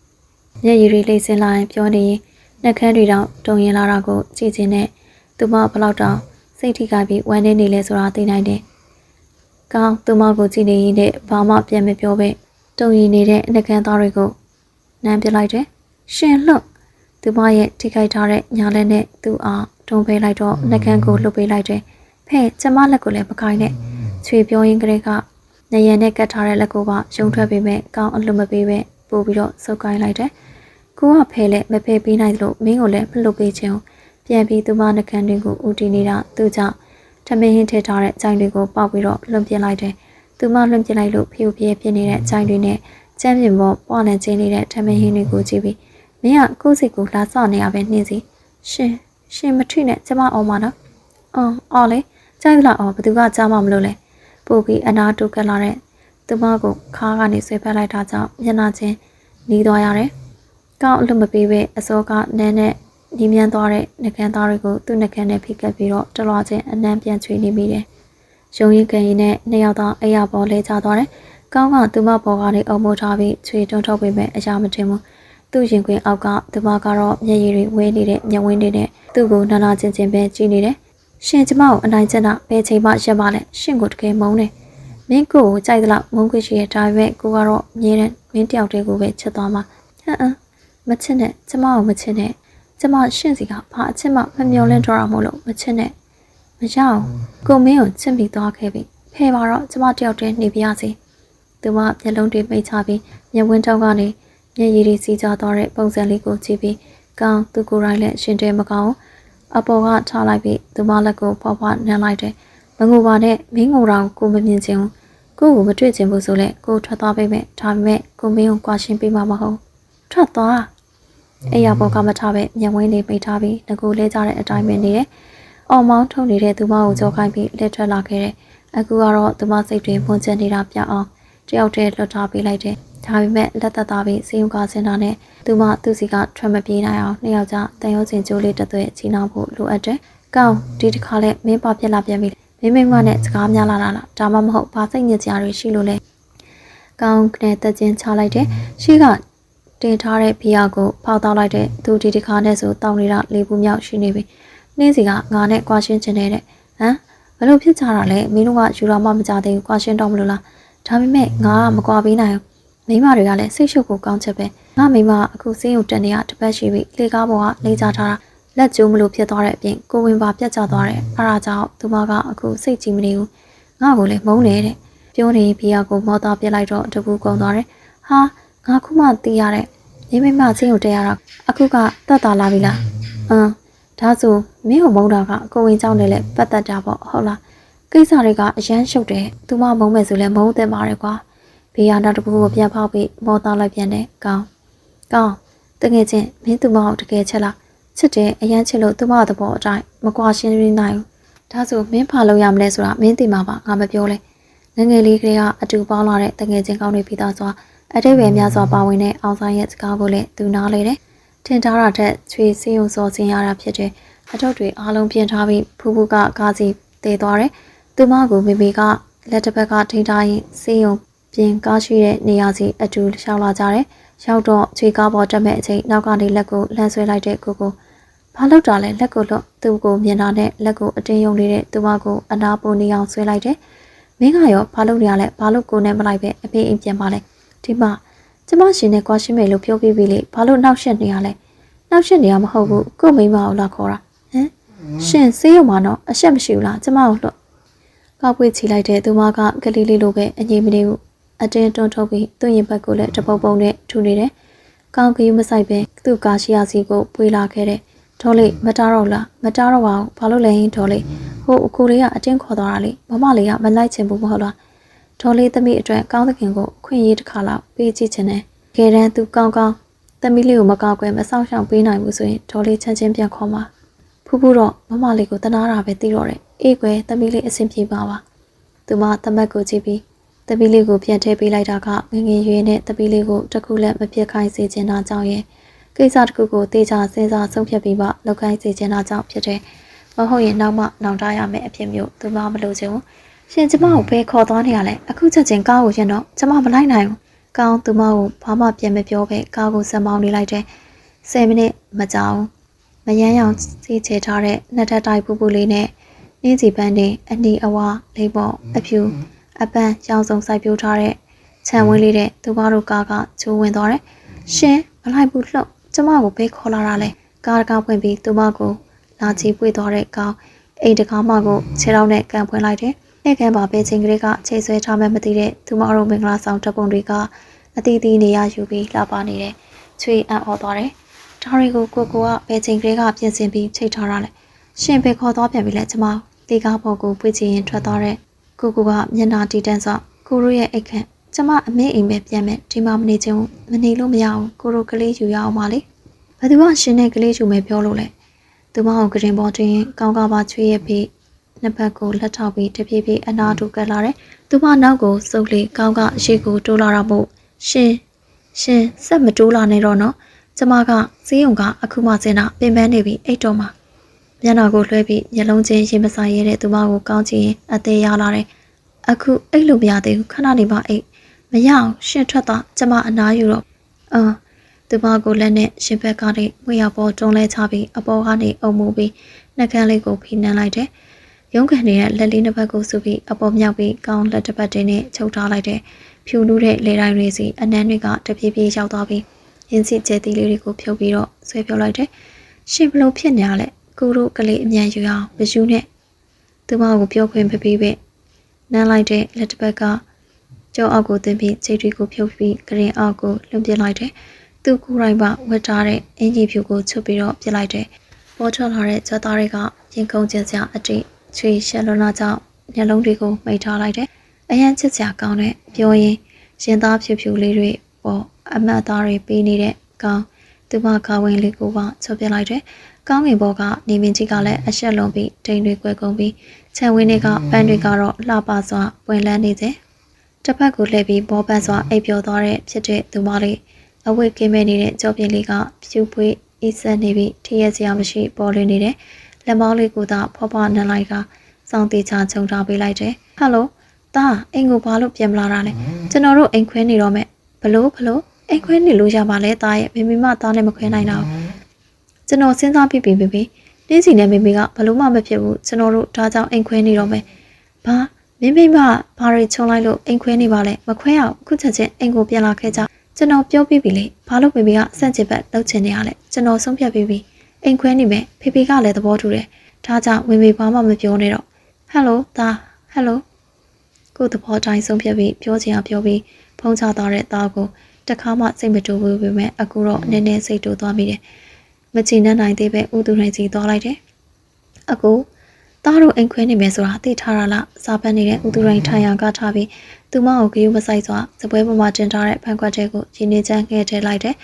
။မျက်ရည်တွေလိမ့်စင်လာရင်ပြောနေရင်နှက်ခမ်းတွေတောင်တုံရင်လာတာကိုကြည့်ချင်းနဲ့သူမဘလောက်တောင်စိတ်ထိခိုက်ပြီးဝမ်းနေနေလဲဆိုတာသိနိုင်တယ်။ကောင်းသူမကိုကြည့်နေရင်နဲ့ဘာမှပြန်မပြောပဲတုံရင်နေတဲ့နှက်ခမ်းသားတွေကိုနမ်းပြလိုက်တယ်။ရှင်လှုပ်သူမရဲ့ထိခိုက်ထားတဲ့ညာလက်နဲ့သူ့အားတွန်းပေးလိုက်တော့နှက်ခမ်းကိုလှုပ်ပေးလိုက်တယ်။ဖဲကျမလက်ကိုလည်းမခိုင်းနဲ့ချွေပြောရင်းကလေးကနေရနဲ့ကတ်ထားတဲ့လက်ကိုပါရုံထွက်ပေးမဲ့ကောင်းအလွတ်မပေးပဲပို့ပြီးတော့စုပ်ကိုင်းလိုက်တယ်။ကိုကဖဲလည်းမဖဲပေးနိုင်လို့မင်းကိုလည်းမလှုပ်ပေးချင်ပြန်ပြီးသူမနှကန်းတွေကိုဦးတည်နေတာသူကြောင့်ထမင်းဟင်းထည့်ထားတဲ့အကြိုင်တွေကိုပေါက်ပြီးတော့လွန်ပြလိုက်တယ်။သူမလွန်ပြလိုက်လို့ဖျို့ဖျဲဖြစ်နေတဲ့အကြိုင်တွေနဲ့ကျမ်းပြင်ပေါ်ပွားလန့်ကျင်းနေတဲ့ထမင်းဟင်းတွေကိုကြည့်ပြီးမင်းကကိုယ်စိတ်ကိုလာစော့နေရပဲနှင်းစီရှင်မထိနဲ့ကျမအောင်ပါနော်။အော်လေကြိုက်လာအောင်ဘသူကကြားမှမလို့လဲပို့ပြီးအနာတူကလာတဲ့သူမကိုခါကနေဆွဲဖက်လိုက်တာကြောင့်မျက်နှာချင်းနီးသွားရတယ်။ကောင်းအလွတ်မပေးပဲအစောကနန်းနဲ့ညီမြန်းသွားတဲ့နှကန်းသားတွေကိုသူ့နှကန်းနဲ့ဖိကပ်ပြီးတော့တလွားချင်းအနှမ်းပြန်ချွေနေမိတယ်။ရုံရင်ကန်ရင်နဲ့နှစ်ယောက်သားအိယာပေါ်လဲချသွားတယ်။ကောင်းကသူမပေါ်ကနေအုံမိုးထားပြီးချွေတွန်းထုတ်ပေးမဲ့အရာမတင်ဘူး။သူ့ရင်ခွင်အောက်ကသူမကတော့မျက်ရည်တွေဝဲနေတဲ့မျက်ဝန်းတွေနဲ့သူ့ကိုနာနာချင်းချင်းပဲကြည့်နေတယ်။ရှင်ကျမကိုအနိုင်ကျင့်တာဘယ်ချိန်မှရက်ပါလဲရှင်ကိုတကယ်မုန်းတယ်။မင်းကိုကြိုက်သလားမုန်းခွင့်ရှိရဲ့ဒါပေမဲ့ကိုကတော့မြဲတဲ့မင်းတယောက်တည်းကိုပဲချက်သွားမှာမချစ်နဲ့ကျမကိုမချစ်နဲ့ကျမရှင့်စီကဘာအချစ်မှမမျောလင့်တော့တာမို့လို့မချစ်နဲ့မရအောင်ကိုမင်းကိုချစ်ပြီးသွားခဲ့ပြီဖဲပါတော့ကျမတယောက်တည်းနေပြရစီသူမမျက်လုံးတွေမိတ်ချပြီးမျက်ဝန်းထောက်ကနေမျက်ရည်တွေစီးကျသွားတဲ့ပုံစံလေးကိုကြည့်ပြီးကောင်းသူကိုယ်တိုင်လည်းရှင်တဲမကောင်းအပေါ်ကထားလိုက်ပြီးသူမလက်ကိုဖွားဖွားနမ်းလိုက်တယ်မငိုပါနဲ့မင်းငိုတာကိုမမြင်ချင်ဘူးကိုကိုမတွေ့ချင်ဘူးဆိုလဲကိုထွက်သွားပေးမယ်ဒါပေမဲ့ကိုမင်းကိုကွာရှင်းပေးမှာမဟုတ်ထွက်သွားအဲ့ရပေါ်ကမထားပဲညံဝင်းလေးပိတ်ထားပြီးငကိုလဲကြတဲ့အတိုင်းပဲနေတယ်။အော်မောင်းထုံနေတဲ့သူမကိုကြောခိုင်းပြီးလက်ထွက်လာခဲ့တယ်။အခုကတော့သူမစိတ်တွေမွန်ကျန်နေတာပြအောင်တယောက်တည်းလွတ်ထားပေးလိုက်တယ်။ဒါပေမဲ့လက်သက်သားပြီးစေယုံကစင်တာနဲ့သူမသူ့စီကထွက်မပြေးနိုင်အောင်နှစ်ယောက်ကြားတန်ရုံးစင်ကျိုးလေးတစ်သွဲချီနှောင်းဖို့လိုအပ်တယ်။ကောင်းဒီတစ်ခါလဲမင်းပါပြက်လာပြန်ပြီ။မင်းမနဲ့စကားများလာလားဒါမှမဟုတ်ဘာစိတ်ညစ်ကြတွေရှိလို့လဲ။ကောင်းနဲ့တက်ချင်းချလိုက်တယ်။ရှိကတင်ထားတဲ့ဘီယာကိုဖောက်တောက်လိုက်တဲ့သူဒီတစ်ခါနဲ့ဆိုတောင်းနေတာလေးဘူးမြောက်ရှိနေပြီနှင်းစီကငါနဲ့ကွာရှင်းချင်နေတဲ့ဟမ်ဘလို့ဖြစ်ကြတာလဲမင်းတို့ကယူတော်မှမကြသေးဘူးကွာရှင်းတော့မလို့လားဒါပေမဲ့ငါကမကွာပေးနိုင်ဘူးမိမတွေကလည်းစိတ်ရှုပ်ကိုကောင်းချက်ပဲငါမိမအခုစင်းရုံတက်နေရတပတ်ရှိပြီလေကားပေါ်ကလေချထားတာလက်ကျိုးမလို့ဖြစ်သွားတဲ့အပြင်ကိုဝင်ပါပြတ်ကျသွားတယ်အဲဒါကြောင့်သူမကအခုစိတ်ကြည်မနေဘူးငါ့ကိုလည်းမုန်းနေတဲ့ပြောနေဘီယာကိုမော်တာပြစ်လိုက်တော့တကူကုန်သွားတယ်ဟာငါခုမှသိရတဲ့မိမချင်းကိုတရားတာအခုကတတ်တာလာပြီလားဒါဆိုမင်းကိုမုန်းတာကကိုဝင်เจ้าနဲ့လည်းပတ်သက်တာပေါ့ဟုတ်လားကိစ္စတွေကအရန်ရှုပ်တယ်သူမမုန်းမယ်ဆိုလည်းမုန်းသင့်ပါတယ်ကွာဘေးရနောက်တစ်ခုကိုပြန်ဖောက်ပြီးမောသားလိုက်ပြန်တယ်ကောင်းတကယ်ချင်းမင်းသူမကိုတကယ်ချက်လားချစ်တယ်အရန်ချစ်လို့သူမသဘောအတိုင်းမကွာရှင်းရင်းနိုင်ဘူးဒါဆိုမင်းဖာလို့ရမလဲဆိုတာမင်းသိမှာပါငါမပြောလဲငငယ်လေးကလေးကအတူပေါင်းလာတဲ့တကယ်ချင်းကောင်းတွေပြီးသားစွာအတိတ်ပဲများစွာပါဝင်တဲ့အောင်ဆိုင်ရဲ့စကားကိုလည်းသူနားလေတယ်။ထင်ထားတာထက်ချွေစင်းုံစော်စင်းရတာဖြစ်တဲ့အထုပ်တွေအားလုံးပြင်ထားပြီးဖူးဖူးကကားစီတည်သွားတယ်။သူမကိုမိမိကလက်တစ်ဖက်ကထိန်းထားရင်စင်းုံပြင်ကားရှိတဲ့နေရာစီအတူလျှောက်လာကြတယ်။ရောက်တော့ချွေကားပေါ်တက်မဲ့အချိန်နောက်ကနေလက်ကိုလှမ်းဆွဲလိုက်တဲ့ကိုဘာလုပ်တာလဲလက်ကိုလွတ်သူ့ကိုမြင်တာနဲ့လက်ကိုအတင်းယုံနေတဲ့သူမကိုအနာပိုနေအောင်ဆွဲလိုက်တယ်။မင်းကရောဘာလုပ်နေရလဲဘာလို့ကိုနဲ့မလိုက်ပဲအဖေအိမ်ပြန်ပါလဲဒီမှာကျမရှင်နဲ့ကွာရှင်းမယ်လို့ပြောပြီးပြီလေဘာလို့နှောက်ရှက်နေရလဲနှောက်ရှက်နေရမဟုတ်ဘူးကို့မိမကိုလာခေါ်တာဟမ်ရှင်စေးရုံမှာတော့အရှက်မရှိဘူးလားကျမကိုလွတ်ကောက်ပွေးချီလိုက်တဲ့သူမကကလေးလေးလိုပဲအငြိမ်မနေဘူးအတင်းတွန်းထုတ်ပြီးသူ့ရင်ဘက်ကိုလည်းတပုတ်ပုံနဲ့ထူနေတယ်ကောင်းကယူမဆိုင်ပဲသူ့ကားရှိရစီကိုပွေလာခဲ့တဲ့ဒေါ်လေးမတားတော့လားမတားတော့ပါဘူးဘာလို့လဲဟင်းဒေါ်လေးဟိုအကူလေးကအတင်းခေါ်သွားတာလေမမလေးကမလိုက်ချင်ဘူးမဟုတ်လားဒေါ်လေးသမီးအတွက်ကောင်းသခင်ကိုခွင့်ရေးတစ်ခါလောက်ပေးကြည့်ချင်တယ်။ကဲတမ်းသူကောင်းသမီးလေးကိုမကောက်ကွယ်မဆောင်ရှောင်ပေးနိုင်ဘူးဆိုရင်ဒေါ်လေးချမ်းချင်းပြန်ခေါ်မှာ။ဖူးဖူးတော့မမလေးကိုတနာတာပဲသိတော့တယ်။အေးကွယ်သမီးလေးအဆင်ပြေပါပါ။သူမသမက်ကိုကြည့်ပြီးသမီးလေးကိုပြန်ထည့်ပေးလိုက်တာကငငယ်ရွယ်နဲ့သမီးလေးကိုတခုလက်မပြတ်ခိုင်းစေချင်တာကြောင့်ရဲ့ကိစ္စတစ်ခုကိုတေချာစဉ်းစားဆုံးဖြတ်ပြီးမှလောက်ခိုင်းစေချင်တာကြောင့်ဖြစ်တယ်။မဟုတ်ရင်နောက်မှနောင်တရမယ်အဖြစ်မျိုးသူမမလို့ချင်ဘူး။ ရှင်ကျမကိုဘယ်ခေါ်သွားနေရလဲအခုချက်ချင်းကားကိုရှင်တော့ကျမမလိုက်နိုင်ဘူးကောင်းသူမကိုဘာမှပြန်မပြောပဲကားကိုဆက်မောင်းနေလိုက်တယ်10မိနစ်မကြာဘူးမယမ်းရောင်စီချေထားတဲ့နှစ်ထပ်တိုက်ပူပူလေးနဲ့နှင်းစီပန်းတင်အနီအဝါလေးပေါ့အဖြူအပန်းရောင်စုံစိုက်ပြိုးထားတဲ့ခြံဝင်းလေးတဲ့သူမတို့ကားကချိုးဝင်သွားတယ်ရှင်မလိုက်ဘူးလှုပ်ကျမကိုဘယ်ခေါ်လာတာလဲကားတကားဖွင့်ပြီးသူမကိုလာချီပွေသွားတဲ့ကောင်းအိမ်တကားမကိုခြေထောက်နဲ့ကန်ဖွင့်လိုက်တယ်အဲ့ကံပါပဲချင်းကလေးကခြေဆွဲထားမှမသိတဲ့သူမတို့မင်္ဂလာဆောင်တပ်ပုံတွေကအတီးတီးနေရယူပြီးလှပနေတယ်ချွေအံ့ဩသွားတယ်ဒါတွေကိုကိုကဘယ်ချင်းကလေးကပြင်ဆင်ပြီးချိတ်ထားတာလဲရှင်ပဲခေါ်သွားပြန်ပြီလဲကျမတီကားပေါ်ကိုပွေချင်ရင်ထွက်သွားတဲ့ကိုကမျက်နှာတီးတန်းစွာကိုရိုရဲ့အိတ်ခန့်ကျမအမေအိမ်ပဲပြန်မယ်ဒီမှာမနေချင်ဘူးမနေလို့မရဘူးကိုရိုကလေးယူရအောင်ပါလေဘယ်သူကရှင်နဲ့ကလေးယူမယ်ပြောလို့လဲသူမကိုကရင်ပေါ်တင်ကောင်းကားပါချွေးရပြီးနှစ်ဖက်ကိုလက်ထောက်ပြီးတပြေးပြေးအနာတူကပ်လာတယ်သူမနောက်ကိုစုပ်လေကောင်းကအရှိကိုတိုးလာတော့မို့ရှင်ဆက်မတိုးလာနဲ့တော့နော်ကျမကဈေးုံကအခုမှစင်တာပင်ပန်းနေပြီအိတ်တော်မှာမျက်နှာကိုလွှဲပြီးမျက်လုံးချင်းရင်မဆိုင်ရတဲ့သူမကိုကောင်းချင်အသေးရလာတယ်အခုအိတ်လို့မရသေးဘူးခဏနေမှအိတ်မရအောင်ရှင်ထွက်သွားကျမအနားယူတော့သူမကိုလက်နဲ့ရှင်ဘက်ကနေမွေရပေါ်တွန်းလဲချပြီးအပေါ်ကနေအုံမူပြီးနှက်ခမ်းလေးကိုဖိနှံလိုက်တယ်ရုံးကန်နေတဲ့လက်လေးနှစ်ဖက်ကိုစုပြီးအပေါ်မြောက်ပြီးကောင်းလက်တစ်ပတ်တင်းနဲ့ချုပ်ထားလိုက်တယ်ဖြူလူးတဲ့လေတိုင်းတွေစီအနှမ်းတွေကတပြေးပြေးရောက်သွားပြီးရင်းစီကျဲသီးလေးတွေကိုဖြုတ်ပြီးတော့ဆွဲပြုတ်လိုက်တယ်ရှင်ဘလို့ဖြစ်နေရလဲကိုတို့ကလေးအမြန်ယူအောင်မယူနဲ့သူမကိုပြောခွင့်ပေးပြီးနမ်းလိုက်တဲ့လက်တစ်ပတ်ကကြောအောက်ကိုတင်ပြီးခြေတွေကိုဖြုတ်ပြီးကရင်အောက်ကိုလွန်ပြလိုက်တယ်သူကိုယ်တိုင်မှဝတ်ထားတဲ့အင်ကြီးဖြူကိုချုပ်ပြီးတော့ပြလိုက်တယ်ပေါ်ထွက်လာတဲ့ချက်သားတွေကရင်ခုန်ကျစရာအတိတ်ချွေရှက်လွန်လာကြောင့်မျက်လုံးတွေကိုမိတ်ထားလိုက်တယ်အရန်ချစ်စရာကောင်းတဲ့ပြောရင်ရင်သားဖြူဖြူလေးတွေပေါ်အမတ်သားတွေပေးနေတဲ့ကောင်းသူမကားဝင်လေးကိုပါချုပ်ပြလိုက်တယ်ကောင်းငင်ဘောကနေမင်းကြီးကလည်းအရှက်လုံးပြီးဒိန်တွေကွယ်ကုန်ပြီးခြံဝင်းတွေကပန်းတွေကတော့လှပစွာပွင့်လန်းနေတယ်တစ်ဖက်ကိုလှည့်ပြီးဘောပန်းစွာအိပ်ပျော်သွားတဲ့ဖြစ်တဲ့သူမလေးအဝတ်ကင်းမဲ့နေတဲ့ကြောပြင်းလေးကဖြူပွေးအေးဆက်နေပြီးထည့်ရစရာမရှိပေါ်လွင်နေတယ်လက်မောင်းလေးကိုသာဖွားဖွားနှံလိုက်ကစောင့်တေချာခြုံထားပေးလိုက်တယ်ဟယ်လိုတာအိမ်ကိုဘာလို့ပြန်မလာတာလဲကျွန်တော်တို့အိမ်ခွဲနေတော့မယ်ဘလို့အိမ်ခွဲနေလို့ရပါလဲတာရဲ့မိမိမသားနဲ့မခွဲနိုင်တော့ကျွန်တော်စဉ်းစားပြီးပြီတင်းစီနဲ့မိမိကဘလို့မှမဖြစ်ဘူးကျွန်တော်တို့ဒါကြောင့်အိမ်ခွဲနေတော့မယ်ဘာမိမိမဘာတွေခြုံလိုက်လို့အိမ်ခွဲနေပါလဲမခွဲအောင်ခုချက်ချင်းအိမ်ကိုပြန်လာခဲ့ကြကျွန်တော်ပြောပြီးပြီလေဘာလို့မိမိကစန့်ကျင်ဘက်လှုပ်ချင်နေရလဲကျွန်တော်ဆုံးဖြတ်ပြီးပြီအိမ်ခွဲနေမယ်ဖေကလည်းသဘောတူတယ်ဒါကြောင့်မိဘာမှမပြောနဲ့တော့ဟယ်လိုသားဟယ်လိုကိုသဘောတိုင်းဆုံးဖြတ်ပြီးပြောချင်အောင်ပြောပြီးဖုန်းချသွားတဲ့သားကိုတခါမှစိတ်မတူဘူးပေမဲ့အခုတော့နည်းနည်းစိတ်တူသွားမိတယ်မချင်နိုင်သေးပဲဥသူနိုင်စီသွားလိုက်တယ်အခုသားတို့အိမ်ခွဲနေမယ်ဆိုတာသိထားရလားစာပန်းနေတဲ့ဥသူနိုင်ထိုင်ရကထားပြီးသူမကိုဂရုမစိုက်စွာစပွဲပေါ်မှာတင်ထားတဲ့ဖန်ခွက်တဲ့ကိုရင်းနေချမ်းငှဲ့ထည့်လိုက်တယ်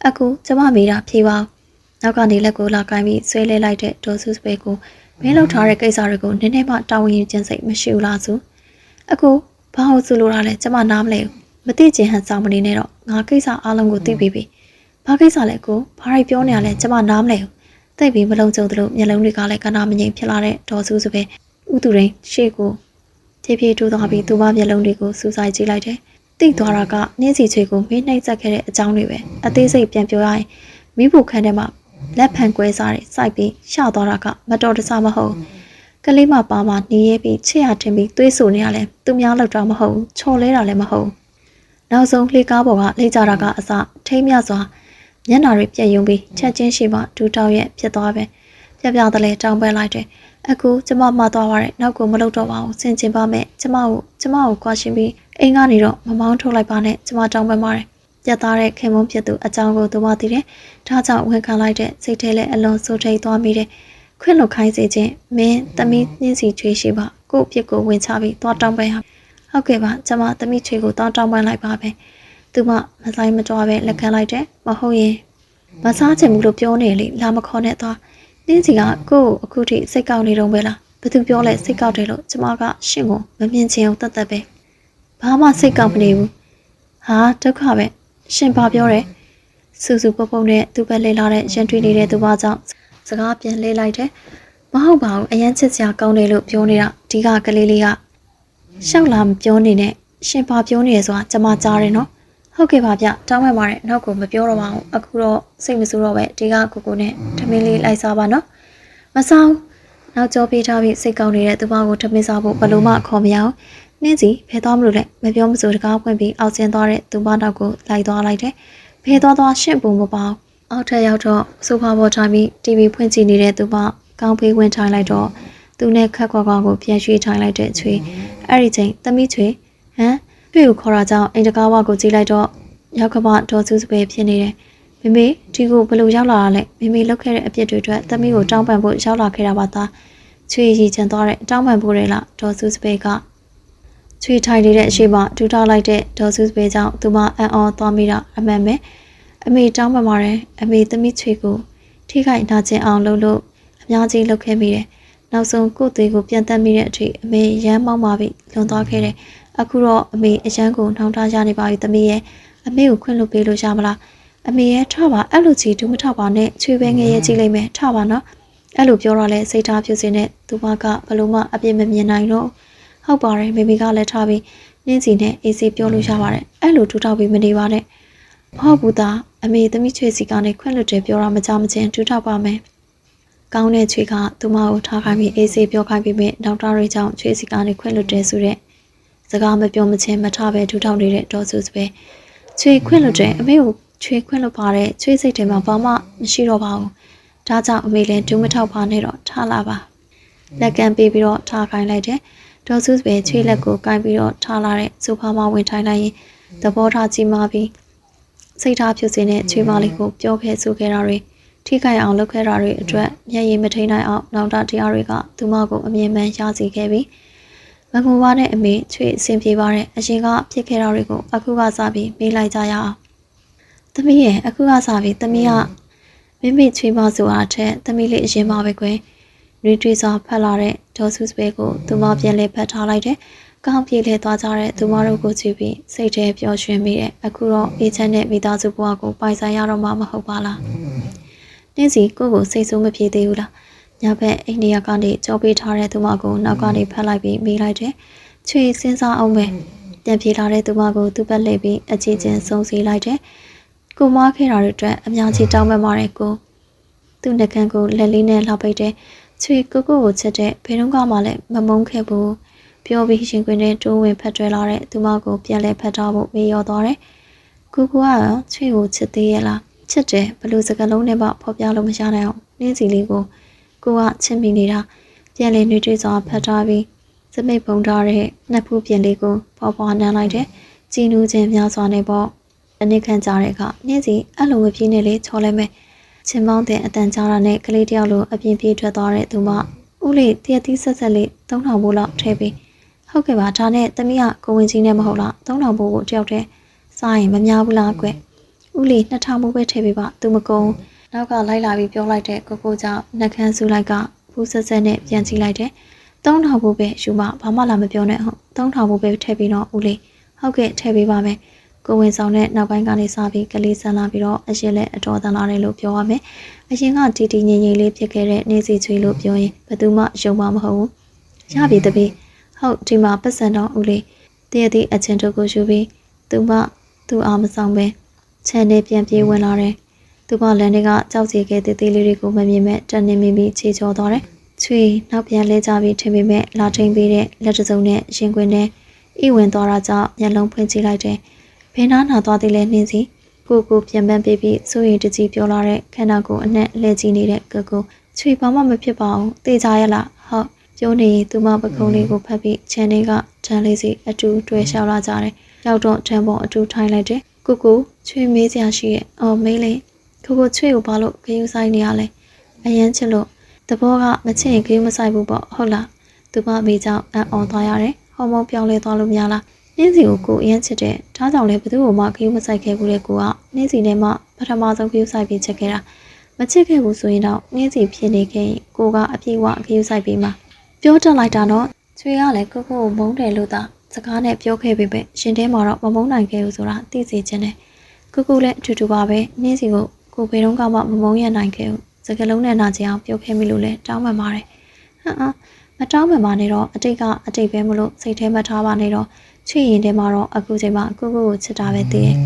အခုကျမမိတာဖြေပါနောက်ကနေလက်ကိုလာကိုင်းပြီးဆွဲလဲလိုက်တဲ့ဒေါ်စုစပယ်ကိုမင်းလောက်ထားတဲ့ကိစ္စတွေကိုနည်းနည်းမှတာဝန်ယူခြင်းစိတ်မရှိဘူးလားစုအခုဘာလို့စုလို့ရလဲကျမနားမလဲဘူးမသိချင်ဟန်ဆောင်မနေနဲ့တော့ငါကိစ္စအားလုံးကိုသိပြီးပြီဘာကိစ္စလဲကိုဘာတွေပြောနေရလဲကျမနားမလဲဘူးသိပြီးမလုံးကြုံသလိုမျက်လုံးတွေကလည်းကနာမငြိမ်ဖြစ်လာတဲ့ဒေါ်စုစပယ်ဥသူရင်းရှေ့ကိုဖြည်းဖြည်းတိုးသွားပြီးသူမမျက်လုံးတွေကိုစူးစိုက်ကြည့်လိုက်တယ်တိတ်သွားတာကနှင်းစီချွေကိုမင်းနှိမ့်ဆက်ခဲ့တဲ့အကြောင်းတွေပဲအသေးစိတ်ပြန်ပြောရရင်မိဖို့ခန်းထဲမှာလက်ဖန်ကွဲစားတွေစိုက်ပြီးရှောက်သွားတာကမတော်တဆမဟုတ်ကလေးမပါမနေရပြီးချစ်ရထင်ပြီးသွေးဆူနေရလဲသူများလောက်တော့မဟုတ်ချော်လဲတာလည်းမဟုတ်နောက်ဆုံးလှေကားပေါ်ကလိမ့်ကြတာကအစထိမ့်မြစွာမျက်နှာတွေပြက်ယုံပြီးချက်ချင်းရှိမှဒူတောက်ရဲ့ဖြစ်သွားပဲပြပြတလဲတောင်းပန်လိုက်တယ်အခုကျမမှသွားပါတဲ့နောက်ကိုမလုပ်တော့ပါဘူးဆင်ကျင်ပါမယ်ကျမကိုကွာရှင်းပြီးအိမ်ကနေတော့မမောင်းထုတ်လိုက်ပါနဲ့ကျမတောင်းပန်ပါတယ်ပြတ်သားတဲ့ခင်မုန်းဖြစ်သူအကြောင်းကိုသူမသိတယ်ဒါကြောင့်ဝန်ခံလိုက်တဲ့စိတ်ထဲလည်းအလွန်စိုးထိန်သွားမိတယ်ခွင့်လွတ်ခိုင်းစေခြင်းမင်းသမီးနှင်းစီချွေးရှိပါကို့အဖြစ်ကိုဝင်ချပြီးသွားတောင်းပန်ဟုတ်ကဲ့ပါကျမသမီးချွေးကိုတောင်းပန်လိုက်ပါပဲသူမမဆိုင်မတော်ပဲလက်ခံလိုက်တယ်မဟုတ်ရင်မစားချင်ဘူးလို့ပြောနေလေလာမခေါ်နဲ့သွားနှင်းစီကကို့အခုထိစိတ်ကောက်နေတော့ပဲလားဘသူပြောလဲစိတ်ကောက်တယ်လို့ကျမကရှင်ကိုမမြင်ချင်အောင်တတ်ပဲဘာမှစိတ်ကောက်မနေဘူးဟာဒုက္ခပဲရှင်ဘာပြောတယ်စူစူပုတ်ပုတ်နဲ့သူ့ဘက်လဲလာတဲ့ရန်ထွေးနေတဲ့သူဘာကြောင့်စကားပြန်လဲလိုက်တယ်မဟုတ်ပါဘူးအရန်ချစ်စရာကောင်းတယ်လို့ပြောနေတာဒီကကလေးလေးက ရှောက်လာမပြောနေနဲ့ရှင်ဘာပြောနေရဆိုတာကျမကြားတယ်နော်ဟုတ်ကဲ့ပါဗျတောင်းပန်ပါတယ်နောက်ကိုမပြောတော့ပါဘူးအခုတော့စိတ်မဆိုးတော့ပဲဒီကကိုနဲ့ထမင်းလေးလိုက်စားပါနော်မဆောင်နောက်ကြောပေးထားပြီးစိတ်ကောင်းနေတဲ့သူမကိုထမင်းစားဖို့ဘလို့မှခေါ်မရအောင်နင်းစီဖဲသွားမလို့လဲမပြောမစိုးတကားဖွင့်ပြီးအောက်ဆင်းသွားတဲ့သူမနောက်ကိုလိုက်သွားလိုက်တယ်ဖဲသွားရှင့်ပုံမပေါအောက်ထက်ရောက်တော့ဆိုဖာပေါ်ထိုင်ပြီး TV ဖွင့်ကြည့်နေတဲ့သူမကောင်းဖေးဝင်ထိုင်လိုက်တော့သူနဲ့ခက်ခွာခွာကိုပြန်ရွှေ့ထိုင်လိုက်တဲ့ချွေအဲ့ဒီချိန်သမီးချွေဟမ်တွေ့ကိုခေါ်တာကြောင့်အိမ်တကားဝကိုကြည့်လိုက်တော့ရောက်ကမဒေါ်စုစပယ်ဖြစ်နေတယ်မမေဒီကိုဘလို့ရောက်လာတာလဲမမေလုတ်ခဲ့တဲ့အပြစ်တွေအတွက်သမီးကိုတောင်းပန်ဖို့ရောက်လာခဲ့တာပါသားချွေရီချန်သွားတဲ့တောင်းပန်ဖို့လေလားဒေါ်စုစပယ်ကချွေထိုင်နေတဲ့အရှိမဒူးထောက်လိုက်တဲ့ဒေါ်စုစပယ်ကြောင့်သူမအံ့ဩသွားမိတာအမှန်ပဲအမေတောင်းပန်ပါတယ်အမေသမီးချွေကိုထိခိုက်နာကျင်အောင်လုပ်လို့အများကြီးလုပ်ခဲ့မိတယ်နောက်ဆုံးကိုယ်သေးကိုပြန်တက်မိတဲ့အထိအမေရမ်းမောက်ပါပြီလွန်သွားခဲ့တယ်အခုတော့အမေအရန်ကိုနှောင်းထားရနေပါပြီသမီးရဲ့အမေကိုခွင့်လွှတ်ပေးလို့ရမလားအမေရဲ့ထပါအဲ့လိုကြီးဒူးမထပါနဲ့ချွေပဲငယ်ရဲ့ကြည့်လိုက်မယ်ထပါနော်အဲ့လိုပြောတော့လဲစိတ်ထားဖြစ်စင်းနဲ့သူမကဘလို့မှအပြစ်မမြင်နိုင်တော့ဟုတ်ပါတယ်မေမေကလည်းထားပြီးနင်းစီနဲ့အေးစီပြောလို့ရပါတယ်အဲ့လိုထူထောက်ပြီးမနေပါနဲ့ဟုတ်ဘူးသားအမေသမီးချွေစီကနေခွင့်လွှတ်တယ်ပြောတာမကြမချင်းထူထောက်ပါမယ်ကောင်းတဲ့ချွေကသူမကိုထားခိုင်းပြီးအေးစီပြောခိုင်းပြီးမြဒေါက်တာတွေကြောင့်ချွေစီကနေခွင့်လွှတ်တယ်ဆိုတဲ့စကားမပြောမချင်းမထားပဲထူထောက်နေတဲ့ဒေါ်စုစပဲချွေခွင့်လွှတ်တယ်အမေကိုချွေခွင့်လွှတ်ပါတယ်ချွေစိတ်ထဲမှာဘာမှမရှိတော့ပါဘူးဒါကြောင့်အမေလည်းဒူးမထောက်ပါနဲ့တော့ထားလာပါလက်ကမ်းပေးပြီးတော့ထားခိုင်းလိုက်တယ်ဒေါ်စုစပဲချွေလက်ကိုကိုင်းပြီးတော့ထားလာတဲ့ဆိုဖာမှာဝင်ထိုင်လိုက်ရင်သဘောထားကြီးမားပြီးစိတ်ထားဖြစ်စေတဲ့ချွေမလေးကိုပြောခဲ့ဆိုခဲ့တာတွေထိခိုက်အောင်လုပ်ခဲ့တာတွေအတွက်မျက်ရည်မထိန်နိုင်အောင်နောက်တာတရားတွေကသူမကိုအမြင်မှန်ရစေခဲ့ပြီးမငိုပါနဲ့အမေချွေအဆင်ပြေပါတဲ့အရင်ကဖြစ်ခဲ့တာတွေကိုအခုကစပြီးမေးလိုက်ကြရအောင်သမီးရဲ့အခုကစပြီးသမီးကမိမိချွေမဆိုတာထက်သမီးလေးအရင်ပါပဲကွယ်နှွေးထွေးစွာဖတ်လာတဲ့ဒေါ်စုစပယ်ကိုသူမပြန်လဲဖတ်ထားလိုက်တယ်ကောင်းပြေးလဲသွားကြတဲ့သူမတို့ကိုကြည့်ပြီးစိတ်ထဲပျော်ရွှင်မိတဲ့အခုတော့အေးချမ်းတဲ့မိသားစုဘဝကိုပိုင်ဆိုင်ရတော့မှမဟုတ်ပါလားနင်းစီကိုစိတ်ဆိုးမပြေသေးဘူးလားညဘက်အိန္ဒိယကနေကြောပေးထားတဲ့သူမကိုနောက်ကနေဖတ်လိုက်ပြီးမေးလိုက်တယ်ချွေစဉ်းစားအောင်ပဲပြန်ပြေးလာတဲ့သူမကိုသူ့ဘက်လှည့်ပြီးအချီချင်းစုံစည်းလိုက်တယ်ကိုမခဲ့တာတွေအတွက်အများကြီးတောင်းပန်ပါတယ်ကိုသူ့နှကန်းကိုလက်လေးနဲ့လှပိတ်တယ်ချွေကိုချစ်တဲ့ဘယ်တော့မှလည်းမမုန်းခဲ့ဘူးပြောပြီးရှင်ခွင်နဲ့တိုးဝင်ဖက်တွဲလာတဲ့သူမကိုပြန်လဲဖက်ထားဖို့မေးရောသွားတယ်ကိုကတော့ချွေကိုချစ်သေးရဲ့လားချစ်တယ်ဘလို့စကလုံးနဲ့မှဖော်ပြလို့မရနိုင်အောင်နင်းစီလေးကိုချစ်မိနေတာပြန်လဲနှွေးထွေးစွာဖတ်ထားပြီးစမိတ်ပုံထားတဲ့နှစ်ဖူးပြင်လေးကိုပေါ်ပေါ်နမ်းလိုက်တယ်ကြည်နူးခြင်းများစွာနဲ့ပေါ့အနစ်ခံကြတဲ့အခါနင်းစီအဲ့လိုမပြေးနဲ့လေချော်လဲမယ်ချင်းပေါင်းတဲ့အတန်ကြားတာနဲ့ကလေးတယောက်လိုအပြင်ပြေးထွက်သွားတဲ့သူမဦးလေးတရက်သီးဆက်ဆက်လေး3000ဘိုးလောက်ထည့်ပြီးဟုတ်ကဲ့ပါဒါနဲ့သမီးကကိုဝင်ကြီးနဲ့မဟုတ်လား3000ဘိုးကိုတယောက်တည်းစားရင်မများဘူးလားကွဦးလေး2000ဘိုးပဲထည့်ပေးပါသူမကုန်းနောက်ကလိုက်လာပြီးပြောလိုက်တဲ့ကိုကြောင့်နှက်ခမ်းစုလိုက်ကဖူးဆက်ဆက်နဲ့ပြန်ကြည့်လိုက်တယ်3000ဘိုးပဲယူမဘာမှလာမပြောနဲ့ဟုတ်3000ဘိုးပဲထည့်ပြီးတော့ဦးလေးဟုတ်ကဲ့ထည့်ပေးပါမယ်ကိုဝင်ဆောင်တဲ့နောက်ပိုင်းကနေစပြီးကလေးဆန်းလာပြီးတော့အရင်လည်းအတော်တန်လာတယ်လို့ပြောရမယ်အရင်ကတီတီငြိမ်ငြိမ်လေးဖြစ်ခဲ့တဲ့နေစီချွေလို့ပြောရင်ဘယ်သူမှယုံမှာမဟုတ်ဘူးရပြီတပည့်ဟုတ်ဒီမှာပတ်စံတော့ဦးလေးတည့်ရသည့်အချင်းတို့ကိုယူပြီးသူ့အားမဆောင်ပဲခြံထဲပြန်ပြေးဝင်လာတယ်သူကလမ်းတွေကကြောက်စီခဲ့တဲ့သေးလေးတွေကိုမမြင်မဲ့တန်နေမိပြီးခြေချော်သွားတယ်ချွေနောက်ပြန်လဲကြပြီးထင်ပေမဲ့လာထိန်ပေးတဲ့လက်တစုံနဲ့ရင်ခွင်နဲ့ဤဝင်သွားတာကြောင့်မျက်လုံးဖွင့်ကြည့်လိုက်တယ်ဘယ်နာသွားသေးလဲနှင်းစီကိုပြန်ပန်းပေးပြီးစိုးရိမ်တကြီးပြောလာတဲ့ခန္ဓာကိုယ်အနှက်လဲကြည့်နေတဲ့ကိုချွေဘာမှမဖြစ်ပါဘူးသိကြရလားဟုတ်ပြောနေသူမပကုံးလေးကိုဖတ်ပြီးခြံလေးကထန်းလေးစီအတူတွဲလျှောက်လာကြတယ်ရောက်တော့ထန်းပေါ်အတူထိုင်လိုက်တယ်ကိုချွေမေးစရာရှိရဲ့အော်မေးလေကိုချွေကိုဘာလို့ဂယုဆိုင်နေရလဲအရန်ချစ်လို့တဘောကမချစ်ရင်ဂယုမဆိုင်ဘူးပေါ့ဟုတ်လားသူမအမေကြောင့်အံ့ဩသွားရတယ်ဟော်မုန်းပြောင်းလဲသွားလို့မရလားနှင်းစီကိုအရင်ချစ်တဲ့ဒါကြောင့်လည်းဘသူ့ကိုမှဂယုမဆိုင်ခဲ့ဘူးတဲ့ကိုကနှင်းစီနဲ့မှပထမဆုံးဂယုဆိုင်ပြီးချစ်ခဲ့တာမချစ်ခဲ့ဘူးဆိုရင်တော့နှင်းစီဖြစ်နေခဲ့ရင်ကိုကအပြည့်အဝဂယုဆိုင်ပြီးမှပြောတတ်လိုက်တာတော့ချွေကလည်းကိုမုန်းတယ်လို့သာစကားနဲ့ပြောခဲ့ပေမဲ့ရှင်ထဲမှာတော့မမုန်းနိုင်ခဲ့ဘူးဆိုတာသိစေချင်တယ်ကိုလည်းအထူတူပါပဲနှင်းစီကိုဘယ်တော့မှမမုန်းရနိုင်ခဲ့ဘူးစကလုံးနဲ့နာကျင်အောင်ပြောခဲ့မိလို့လဲတောင်းပန်ပါတယ်မ မတောင်းမှန်ပါနဲ့တော့အတိတ်ကအတိတ်ပဲမလို့စိတ်ထဲမှထားပါနဲ့တော့ချစ်ရင်တည်းမှာတော့အခုချိန်မှာကိုကိုချစ်တာပဲတည်ရဲ့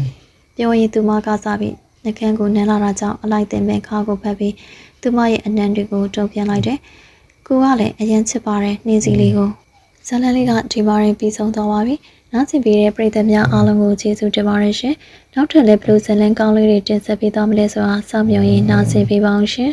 ပြောရင်သူမကစားပြီးနှကန်းကိုနမ်းလာတာကြောင့်အလိုက်တင်မဲ့ခါကိုဖက်ပြီးသူမရဲ့အနံတွေကိုတုံ့ပြန်လိုက်တယ်ကိုကလည်းအရင်ချစ်ပါတယ်နှင်းစီလေးကိုဇလန်လေးကဒီမှာရင်ပြီးဆုံးသွားပါပြီနားဆင်ပေးတဲ့ပရိသတ်များအားလုံးကိုကျေးဇူးတင်ပါတယ်ရှင်နောက်ထပ်လည်းဘလို့ဇလန်ကောင်းလေးတွေတင်ဆက်ပေးသွားမလဲဆိုတာစောင့်မျှော်ရင်းနားဆင်ပေးပါအောင်ရှင်